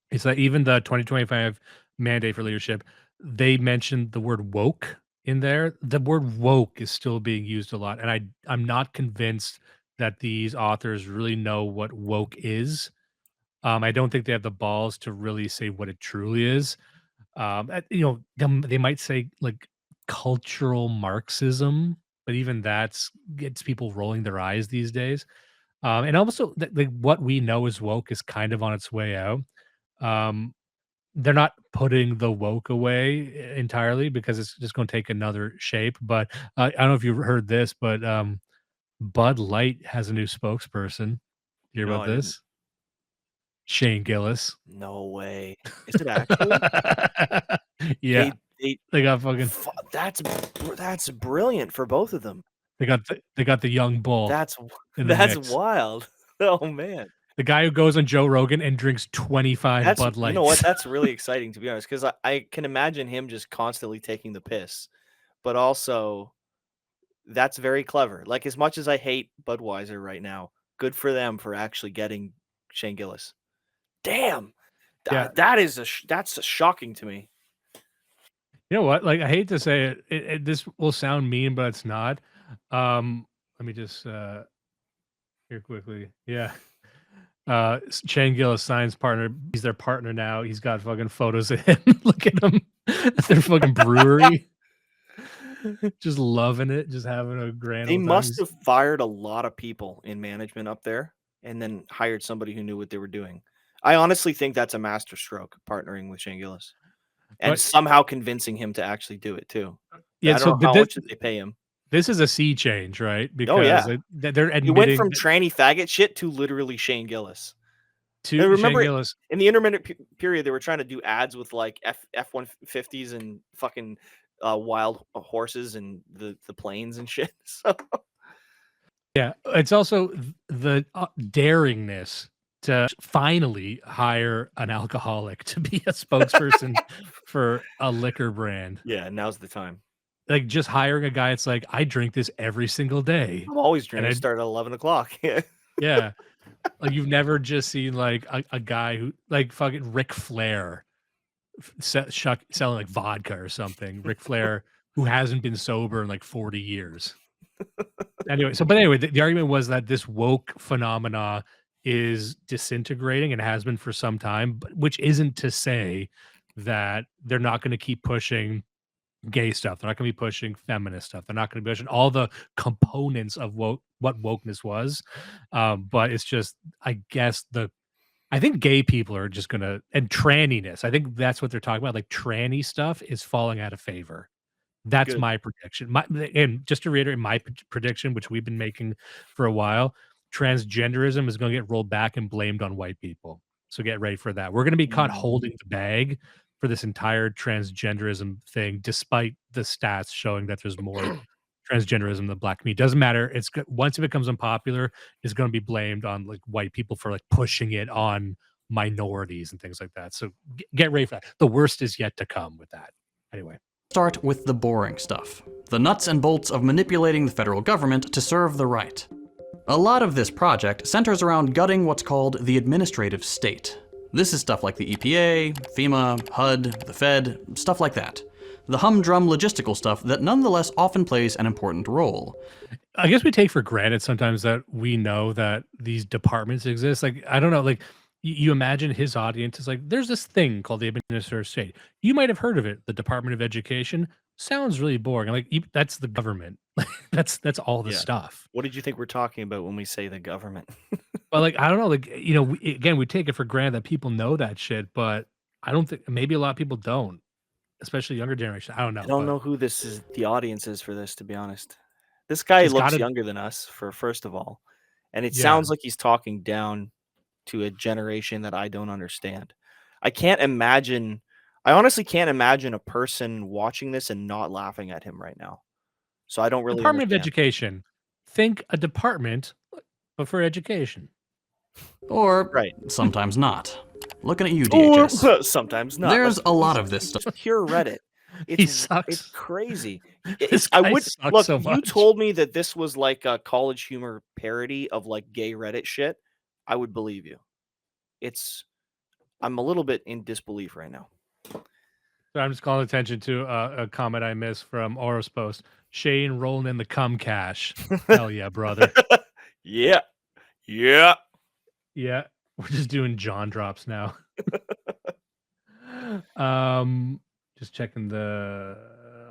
it's that even the 2025 mandate for leadership, they mentioned the word woke in there. The word woke is still being used a lot. And I'm not convinced that these authors really know what woke is. I don't think they have the balls to really say what it truly is. They might say like cultural Marxism, but even that's gets people rolling their eyes these days. And also, what we know as woke is kind of on its way out. They're not putting the woke away entirely because it's just going to take another shape. But I don't know if you've heard this, but Bud Light has a new spokesperson. You hear No, about I this? Shane Gillis. No way. Is it actually? Yeah, They they got fucking. that's brilliant for both of them. They got the young bull. That's in the mix. wild. Oh man. The guy who goes on Joe Rogan and drinks 25 Bud Lights. You know what? That's really exciting, to be honest, because I can imagine him just constantly taking the piss. But also, that's very clever. Like, as much as I hate Budweiser right now, good for them for actually getting Shane Gillis. Damn. Yeah. That's shocking to me. You know what? Like, I hate to say it, this will sound mean, but it's not. Let me just here quickly. Yeah. Shane Gillis signs partner. He's their partner now. He's got fucking photos of him. Look at him. At their fucking brewery. Just loving it, just having a grand They old time. must have fired a lot of people in management up there and then hired somebody who knew what they were doing. I honestly think that's a master stroke, partnering with Shane Gillis and But somehow convincing him to actually do it too. yeah, I so don't know but how much did they pay him. this is a sea change, right? Oh, Because yeah. they're It went admitting from tranny faggot shit to literally Shane Gillis. to And Shane remember, Gillis. in the intermittent period, they were trying to do ads with like F-150s and fucking wild horses and the planes and shit. So Yeah, it's also the daringness to finally hire an alcoholic to be a spokesperson for a liquor brand. yeah, now's the time. Like just hiring a guy, it's like I drink this every single day, I'm always and drinking. I I start at 11 o'clock. Yeah. yeah, like you've never just seen like a guy who like fucking Ric Flair selling like vodka or something. Ric Flair who hasn't been sober in like 40 years. Anyway, the argument was that this woke phenomena is disintegrating and has been for some time, but which isn't to say that they're not going to keep pushing gay stuff. They're not going to be pushing feminist stuff. They're not going to be pushing all the components of what wokeness was. But it's just, I guess I think gay people are just gonna, and tranniness. I think that's what they're talking about. Like tranny stuff is falling out of favor. That's Good. my prediction. And just to reiterate my prediction, which we've been making for a while, transgenderism is going to get rolled back and blamed on white people. So get ready for that. We're going to be caught holding the bag for this entire transgenderism thing, despite the stats showing that there's more transgenderism than black community. Doesn't matter. Once it becomes unpopular, it's going to be blamed on like white people for like pushing it on minorities and things like that. So get ready for that. The worst is yet to come with that. Anyway. Start with the boring stuff. The nuts and bolts of manipulating the federal government to serve the right. A lot of this project centers around gutting what's called the administrative state. This is stuff like the EPA, FEMA, HUD, the Fed, stuff like that. The humdrum logistical stuff that nonetheless often plays an important role. I guess we take for granted sometimes that we know that these departments exist. Like, I don't know, like you imagine his audience is like, there's this thing called the administrative state. You might have heard of it. The Department of Education sounds really boring. Like that's the government. that's all the Yeah. stuff. What did you think we're talking about when we say the government? But like, I don't know, like, you know, again, we take it for granted that people know that shit, but I don't think, maybe a lot of people don't, especially younger generation. I don't know. I don't know who the audience is for this, to be honest. This guy It's looks gotta- younger than us, first of all, and it Yeah. sounds like he's talking down to a generation that I don't understand. I honestly can't imagine a person watching this and not laughing at him right now. So I don't really Department of understand. Education. Think a department, but for education. Or Right. sometimes not. Looking at you, Or DHS. sometimes not. There's Like, a lot he's- of this he's stuff. just pure Reddit. He It's sucks. crazy. This I guy would sucks look. so You much. told me that this was like a college humor parody of like gay Reddit shit. I would believe you. I'm a little bit in disbelief right now. So I'm just calling attention to a comment I missed from Oros post. Shane rolling in the cum cash. Hell yeah, brother. Yeah. Yeah. Yeah, we're just doing John drops now. Just checking the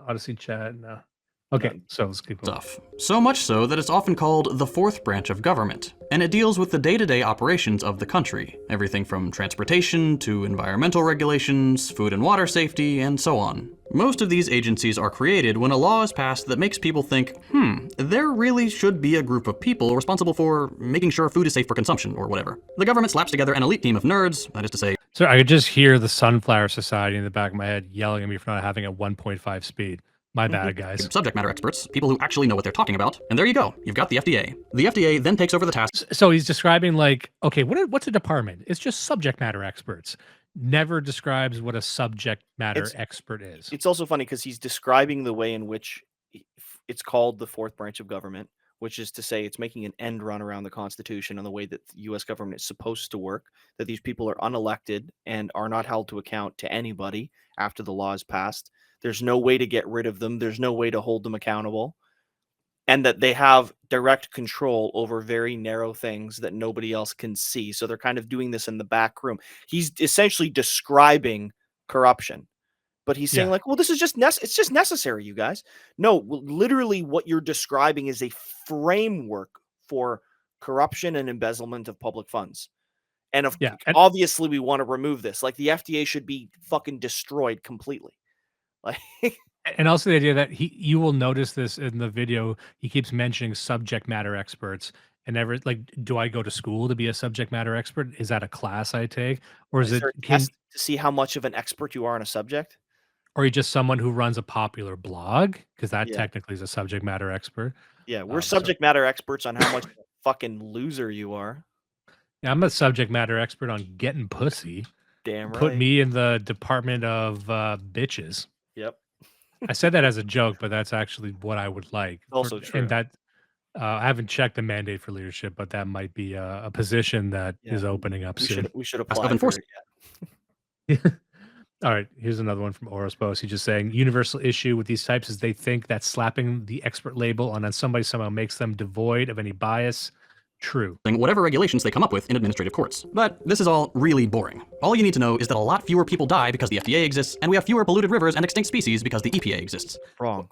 Odyssey chat now. Okay, None. so let's keep going. Stuff. So much so that it's often called the fourth branch of government, and it deals with the day-to-day operations of the country, everything from transportation to environmental regulations, food and water safety, and so on. Most of these agencies are created when a law is passed that makes people think, there really should be a group of people responsible for making sure food is safe for consumption, or whatever. The government slaps together an elite team of nerds, that is to say, So I could just hear the Sunflower Society in the back of my head yelling at me for not having a 1.5 speed. My bad, guys. subject matter experts, people who actually know what they're talking about, and there you go, you've got the FDA. The FDA then takes over the task. So he's describing like, okay, what's a department? It's just subject matter experts. Never describes what a subject matter expert is. It's also funny because he's describing the way in which it's called the fourth branch of government, which is to say it's making an end run around the Constitution on the way that the U.S. government is supposed to work, that these people are unelected and are not held to account to anybody after the law is passed. There's no way to get rid of them. There's no way to hold them accountable. And that they have direct control over very narrow things that nobody else can see. So they're kind of doing this in the back room. He's essentially describing corruption. But he's saying like, well, this is just it's just necessary, you guys. No, literally what you're describing is a framework for corruption and embezzlement of public funds. And obviously we want to remove this. Like the FDA should be fucking destroyed completely. Like and also the idea that you will notice this in the video, he keeps mentioning subject matter experts. And never like, do I go to school to be a subject matter expert? Is that a class I take? Or is it there a test to see how much of an expert you are on a subject? Or are you just someone who runs a popular blog? Because that technically is a subject matter expert. Yeah, we're subject matter experts on how much of a fucking loser you are. Yeah, I'm a subject matter expert on getting pussy. Damn right. Put me in the department of bitches. Yep. I said that as a joke, but that's actually what I would like. Also true. And that I haven't checked the mandate for leadership, but that might be a position that is opening up soon. We should apply for it. All right, here's another one from Oros. He's just saying, universal issue with these types is they think that slapping the expert label on somebody somehow makes them devoid of any bias. True. Whatever regulations they come up with in administrative courts. But this is all really boring. All you need to know is that a lot fewer people die because the FDA exists, and we have fewer polluted rivers and extinct species because the EPA exists. Wrong.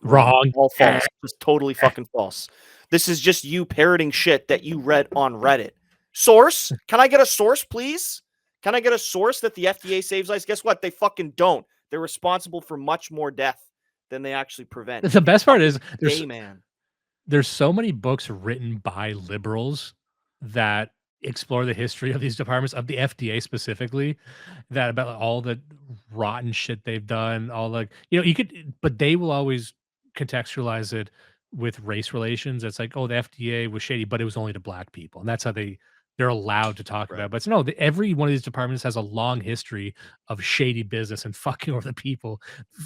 All false. Just totally fucking false. This is just you parroting shit that you read on Reddit. Source? Can I get a source, please? Can I get a source that the FDA saves lives? Guess what? They fucking don't. They're responsible for much more death than they actually prevent. The best part is there's so many books written by liberals that explore the history of these departments, of the FDA specifically, that about all the rotten shit they've done, all like, you could, but they will always contextualize it with race relations. It's like, oh, the FDA was shady, but it was only to black people. And that's how they're allowed to talk about it. But it's no, every one of these departments has a long history of shady business and fucking over the people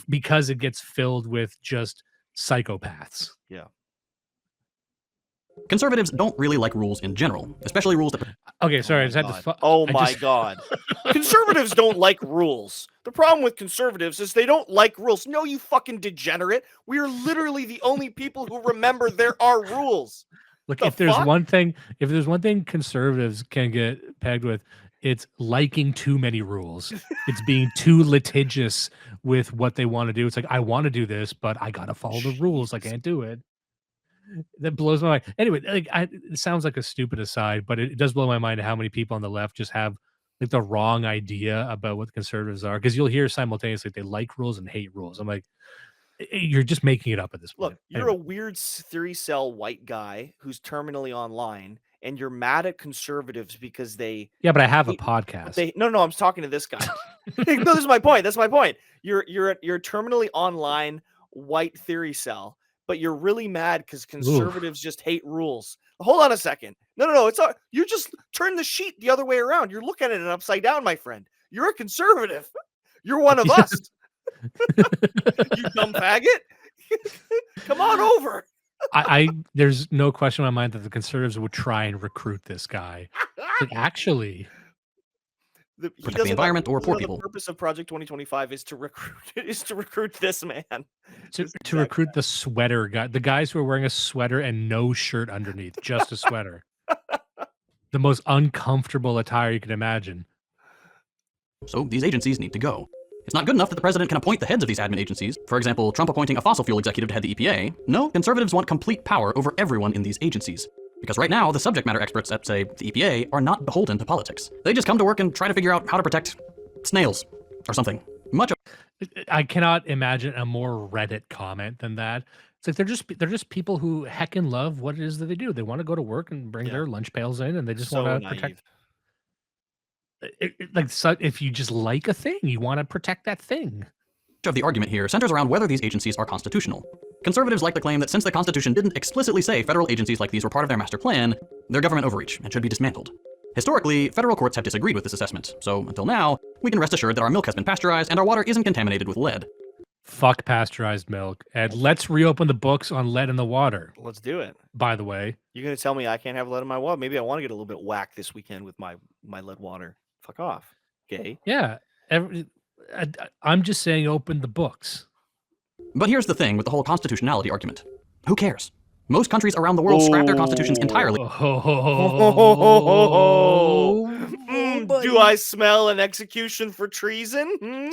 because it gets filled with just psychopaths. Yeah. Conservatives don't really like rules in general, especially rules that... Okay, sorry, I just had to... Oh my God. Conservatives don't like rules. The problem with conservatives is they don't like rules. No, you fucking degenerate. We are literally the only people who remember there are rules. Look, if there's one thing conservatives can get pegged with, it's liking too many rules. It's being too litigious with what they want to do. It's like, I want to do this, but I got to follow the rules. I can't do it. That blows my mind. Anyway, it sounds like a stupid aside, but it does blow my mind how many people on the left just have like the wrong idea about what conservatives are. Because you'll hear simultaneously they like rules and hate rules. I'm like, you're just making it up at this point. Look, you're a weird theory cell white guy who's terminally online, and you're mad at conservatives because they... Yeah, but I have a podcast. No, I'm talking to this guy. No, this is my point. That's my point. You're terminally online white theory cell, but you're really mad because conservatives just hate rules. Hold on a second. No. You just turn the sheet the other way around. You're looking at it upside down, my friend. You're a conservative. You're one of us. You dumb faggot. Come on over. There's no question in my mind that the conservatives would try and recruit this guy. Like, actually, protect the environment or poor people. The purpose of Project 2025 is to recruit this man. To recruit the sweater guy, the guys who are wearing a sweater and no shirt underneath, just a sweater. The most uncomfortable attire you can imagine. So these agencies need to go. It's not good enough that the president can appoint the heads of these admin agencies. For example, Trump appointing a fossil fuel executive to head the EPA. No, conservatives want complete power over everyone in these agencies. Because right now, the subject matter experts at, say, the EPA are not beholden to politics. They just come to work and try to figure out how to protect snails or something. I cannot imagine a more Reddit comment than that. It's like they're just people who heckin' love what it is that they do. They want to go to work and bring their lunch pails in, and they just want to protect. If you just like a thing, you want to protect that thing. Of the argument here centers around whether these agencies are constitutional. Conservatives like to claim that since the Constitution didn't explicitly say federal agencies like these were part of their master plan, they're government overreach and should be dismantled. Historically, federal courts have disagreed with this assessment, so until now, we can rest assured that our milk has been pasteurized and our water isn't contaminated with lead. Fuck pasteurized milk, and let's reopen the books on lead in the water. Let's do it. By the way, you're gonna tell me I can't have lead in my water? Maybe I want to get a little bit whacked this weekend with my lead water. Fuck off. Okay. Yeah. I'm just saying open the books. But here's the thing with the whole constitutionality argument. Who cares? Most countries around the world scrap their constitutions entirely. Do I smell an execution for treason?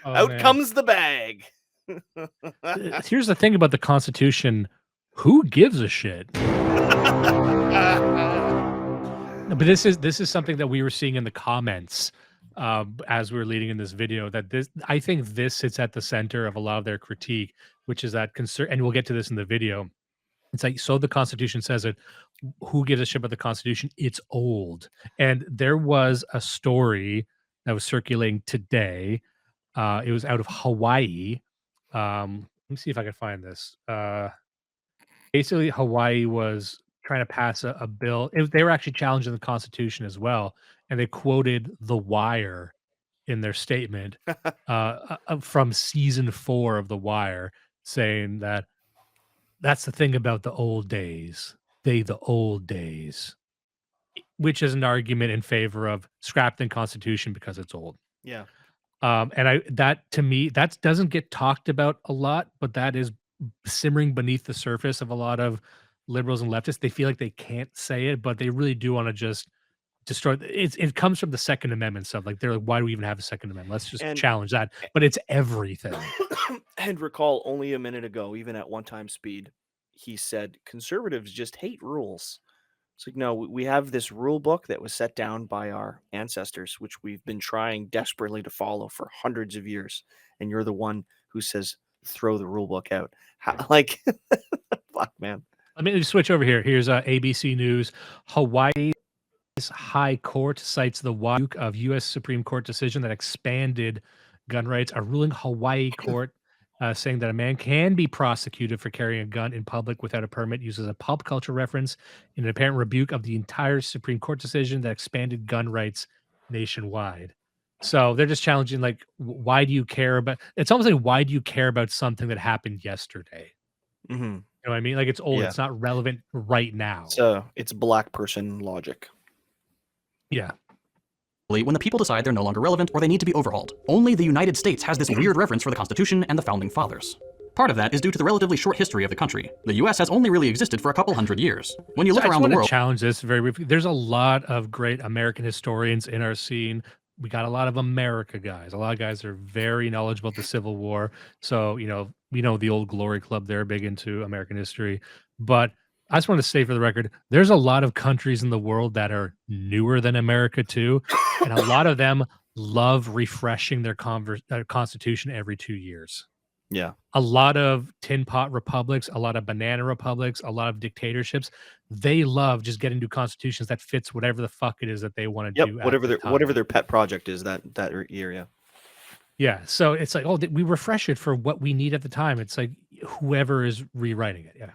Oh, Out man. comes the bag. Here's the thing about the Constitution. Who gives a shit? No, but this is something that we were seeing in the comments as we were leading in this video. That I think this sits at the center of a lot of their critique, which is that and we'll get to this in the video. It's like, so the Constitution says it. Who gives a shit about the Constitution? It's old. And there was a story that was circulating today. It was out of Hawaii. Let me see if I can find this. Basically, Hawaii was trying to pass a bill. They were actually challenging the Constitution as well, and they quoted The Wire in their statement from season 4 of The Wire, saying that that's the thing about the old days. The old days, which is an argument in favor of scrap the Constitution because it's old. Yeah. And that to me, that doesn't get talked about a lot, but that is simmering beneath the surface of a lot of liberals and leftists. They feel like they can't say it, but they really do want to just destroy it comes from the Second Amendment stuff. Like, they're like, why do we even have a Second Amendment? Let's just challenge that. But it's everything. And recall, only a minute ago, even at one-time speed, he said conservatives just hate rules. It's like, no, we have this rule book that was set down by our ancestors, which we've been trying desperately to follow for hundreds of years. And you're the one who says, throw the rule book out. Like, fuck, man. Let me switch over here. Here's ABC News. Hawaii's High Court cites the Duke of U.S. Supreme Court decision that expanded gun rights. A ruling Hawaii court saying that a man can be prosecuted for carrying a gun in public without a permit uses a pop culture reference in an apparent rebuke of the entire Supreme Court decision that expanded gun rights nationwide. So they're just challenging, like, why do you care about? It's almost like, why do you care about something that happened yesterday? Mm-hmm. You know what I mean? Like, it's old. Yeah. It's not relevant right now. So it's black person logic. Yeah. When the people decide they're no longer relevant or they need to be overhauled. Only the United States has this weird reference for the Constitution and the Founding Fathers. Part of that is due to the relatively short history of the country. The US has only really existed for a couple hundred years. When you look around the world, challenge this very briefly. There's a lot of great American historians in our scene. We got a lot of America guys. A lot of guys that are very knowledgeable about the Civil War. So, we know the old Glory Club, they're big into American history. But I just want to say for the record, there's a lot of countries in the world that are newer than America too. And a lot of them love refreshing their constitution every 2 years. Yeah. A lot of tin pot republics, a lot of banana republics, a lot of dictatorships, they love just getting new constitutions that fits whatever the fuck it is that they want to do. Whatever their pet project is that year. Yeah. Yeah. So it's like, oh, we refresh it for what we need at the time. It's like whoever is rewriting it. Yeah.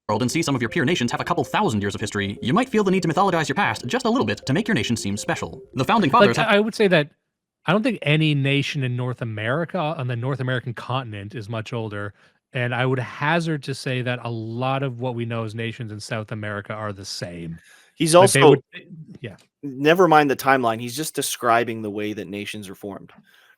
And see some of your peer nations have a couple thousand years of history, you might feel the need to mythologize your past just a little bit to make your nation seem special. The Founding Fathers I would say that I don't think any nation in North America, on the North American continent, is much older. And I would hazard to say that a lot of what we know as nations in South America are the same. He's also, yeah. Never mind the timeline. He's just describing the way that nations are formed.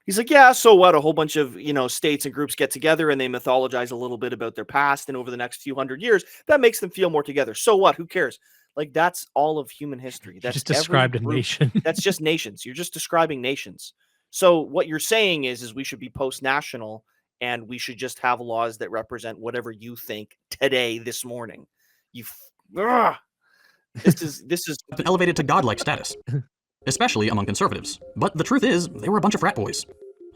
He's like, yeah, so what? A whole bunch of, states and groups get together and they mythologize a little bit about their past. And over the next few hundred years, that makes them feel more together. So what? Who cares? Like, that's all of human history. That's just described a nation. That's just nations. You're just describing nations. So what you're saying is we should be post-national and we should just have laws that represent whatever you think today, this morning. This is been elevated to godlike status, especially among conservatives. But the truth is, they were a bunch of frat boys.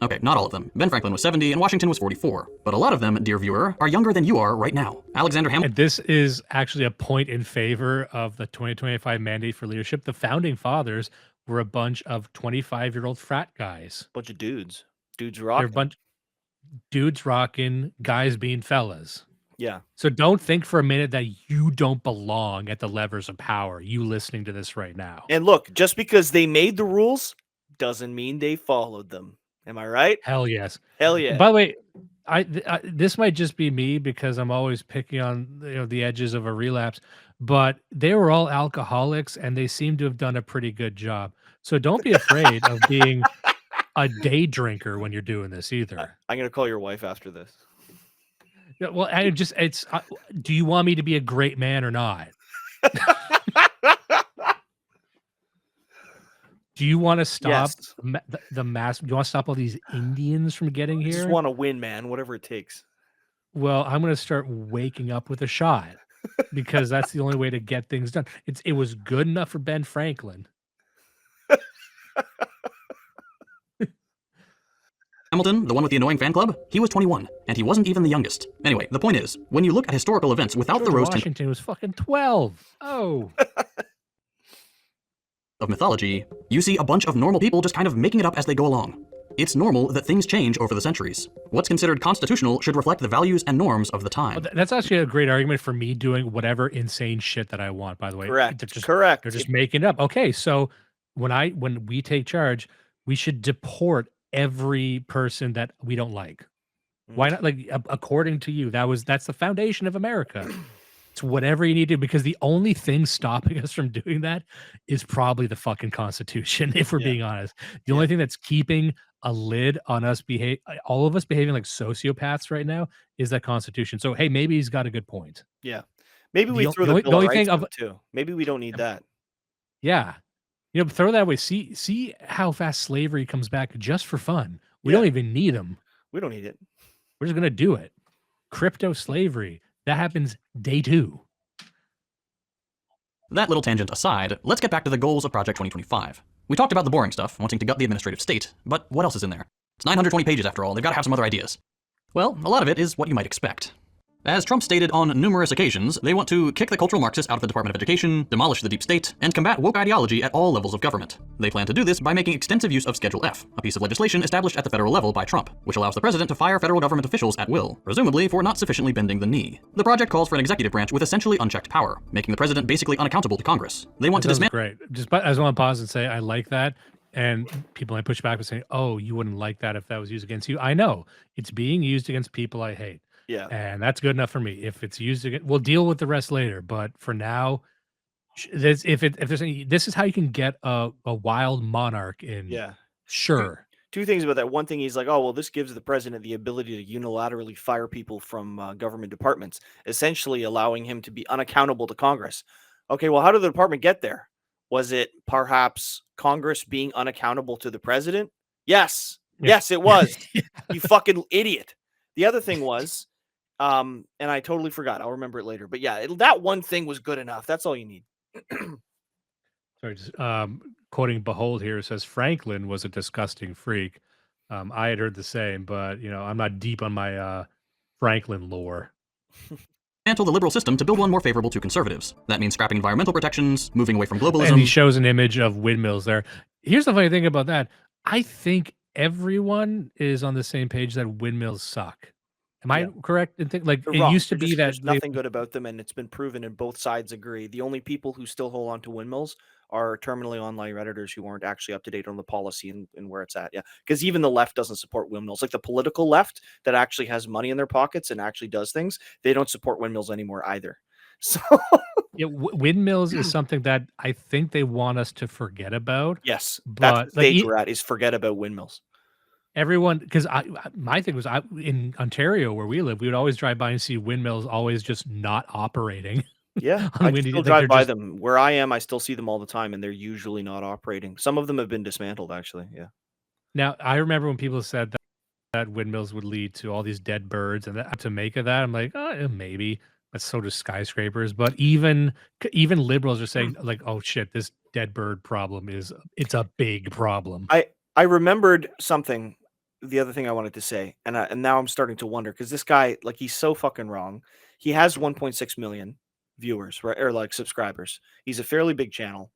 Okay, not all of them. Ben Franklin was 70 and Washington was 44. But a lot of them, dear viewer, are younger than you are right now. Alexander Hamilton. And this is actually a point in favor of the 2025 mandate for leadership. The Founding Fathers were a bunch of 25-year-old frat guys. Bunch of dudes. Dudes rocking. Dudes rocking, guys being fellas. Yeah. So don't think for a minute that you don't belong at the levers of power, you listening to this right now. And look, just because they made the rules doesn't mean they followed them. Am I right? Hell yes. Hell yeah. By the way, this might just be me because I'm always picking on the edges of a relapse, but they were all alcoholics and they seem to have done a pretty good job. So don't be afraid of being a day drinker when you're doing this either. I'm going to call your wife after this. Yeah, well, do you want me to be a great man or not? Do you want to stop Yes. the mass? Do you want to stop all these Indians from getting I just here? want to win, man. Whatever it takes. Well, I'm going to start waking up with a shot because that's the only way to get things done. It was good enough for Ben Franklin. Hamilton, the one with the annoying fan club, he was 21, and he wasn't even the youngest. Anyway, the point is, when you look at historical events without George the rose tint Washington was fucking 12. Oh, of mythology, you see a bunch of normal people just kind of making it up as they go along. It's normal that things change over the centuries. What's considered constitutional should reflect the values and norms of the time. that's actually a great argument for me doing whatever insane shit that I want. By the way, Correct. They're just, Correct. They're just making it up. Okay, so when we take charge, we should deport every person that we don't like. Why not? Like, according to you, that's the foundation of America. It's whatever you need to do, because the only thing stopping us from doing that is probably the fucking Constitution, if we're being honest. The only thing that's keeping a lid on us all of us behaving like sociopaths right now is that Constitution. So hey, maybe he's got a good point. Yeah. Maybe we The throw only- the the Bill of only Rights thing out too. Maybe we don't need that. Yeah. Throw that away. See how fast slavery comes back just for fun. We don't even need them. We don't need it. We're just gonna do it. Crypto slavery. That happens day 2. That little tangent aside, let's get back to the goals of Project 2025. We talked about the boring stuff, wanting to gut the administrative state, but what else is in there? It's 920 pages after all, they've got to have some other ideas. Well, a lot of it is what you might expect. As Trump stated on numerous occasions, they want to kick the cultural Marxists out of the Department of Education, demolish the deep state, and combat woke ideology at all levels of government. They plan to do this by making extensive use of Schedule F, a piece of legislation established at the federal level by Trump, which allows the president to fire federal government officials at will, presumably for not sufficiently bending the knee. The project calls for an executive branch with essentially unchecked power, making the president basically unaccountable to Congress. They want to dismantle. Great. I just want to pause and say I like that. And people might push back and say, "Oh, you wouldn't like that if that was used against you." I know it's being used against people I hate. Yeah. And that's good enough for me. If it's used again, we'll deal with the rest later. But for now, this is how you can get a wild monarch in. Yeah. Sure. Two things about that. One thing, he's like, oh, well, this gives the president the ability to unilaterally fire people from government departments, essentially allowing him to be unaccountable to Congress. Okay, well, how did the department get there? Was it perhaps Congress being unaccountable to the president? Yes. Yeah. Yes, it was. You fucking idiot. The other thing was, and I totally forgot. I'll remember it later. But yeah, that one thing was good enough. That's all you need. Sorry, just quoting Behold here, it says Franklin was a disgusting freak. I had heard the same, but I'm not deep on my Franklin lore. Dismantle the liberal system to build one more favorable to conservatives. That means scrapping environmental protections, moving away from globalism. And he shows an image of windmills there. Here's the funny thing about that. I think everyone is on the same page that windmills suck. Am I correct in thinking, like, They're it wrong. used to be that There's nothing good about them, and it's been proven, and both sides agree. The only people who still hold on to windmills are terminally online Redditors who aren't actually up to date on the policy and where it's at. Yeah, because even the left doesn't support windmills. Like the political left that actually has money in their pockets and actually does things, they don't support windmills anymore either. So yeah, windmills is something that I think they want us to forget about. yes, But that's the stage we're at, is forget about windmills. Everyone, because my thing was, in Ontario where we live, we would always drive by and see windmills always just not operating. Yeah, on I windy- still like, drive they're by just- them. Where I am, I still see them all the time, and they're usually not operating. Some of them have been dismantled, actually. Yeah. Now, I remember when people said that windmills would lead to all these dead birds, and to make of that, I'm like, oh, yeah, maybe. But so do skyscrapers. But even liberals are saying, like, oh shit, this dead bird problem it's a big problem. I remembered something. The other thing I wanted to say, and now I'm starting to wonder, because this guy, like, he's so fucking wrong. He has 1.6 million viewers, right, or like subscribers. He's a fairly big channel.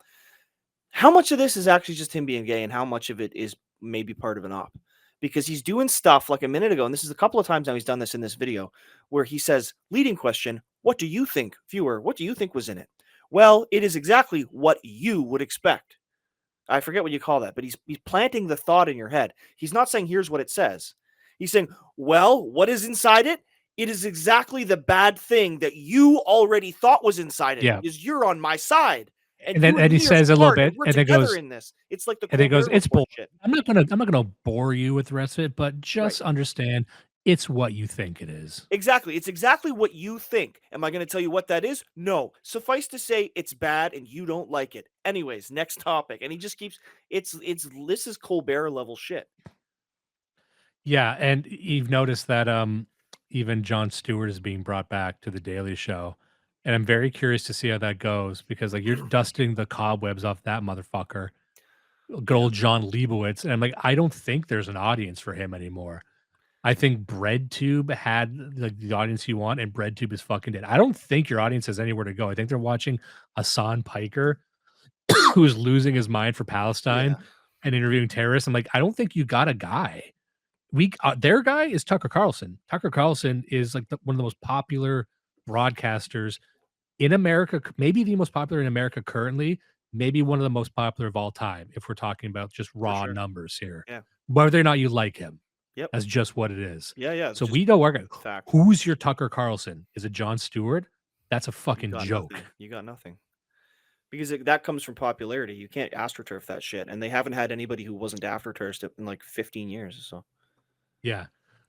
How much of this is actually just him being gay, and how much of it is maybe part of an op? Because he's doing stuff like a minute ago, and this is a couple of times now he's done this in this video, where he says, leading question, what do you think, viewer? What do you think was in it? Well, it is exactly what you would expect. I forget what you call that, but he's planting the thought in your head. He's not saying, here's what it says. He's saying, well, what is inside it? It is exactly the bad thing that you already thought was inside it. Yeah. Because you're on my side. And then he says a little bit, we're and then together goes, in this. It's like the and then goes, Colbert it's Report bull. shit. I'm not gonna bore you with the rest of it, but just understand It's what you think it is. Exactly. It's exactly what you think. Am I going to tell you what that is? No. Suffice to say, it's bad and you don't like it. Anyways, next topic. And he just keeps it's this is Colbert level shit. Yeah, and you've noticed that even Jon Stewart is being brought back to the Daily Show. And I'm very curious to see how that goes because like you're dusting the cobwebs off that motherfucker. Good old John Leibowitz. And I'm like, I don't think there's an audience for him anymore. I think BreadTube had like the audience you want, and BreadTube is fucking dead. I don't think your audience has anywhere to go. I think they're watching Hassan Piker, who's losing his mind for Palestine Yeah. and interviewing terrorists. I'm like, I don't think you got a guy. Their guy is Tucker Carlson. Tucker Carlson is like one of the most popular broadcasters in America, maybe the most popular in America currently, maybe one of the most popular of all time, if we're talking about just raw sure. numbers here. Yeah. Whether or not you like him, Yep. that's just what it is. Yeah, yeah. So just we know our guy. fact. Who's your Tucker Carlson? Is it Jon Stewart? That's a You fucking got joke. nothing. You got nothing. Because that comes from popularity. You can't astroturf that shit. And they haven't had anybody who wasn't afterturfed in like 15 years. So Yeah.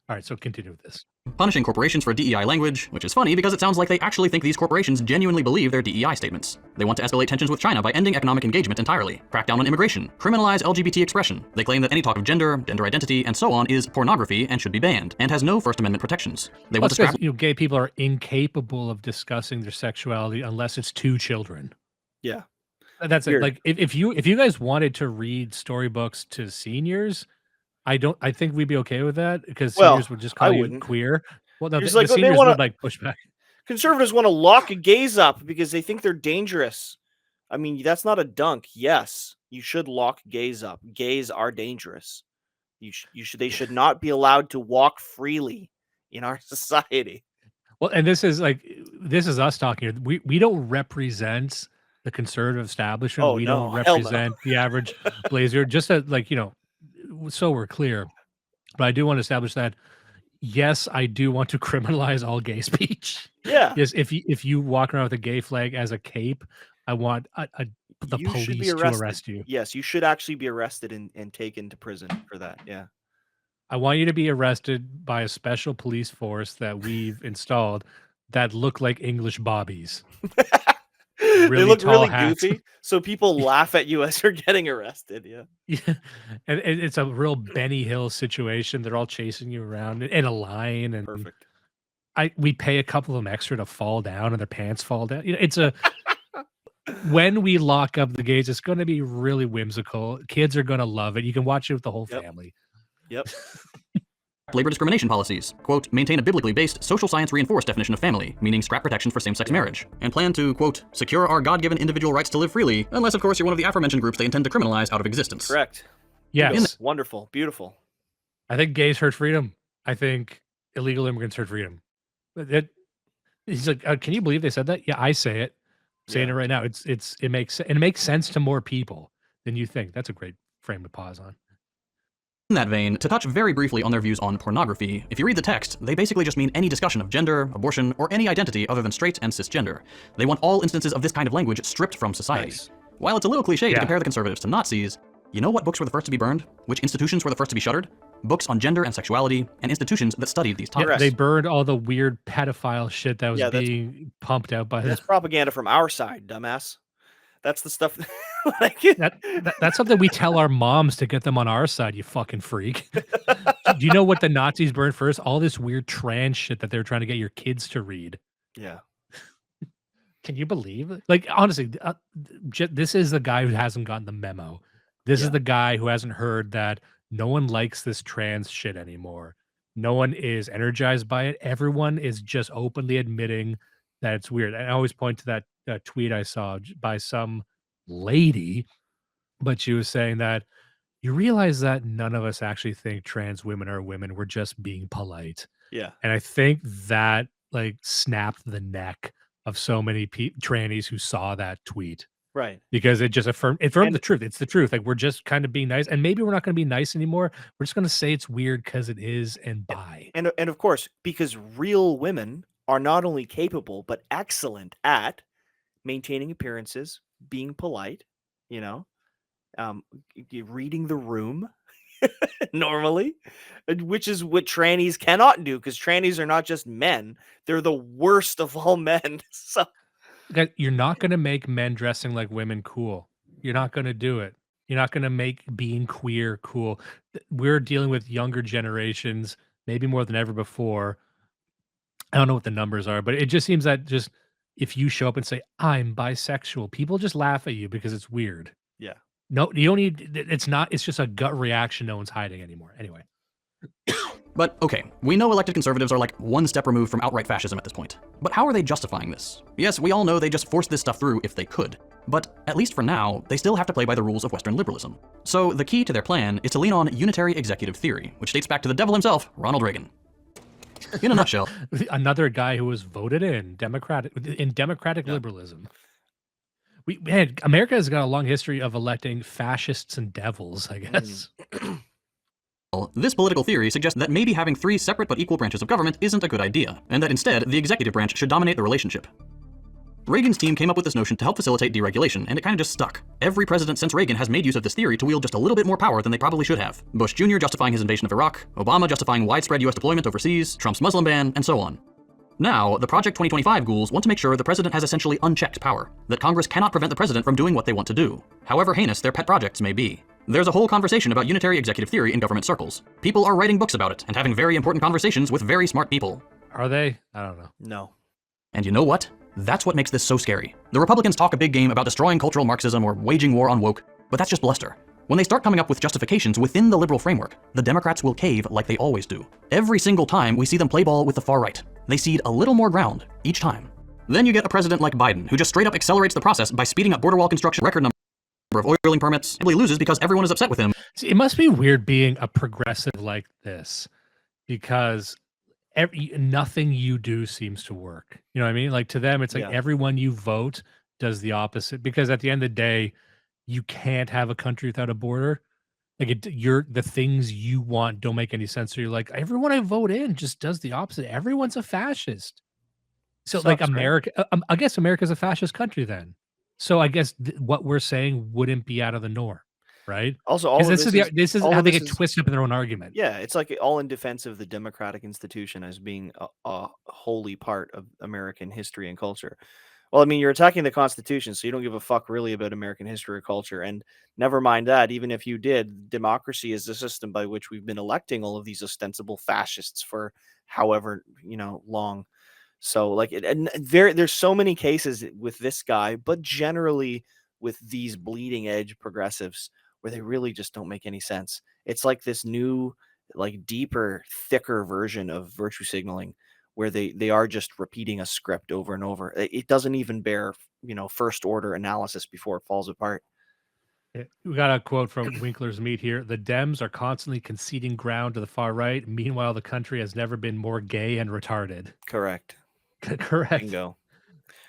All right, so continue with this. Punishing corporations for DEI language, which is funny because it sounds like they actually think these corporations genuinely believe their DEI statements. They want to escalate tensions with China by ending economic engagement entirely, crack down on immigration, criminalize LGBT expression. They claim that any talk of gender identity, and so on is pornography and should be banned, and has no First Amendment protections. They want to scrap. Gay people are incapable of discussing their sexuality unless it's two children. yeah. That's Weird. it. Like if you guys wanted to read storybooks to seniors, I think we'd be okay with that because Well, seniors would just I call you wouldn't. queer. Well, no, It's the like, they seniors wanna- would like push back. Conservatives want to lock gays up because they think they're dangerous. I mean, that's not a dunk. Yes, you should lock gays up. Gays are dangerous. They should not be allowed to walk freely in our society. Well, and this is us talking here. We don't represent the conservative establishment. Oh, We no, don't hell no. represent the average blazer. Just so we're clear. But I do want to establish that yes, I do want to criminalize all gay speech. Yeah. Yes, if you walk around with a gay flag as a cape, I want the You should be police to arrest you. Yes, you should actually be arrested and taken to prison for that. Yeah. I want you to be arrested by a special police force that we've installed that look like English bobbies. They Really look tall really hats. goofy, so people laugh at you as you're getting arrested. Yeah. Yeah, and it's a real Benny Hill situation. They're all chasing you around in a line, and Perfect. we pay a couple of them extra to fall down, and their pants fall down. It's a when we lock up the gays, it's going to be really whimsical. Kids are going to love it. You can watch it with the whole family. Yep. Labor discrimination policies. Quote, maintain a biblically based, social science reinforced definition of family, meaning scrap protections for same-sex marriage. And plan to, quote, secure our God-given individual rights to live freely, unless, of course, you're one of the aforementioned groups they intend to criminalize out of existence. Correct. Yes. Wonderful. Beautiful. I think gays hurt freedom. I think illegal immigrants hurt freedom. He's like, can you believe they said that? Yeah, I say it. Saying it right now. It makes sense to more people than you think. That's a great frame to pause on. In that vein, to touch very briefly on their views on pornography, if you read the text, they basically just mean any discussion of gender, abortion, or any identity other than straight and cisgender. They want all instances of this kind of language stripped from society. Nice. While it's a little cliche to compare the conservatives to Nazis, you know what books were the first to be burned? Which institutions were the first to be shuttered? Books on gender and sexuality, and institutions that studied these topics. Yeah, they burned all the weird pedophile shit that was being pumped out by That's propaganda from our side, dumbass. That's the stuff. That's something we tell our moms to get them on our side, you fucking freak. Do you know what the Nazis burned first? All this weird trans shit that they're trying to get your kids to read. Yeah. Can you believe it? Like, honestly, this is the guy who hasn't gotten the memo. This is the guy who hasn't heard that no one likes this trans shit anymore. No one is energized by it. Everyone is just openly admitting that it's weird. And I always point to that tweet I saw by some lady, but she was saying that you realize that none of us actually think trans women are women. We're just being polite. Yeah. And I think that like snapped the neck of so many trannies who saw that tweet. Right. Because it just affirmed the truth. It's the truth. Like, we're just kind of being nice. And maybe we're not going to be nice anymore. We're just going to say it's weird because it is, and bye. And of course, because real women are not only capable, but excellent at maintaining appearances, being polite, reading the room. normally, which is what trannies cannot do, because trannies are not just men; they're the worst of all men. So You're not going to make men dressing like women cool. You're not going to do it. You're not going to make being queer cool. We're dealing with younger generations, maybe more than ever before. I don't know what the numbers are, but it just seems that just if you show up and say, I'm bisexual, people just laugh at you because it's weird. yeah. No, you don't need, it's just a gut reaction no one's hiding anymore. Anyway. But okay, we know elected conservatives are like one step removed from outright fascism at this point. But how are they justifying this? Yes, we all know they just forced this stuff through if they could. But at least for now, they still have to play by the rules of Western liberalism. So the key to their plan is to lean on unitary executive theory, which dates back to the devil himself, Ronald Reagan. In a nutshell. Another guy who was voted in democratic liberalism. America has got a long history of electing fascists and devils, I guess. This political theory suggests that maybe having 3 separate but equal branches of government isn't a good idea, and that instead, the executive branch should dominate the relationship. Reagan's team came up with this notion to help facilitate deregulation, and it kind of just stuck. Every president since Reagan has made use of this theory to wield just a little bit more power than they probably should have. Bush Jr. justifying his invasion of Iraq, Obama justifying widespread US deployment overseas, Trump's Muslim ban, and so on. Now, the Project 2025 ghouls want to make sure the president has essentially unchecked power, that Congress cannot prevent the president from doing what they want to do, however heinous their pet projects may be. There's a whole conversation about unitary executive theory in government circles. People are writing books about it and having very important conversations with very smart people. Are they? I don't know. No. And you know what? That's what makes this so scary. The Republicans talk a big game about destroying cultural Marxism or waging war on woke, but that's just bluster. When they start coming up with justifications within the liberal framework, the Democrats will cave like they always do. Every single time we see them play ball with the far right, they cede a little more ground each time. Then you get a president like Biden, who just straight up accelerates the process by speeding up border wall construction, record number of oiling permits, simply loses because everyone is upset with him. See, it must be weird being a progressive like this, because nothing you do seems to work. You know what I mean? Like, to them, it's like everyone you vote does the opposite, because at the end of the day, you can't have a country without a border. Like, the things you want don't make any sense. So you're like, everyone I vote in just does the opposite. Everyone's a fascist. So like America, I guess America's a fascist country then. So I guess what we're saying wouldn't be out of the norm, right? Also, all of this is all how of they this get is- twisted up in their own argument. Yeah, it's like all in defense of the democratic institution as being a holy part of American history and culture. Well, I mean, you're attacking the Constitution, so you don't give a fuck really about American history or culture. And never mind that, even if you did, democracy is the system by which we've been electing all of these ostensible fascists for however, long. So like there's so many cases with this guy, but generally with these bleeding edge progressives where they really just don't make any sense. It's like this new, like deeper, thicker version of virtue signaling where they are just repeating a script over and over. It doesn't even bear, first order analysis before it falls apart. We got a quote from Winkler's Meat here. The Dems are constantly conceding ground to the far right. Meanwhile, the country has never been more gay and retarded. Correct. Correct. Bingo.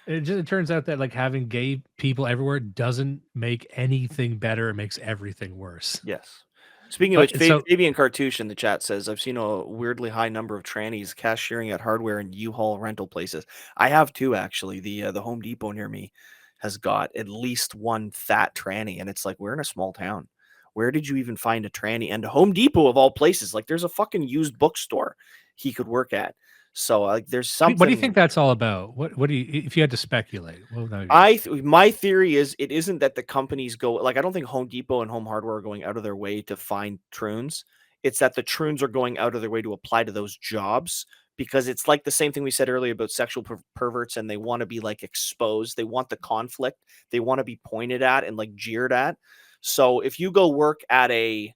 It turns out that like having gay people everywhere doesn't make anything better. It makes everything worse. Yes. Speaking of which, so- Fabian Cartouche in the chat says, I've seen a weirdly high number of trannies cashiering at hardware and U-Haul rental places. I have too, actually. The Home Depot near me has got at least one fat tranny, and it's like, we're in a small town. Where did you even find a tranny? And Home Depot of all places, like there's a fucking used bookstore he could work at. So like there's something. What do you think that's all about? What do you, if you had to speculate? My theory is it isn't that the companies go, like I don't think Home Depot and Home Hardware are going out of their way to find troons. It's that the troons are going out of their way to apply to those jobs, because it's like the same thing we said earlier about sexual perverts, and they want to be like exposed. They want the conflict. They want to be pointed at and like jeered at. So if you go work at the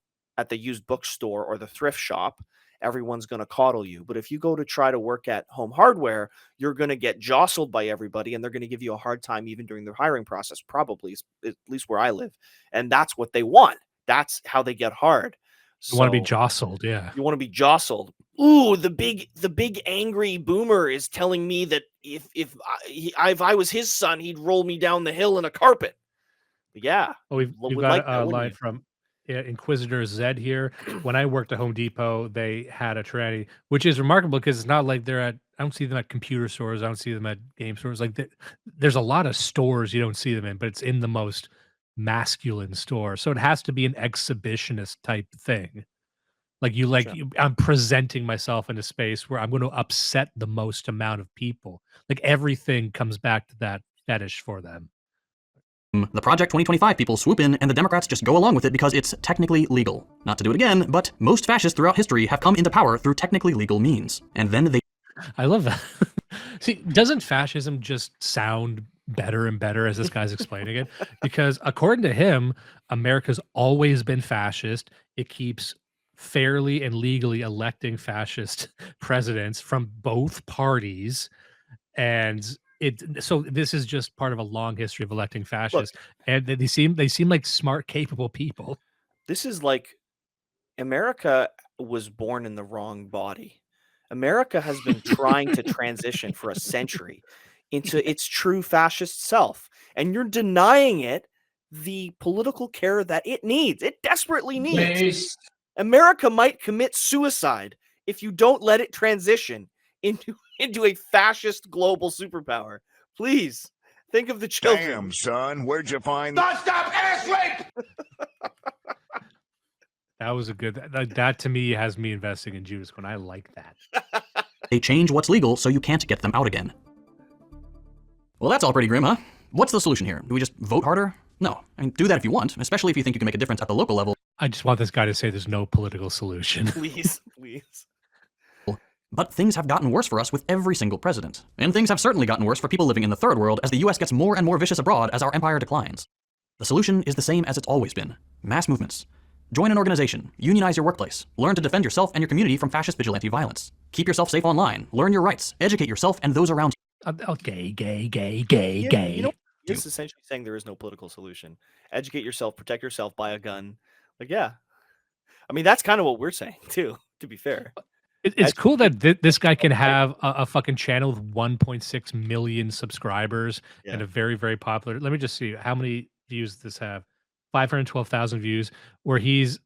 used bookstore or the thrift shop, everyone's going to coddle you. But if you go to try to work at Home Hardware, you're going to get jostled by everybody, and they're going to give you a hard time even during their hiring process, probably, at least where I live. And that's what they want. That's how they get hard. You want to be jostled, yeah. You want to be jostled. Ooh, the big angry boomer is telling me that if I was his son, he'd roll me down the hill in a carpet. But yeah. Well, we've got a line from Inquisitor Zed here. When I worked at Home Depot, they had a tranny, which is remarkable because it's not like I don't see them at computer stores. I don't see them at game stores. Like there's a lot of stores you don't see them in, but it's in the most masculine store. So it has to be an exhibitionist type thing. Like Sure. I'm presenting myself in a space where I'm going to upset the most amount of people. Like everything comes back to that fetish for them. The Project 2025 people swoop in and the Democrats just go along with it because it's technically legal. Not to do it again, but most fascists throughout history have come into power through technically legal means. And then they I love that. See, doesn't fascism just sound better and better as this guy's explaining it? Because according to him, America's always been fascist. It keeps fairly and legally electing fascist presidents from both parties. And so this is just part of a long history of electing fascists. And they seem like smart, capable people. This is like America was born in the wrong body. America has been trying to transition for a century into its true fascist self, and you're denying it the political care that it needs. It desperately needs. America might commit suicide if you don't let it transition into a fascist global superpower. Please think of the children. Damn, son, where'd you find Stop ass rape! That was a good that to me has me investing in Judas when I like that. They change what's legal so you can't get them out again. Well, that's all pretty grim, huh? What's the solution here? Do we just vote harder? No. I mean, do that if you want, especially if you think you can make a difference at the local level. I just want this guy to say there's no political solution. Please. But things have gotten worse for us with every single president. And things have certainly gotten worse for people living in the third world as the US gets more and more vicious abroad as our empire declines. The solution is the same as it's always been. Mass movements. Join an organization. Unionize your workplace. Learn to defend yourself and your community from fascist vigilante violence. Keep yourself safe online. Learn your rights. Educate yourself and those around you. Gay. You know, it's essentially saying there is no political solution. Educate yourself, protect yourself, buy a gun. Like, yeah. I mean, that's kind of what we're saying, too, to be fair. It's cool that this guy can have a fucking channel with 1.6 million subscribers and a very, very popular. Let me just see how many views this have. 512,000 views, where he's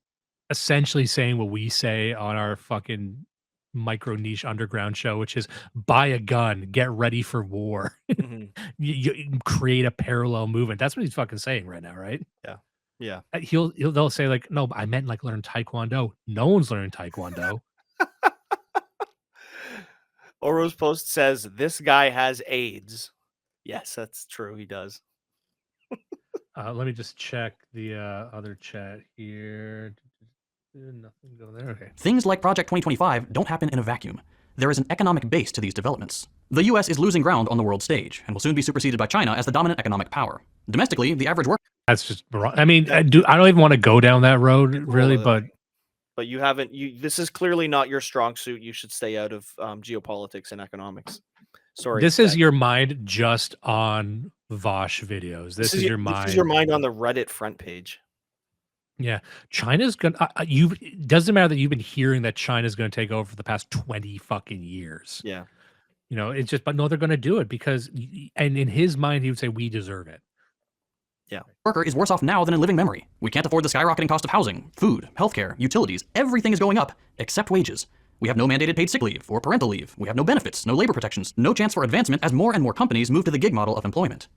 essentially saying what we say on our fucking micro niche underground show, which is buy a gun, get ready for war. You create a parallel movement. That's what he's fucking saying right now, right? Yeah. They'll say like, no, I meant like learn Taekwondo. No one's learning Taekwondo. Oro's post says this guy has AIDS. Yes, that's true. He does. Let me just check the other chat here. Nothing going there. Okay. Things like Project 2025 don't happen in a vacuum. There is an economic base to these developments. The US is losing ground on the world stage and will soon be superseded by China as the dominant economic power. Domestically, the average worker. That's just wrong. I mean, I don't even want to go down that road, really, but you haven't. This is clearly not your strong suit. You should stay out of geopolitics and economics. Sorry. This is your mind just on Vosh videos. This is your mind. This is your mind on the Reddit front page. Yeah, China's gonna. Doesn't matter that you've been hearing that China's going to take over for the past 20 fucking years. Yeah, you know, it's just, but no, they're going to do it because, and in his mind, he would say we deserve it. Yeah, worker is worse off now than in living memory. We can't afford the skyrocketing cost of housing, food, healthcare, utilities. Everything is going up except wages. We have no mandated paid sick leave or parental leave. We have no benefits, no labor protections, no chance for advancement as more and more companies move to the gig model of employment.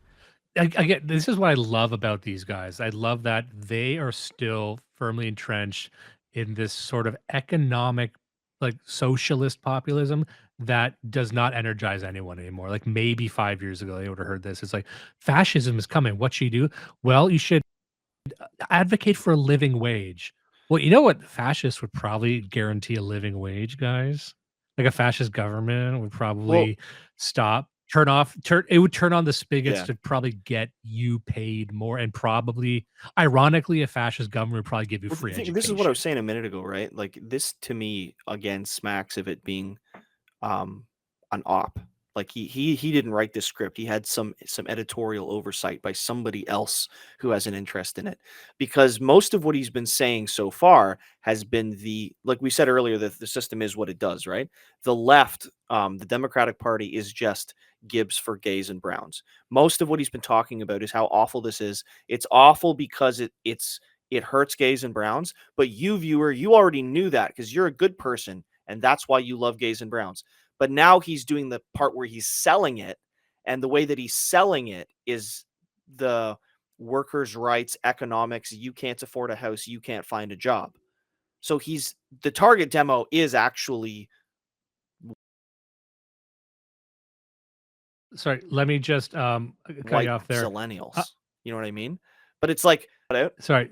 I get this is what I love about these guys. I love that they are still firmly entrenched in this sort of economic, like socialist populism that does not energize anyone anymore. Like maybe 5 years ago, they would have heard this. It's like fascism is coming. What should you do? Well, you should advocate for a living wage. Well, you know what? Fascists would probably guarantee a living wage, guys. Like a fascist government would probably it would turn on the spigots to probably get you paid more, and probably, ironically, a fascist government would probably give you free education. This is what I was saying a minute ago, right? Like this to me again smacks of it being an op. Like he didn't write this script. He had some editorial oversight by somebody else who has an interest in it. Because most of what he's been saying so far has been like we said earlier, that the system is what it does, right? The left, the Democratic Party is just Gibbs for gays and browns. Most of what he's been talking about is how awful this is. It's awful because it hurts gays and browns, but you, viewer, you already knew that because you're a good person, and that's why you love gays and browns. But now he's doing the part where he's selling it, and the way that he's selling it is the workers' rights, economics. You can't afford a house, you can't find a job. So the target demo is actually. Sorry, let me just cut White you off there. millennials. You know what I mean? But it's like, Sorry,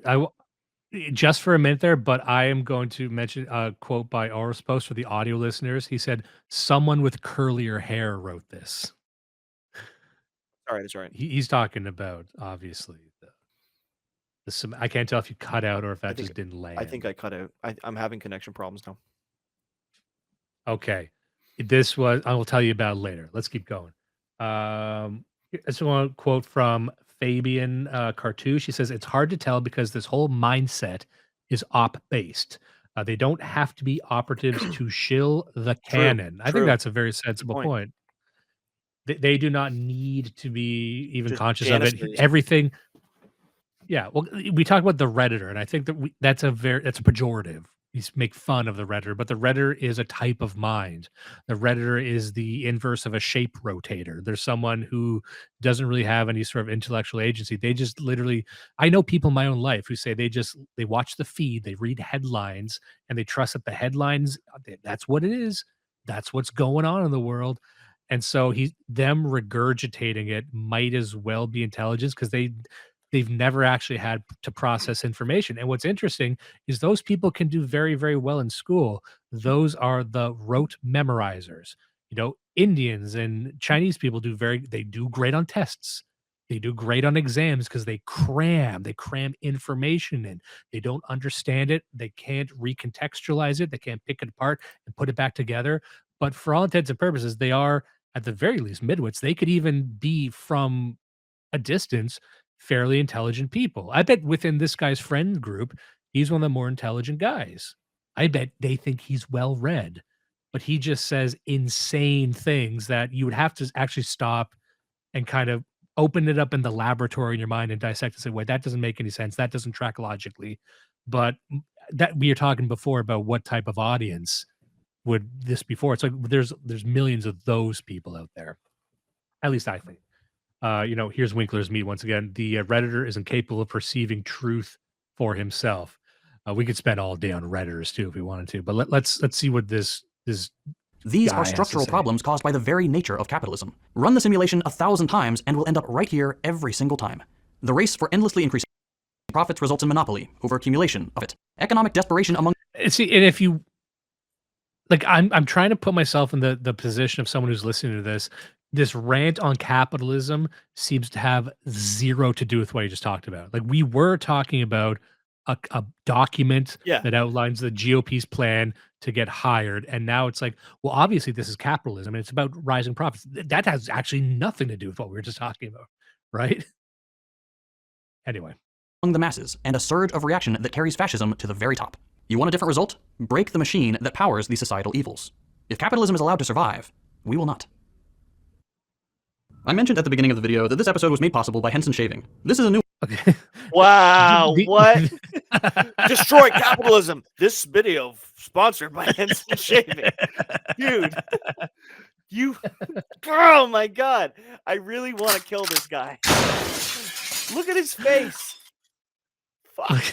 just for a minute there, but I am going to mention a quote by Post for the audio listeners. He said, "Someone with curlier hair wrote this." all right, that's right. He's talking about obviously I can't tell if you cut out or if that think- just didn't land. I think I cut out. I'm having connection problems now. Okay. I will tell you about it later. Let's keep going. This one quote from Fabian Cartouche. He says, "It's hard to tell because this whole mindset is op-based. They don't have to be operatives to shill the canon." I think true. that's a very sensible point. They do not need to be even Just conscious of it. janisters. Everything. Yeah, well, we talk about the Redditor, and I think that that's a pejorative. You make fun of the Redditor, but the Redditor is a type of mind. The Redditor is the inverse of a shape rotator. There's someone who doesn't really have any sort of intellectual agency. They just literally, I know people in my own life who say they watch the feed, they read headlines, and they trust that the headlines, that's what it is. That's what's going on in the world. And so them regurgitating it might as well be intelligence because they've never actually had to process information. And what's interesting is those people can do very, very well in school. Those are the rote memorizers. Indians and Chinese people they do great on tests. They do great on exams because they cram information in. They don't understand it. They can't recontextualize it. They can't pick it apart and put it back together. But for all intents and purposes, they are at the very least midwits. They could even be from a distance fairly intelligent people. I bet within this guy's friend group, he's one of the more intelligent guys. I bet they think he's well read, but he just says insane things that you would have to actually stop and kind of open it up in the laboratory in your mind and dissect and say, wait, that doesn't make any sense. That doesn't track logically. But that we were talking before about what type of audience would this be for. It's like there's millions of those people out there. At least I think. Here's Winkler's meat once again. The Redditor is incapable of perceiving truth for himself. We could spend all day on Redditors too if we wanted to, but let's see what this These guy are has to structural say. problems caused by the very nature of capitalism. Run the simulation 1,000 times and we'll end up right here every single time. The race for endlessly increasing profits results in monopoly over accumulation of it. Economic desperation among See, and if you like, I'm trying to put myself in the position of someone who's listening to this. This rant on capitalism seems to have zero to do with what you just talked about. Like we were talking about a document that outlines the GOP's plan to get hired, and now it's like, well, obviously this is capitalism, and it's about rising profits. That has actually nothing to do with what we were just talking about, right? Anyway, the masses and a surge of reaction that carries fascism to the very top. You want a different result? Break the machine that powers these societal evils. If capitalism is allowed to survive, we will not. I mentioned at the beginning of the video that this episode was made possible by Henson Shaving. This is a new okay. Wow, what? Destroy capitalism. This video sponsored by Henson Shaving. Dude. Oh my God. I really want to kill this guy. Look at his face. Fuck.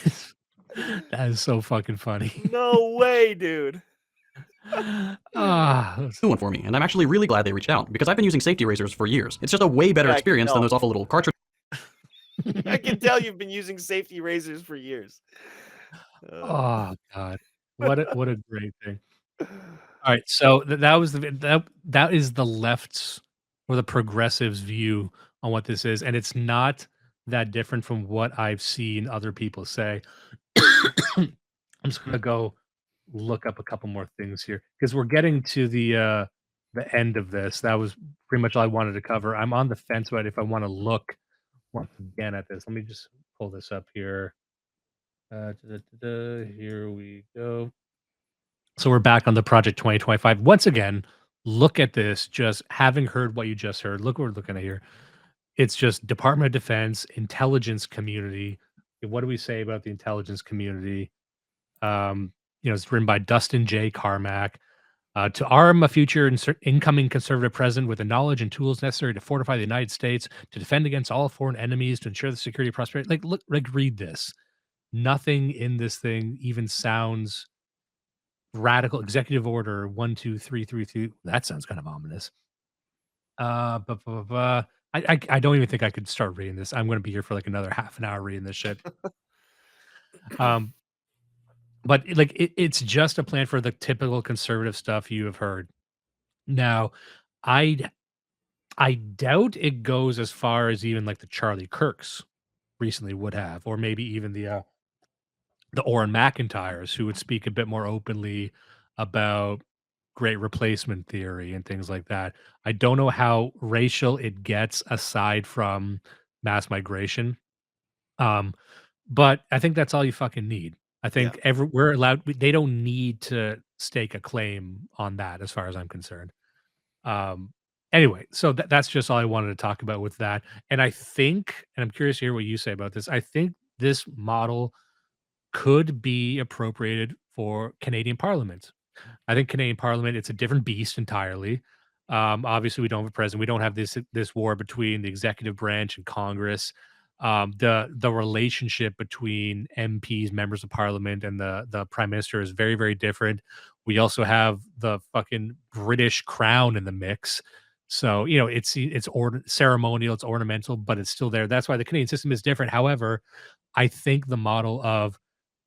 That is so fucking funny. No way, dude. new one for me, and I'm actually really glad they reached out because I've been using safety razors for years. It's just a way better experience than those awful little cartridge. I can tell you've been using safety razors for years. Oh God, what a great thing! All right, so that is the left's or the progressives' view on what this is, and it's not that different from what I've seen other people say. I'm just gonna go look up a couple more things here because we're getting to the end of this. That was pretty much all I wanted to cover. I'm on the fence about if I want to look once again at this. Let me just pull this up here. Here we go. So we're back on the Project 2025. Once again, look at this. Just having heard what you just heard, look what we're looking at here. It's just Department of Defense, intelligence community. What do we say about the intelligence community? It's written by Dustin J. Carmack. To arm a future incoming conservative president with the knowledge and tools necessary to fortify the United States, to defend against all foreign enemies, to ensure the security and prosperity. Like, look, like, read this. Nothing in this thing even sounds radical. Executive order 12333. That sounds kind of ominous. I don't even think I could start reading this. I'm going to be here for like another half an hour reading this shit. But like it's just a plan for the typical conservative stuff you have heard. Now, I I doubt it goes as far as even like the Charlie Kirks recently would have, or maybe even the Orrin McIntyres, who would speak a bit more openly about great replacement theory and things like that. I don't know how racial it gets aside from mass migration. Um, but I think that's all you fucking need. I think we're allowed. They don't need to stake a claim on that, as far as I'm concerned. Um, anyway, so that's just all I wanted to talk about with that. And I think, and I'm curious to hear what you say about this. I think this model could be appropriated for Canadian Parliament. I think Canadian Parliament, it's a different beast entirely. Obviously, we don't have a president. We don't have this war between the executive branch and Congress. The relationship between MPs, members of Parliament, and the Prime Minister is very, very different. We also have the fucking British crown in the mix. So, you know, it's ceremonial, it's ornamental, but it's still there. That's why the Canadian system is different. However, I think the model of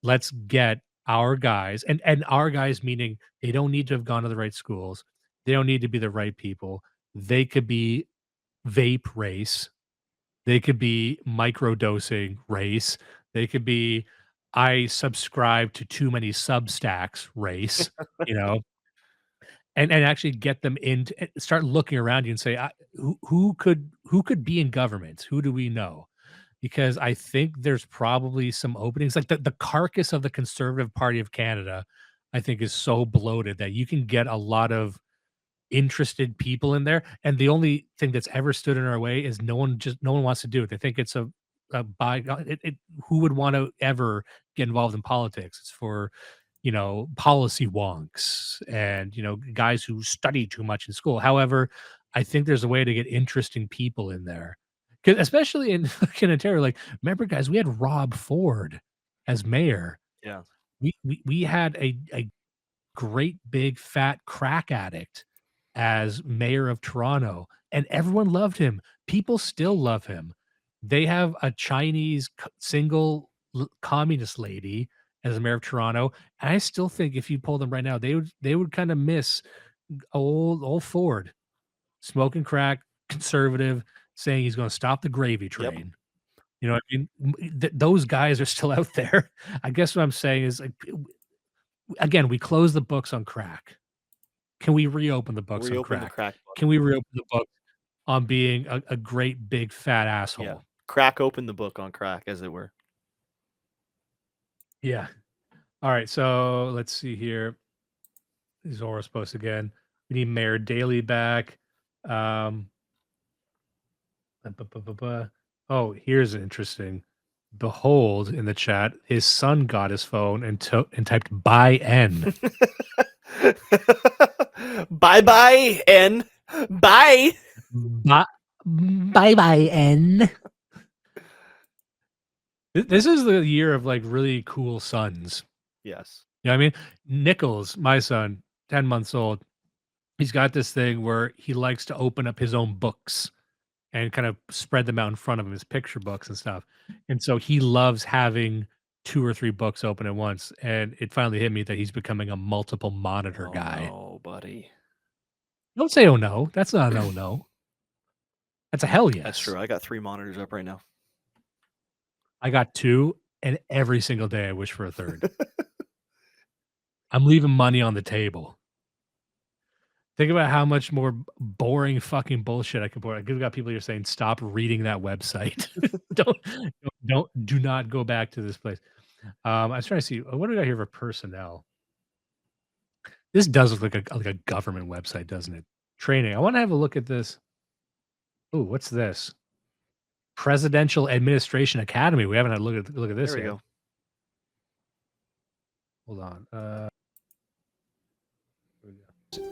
let's get our guys, and our guys meaning they don't need to have gone to the right schools. They don't need to be the right people. They could be vape race. They could be microdosing race. They could be I subscribe to too many Substacks race, you know, and actually get them into start looking around you and say, who could be in government? Who do we know? Because I think there's probably some openings. Like the carcass of the Conservative Party of Canada, I think is so bloated that you can get a lot of interested people in there. And the only thing that's ever stood in our way is no one wants to do it. They think it's a who would want to ever get involved in politics? It's for, you know, policy wonks and, you know, guys who study too much in school. However, I think there's a way to get interesting people in there. 'Cause especially in fucking Ontario, like, remember, guys, we had Rob Ford as mayor. Yeah. We had a great big fat crack addict as mayor of Toronto, and everyone loved him. People still love him. They have a Chinese single communist lady as mayor of Toronto. And I still think if you pull them right now, they would kind of miss old Ford smoking crack, conservative, saying he's going to stop the gravy train. Yep. You know what I mean? Those guys are still out there. I guess what I'm saying is, like, again, we close the books on crack. Can we reopen the books on Reopen the crack? crack book. Can we reopen the book on being a great big fat asshole? Yeah. Crack open the book on crack, as it were. Yeah. All right. So let's see here. Zora's post again. We need Mayor Daley back. Oh, here's interesting. Behold in the chat, his son got his phone and typed "by N." Bye bye N. Bye. Bye N. This is the year of like really cool sons. Yes. You know what I mean? Nichols, my son, 10 months old, he's got this thing where he likes to open up his own books and kind of spread them out in front of him, his picture books and stuff. And so he loves having 2 or 3 books open at once. And it finally hit me that he's becoming a multiple monitor guy. Oh, buddy. Don't say, oh no. That's not an oh no. That's a hell yes. That's true. I got 3 monitors up right now. I got 2, and every single day I wish for a third. I'm leaving money on the table. Think about how much more boring fucking bullshit I can pour. I've got people here saying, stop reading that website. Do not go back to this place. I was trying to see, what do I got here for personnel? This does look like a government website, doesn't it? Training. I want to have a look at this. Oh, what's this? Presidential Administration Academy. We haven't had a look at this There we yet. go. Hold on.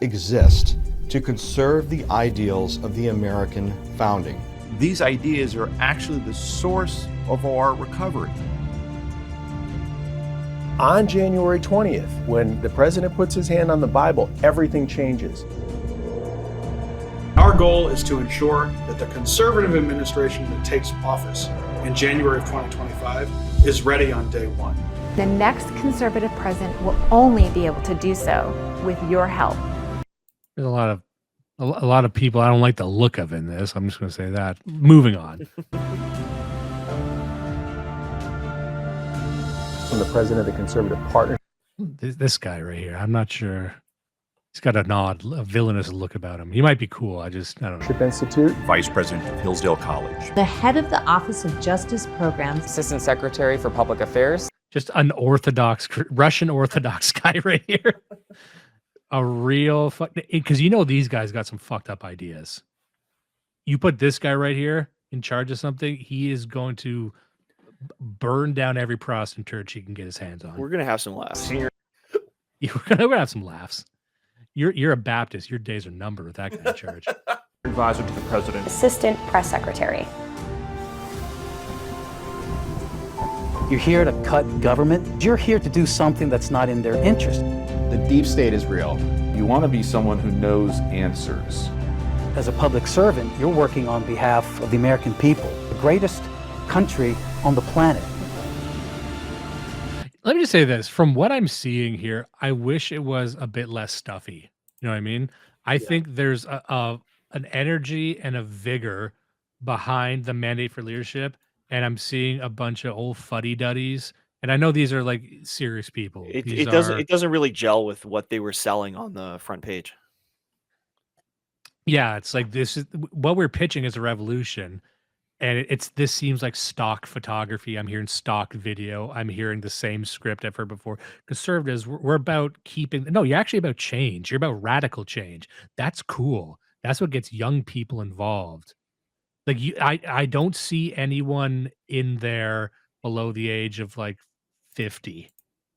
exist to conserve the ideals of the American founding. These ideas are actually the source of our recovery. On January 20th, when the president puts his hand on the Bible, everything changes. Our goal is to ensure that the conservative administration that takes office in January of 2025 is ready on day one. The next conservative president will only be able to do so with your help. There's a lot of people I don't like the look of in this. I'm just going to say that. Moving on. From the president of the Conservative Partnership. This guy right here, I'm not sure. He's got a villainous look about him. He might be cool. I don't know. Institute. Vice President of Hillsdale College. The head of the Office of Justice Programs. Assistant Secretary for Public Affairs. Just an Russian Orthodox guy right here. A real because these guys got some fucked up ideas. You put this guy right here in charge of something, he is going to burn down every Protestant church he can get his hands on. We're gonna have some laughs. We're gonna have some laughs. You're a Baptist. Your days are numbered with that guy in charge. Advisor to the President. Assistant Press Secretary. You're here to cut government. You're here to do something that's not in their interest. The deep state is real. You want to be someone who knows answers. As a public servant, you're working on behalf of the American people, the greatest country on the planet. Let me just say this. From what I'm seeing here, I wish it was a bit less stuffy. You know what I mean? I think there's an energy and a vigor behind the mandate for leadership, and I'm seeing a bunch of old fuddy-duddies. And I know these are like serious people. It doesn't really gel with what they were selling on the front page. Yeah, it's like this is what we're pitching as a revolution. And this seems like stock photography. I'm hearing stock video. I'm hearing the same script I've heard before. Conservatives, we're about you're actually about change. You're about radical change. That's cool. That's what gets young people involved. Like I don't see anyone in there below the age of like 50.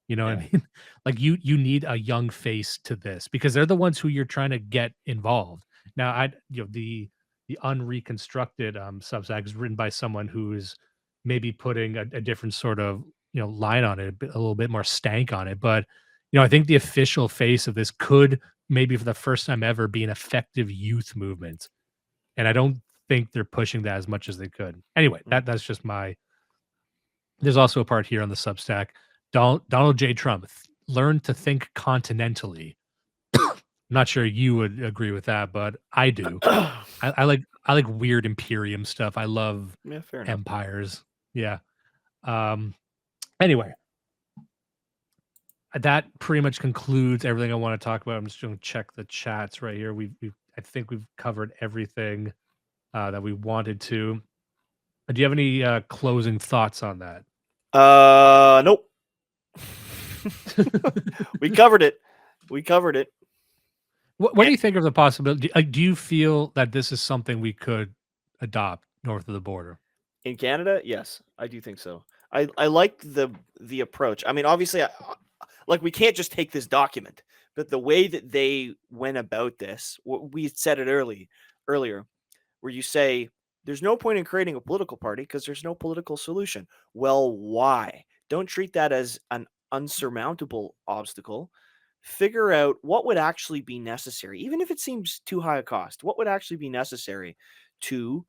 You know what I mean? Like you need a young face to this because they're the ones who you're trying to get involved. Now the unreconstructed Substack is written by someone who's maybe putting a different sort of line on it, a little bit more stank on it. But I think the official face of this could maybe for the first time ever be an effective youth movement, and I don't think they're pushing that as much as they could. Anyway, that's just my. There's also a part here on the Substack. Donald J. Trump learned to think continentally. I'm not sure you would agree with that, but I do. I like weird Imperium stuff. I love empires. Yeah. Anyway, that pretty much concludes everything I want to talk about. I'm just going to check the chats right here. I think we've covered everything that we wanted to. Do you have any closing thoughts on that? Nope. We covered it. What do you think of the possibility? Do you feel that this is something we could adopt north of the border? In Canada, yes, I do think so. I like the approach. I mean, obviously, we can't just take this document, but the way that they went about this, we said it earlier, where you say there's no point in creating a political party because there's no political solution. Well, why? Don't treat that as an unsurmountable obstacle. Figure out what would actually be necessary, even if it seems too high a cost. What would actually be necessary to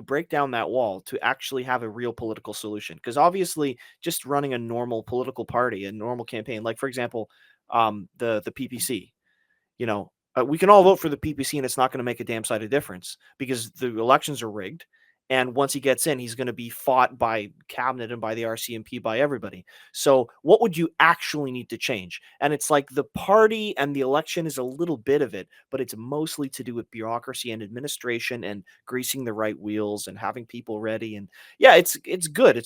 break down that wall to actually have a real political solution? Because obviously, just running a normal political party, a normal campaign, like for example, the PPC, we can all vote for the PPC, and it's not going to make a damn sight of difference because the elections are rigged. And once he gets in, he's going to be fought by cabinet and by the RCMP, by everybody. So what would you actually need to change? And it's like the party and the election is a little bit of it, but it's mostly to do with bureaucracy and administration and greasing the right wheels and having people ready. And yeah, it's good.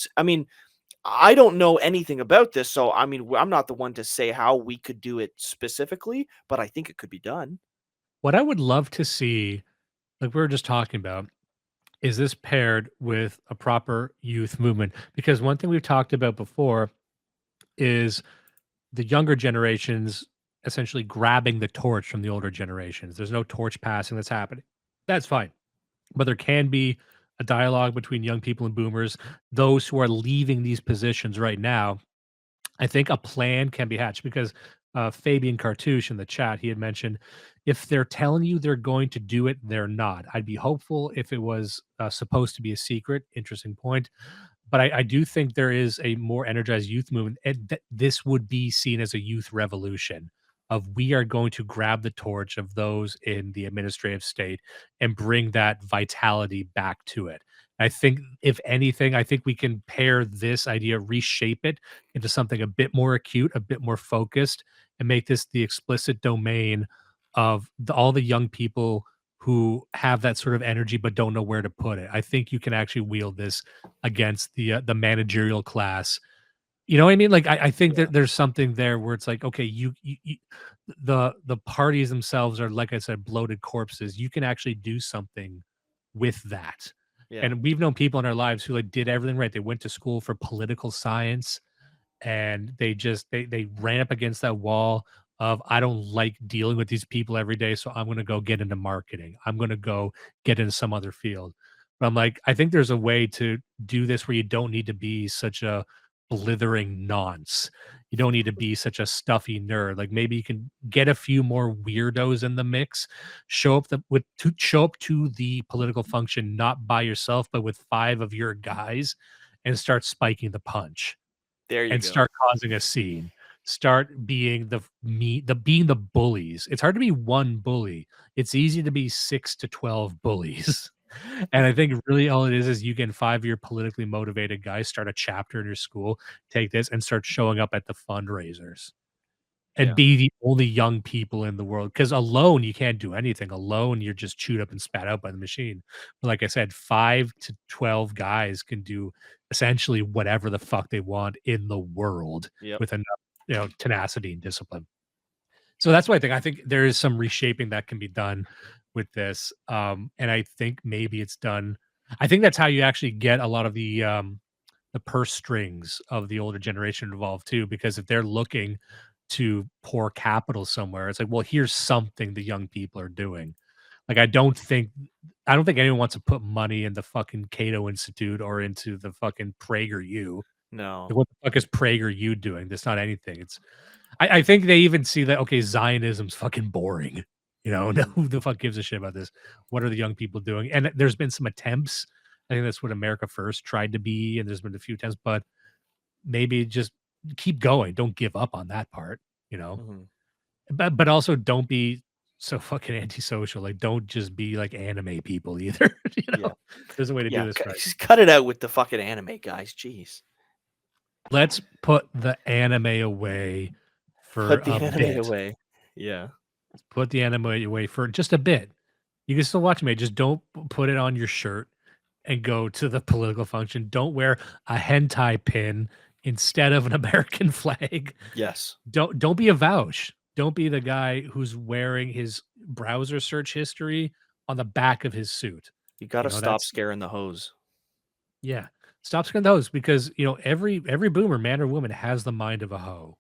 I don't know anything about this. So, I'm not the one to say how we could do it specifically, but I think it could be done. What I would love to see, like we were just talking about, is this paired with a proper youth movement? Because one thing we've talked about before is the younger generations essentially grabbing the torch from the older generations. There's no torch passing that's happening. That's fine. But there can be a dialogue between young people and boomers, those who are leaving these positions right now. I think a plan can be hatched because Fabian Cartouche in the chat, he had mentioned if they're telling you they're going to do it, they're not. I'd be hopeful if it was supposed to be a secret. Interesting point. But I do think there is a more energized youth movement. And this would be seen as a youth revolution of we are going to grab the torch of those in the administrative state and bring that vitality back to it. I think, if anything, I think we can pair this idea, reshape it into something a bit more acute, a bit more focused, and make this the explicit domain of all the young people who have that sort of energy but don't know where to put it. I think you can actually wield this against the managerial class. You know what I mean? Like I think that there's something there where it's like, okay, the parties themselves are, like I said, bloated corpses. You can actually do something with that. Yeah. And we've known people in our lives who like did everything right. They went to school for political science and they ran up against that wall of I don't like dealing with these people every day, so I'm going to go get into marketing. I'm going to go get into some other field. But I'm like, I think there's a way to do this where you don't need to be such a blithering nonce. You don't need to be such a stuffy nerd. Like maybe you can get a few more weirdos in the mix, show up to the political function not by yourself, but with 5 of your guys, and start spiking the punch There you and go. start causing a scene. Start being being the bullies. It's hard to be one bully. It's easy to be 6 to 12 bullies. And I think really all it is you get 5 of your politically motivated guys, start a chapter in your school, take this and start showing up at the fundraisers and Yeah. be the only young people in the world. Because alone, you can't do anything. Alone, you're just chewed up and spat out by the machine. But like I said, 5 to 12 guys can do essentially whatever the fuck they want in the world Yep. with enough, tenacity and discipline. So that's what I think. I think there is some reshaping that can be done with this. And I think maybe it's done. I think that's how you actually get a lot of the purse strings of the older generation involved too, because if they're looking to pour capital somewhere, it's like, well, here's something the young people are doing. Like, I don't think anyone wants to put money in the fucking Cato Institute or into the fucking PragerU. No. Like, what the fuck is PragerU doing? That's not anything. I think they even see that, okay, Zionism's fucking boring. No, who the fuck gives a shit about this? What are the young people doing? And there's been some attempts. I think that's what America First tried to be, and there's been a few attempts, but maybe just keep going. Don't give up on that part, Mhm. But also don't be so fucking antisocial. Like, don't just be like anime people either. Yeah. There's a way to Yeah, do this right. just cut it out with the fucking anime, guys. Jeez. Let's put the anime away for Put the a anime bit. away. Yeah. Put the anime away for just a bit. You can still watch anime. Just don't put it on your shirt and go to the political function. Don't wear a hentai pin instead of an American flag. Yes. Don't be a vouch. Don't be the guy who's wearing his browser search history on the back of his suit. You got to stop that's scaring the hose. Yeah. Stop scaring those because every boomer, man or woman, has the mind of a hoe.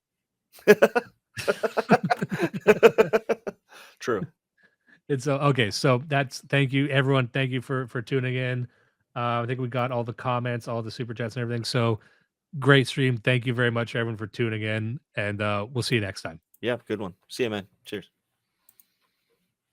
True. It's okay. So thank you, everyone. Thank you for tuning in. I think we got all the comments, all the super chats, and everything. So great stream. Thank you very much, everyone, for tuning in, and we'll see you next time. Yeah, good one. See you, man. Cheers.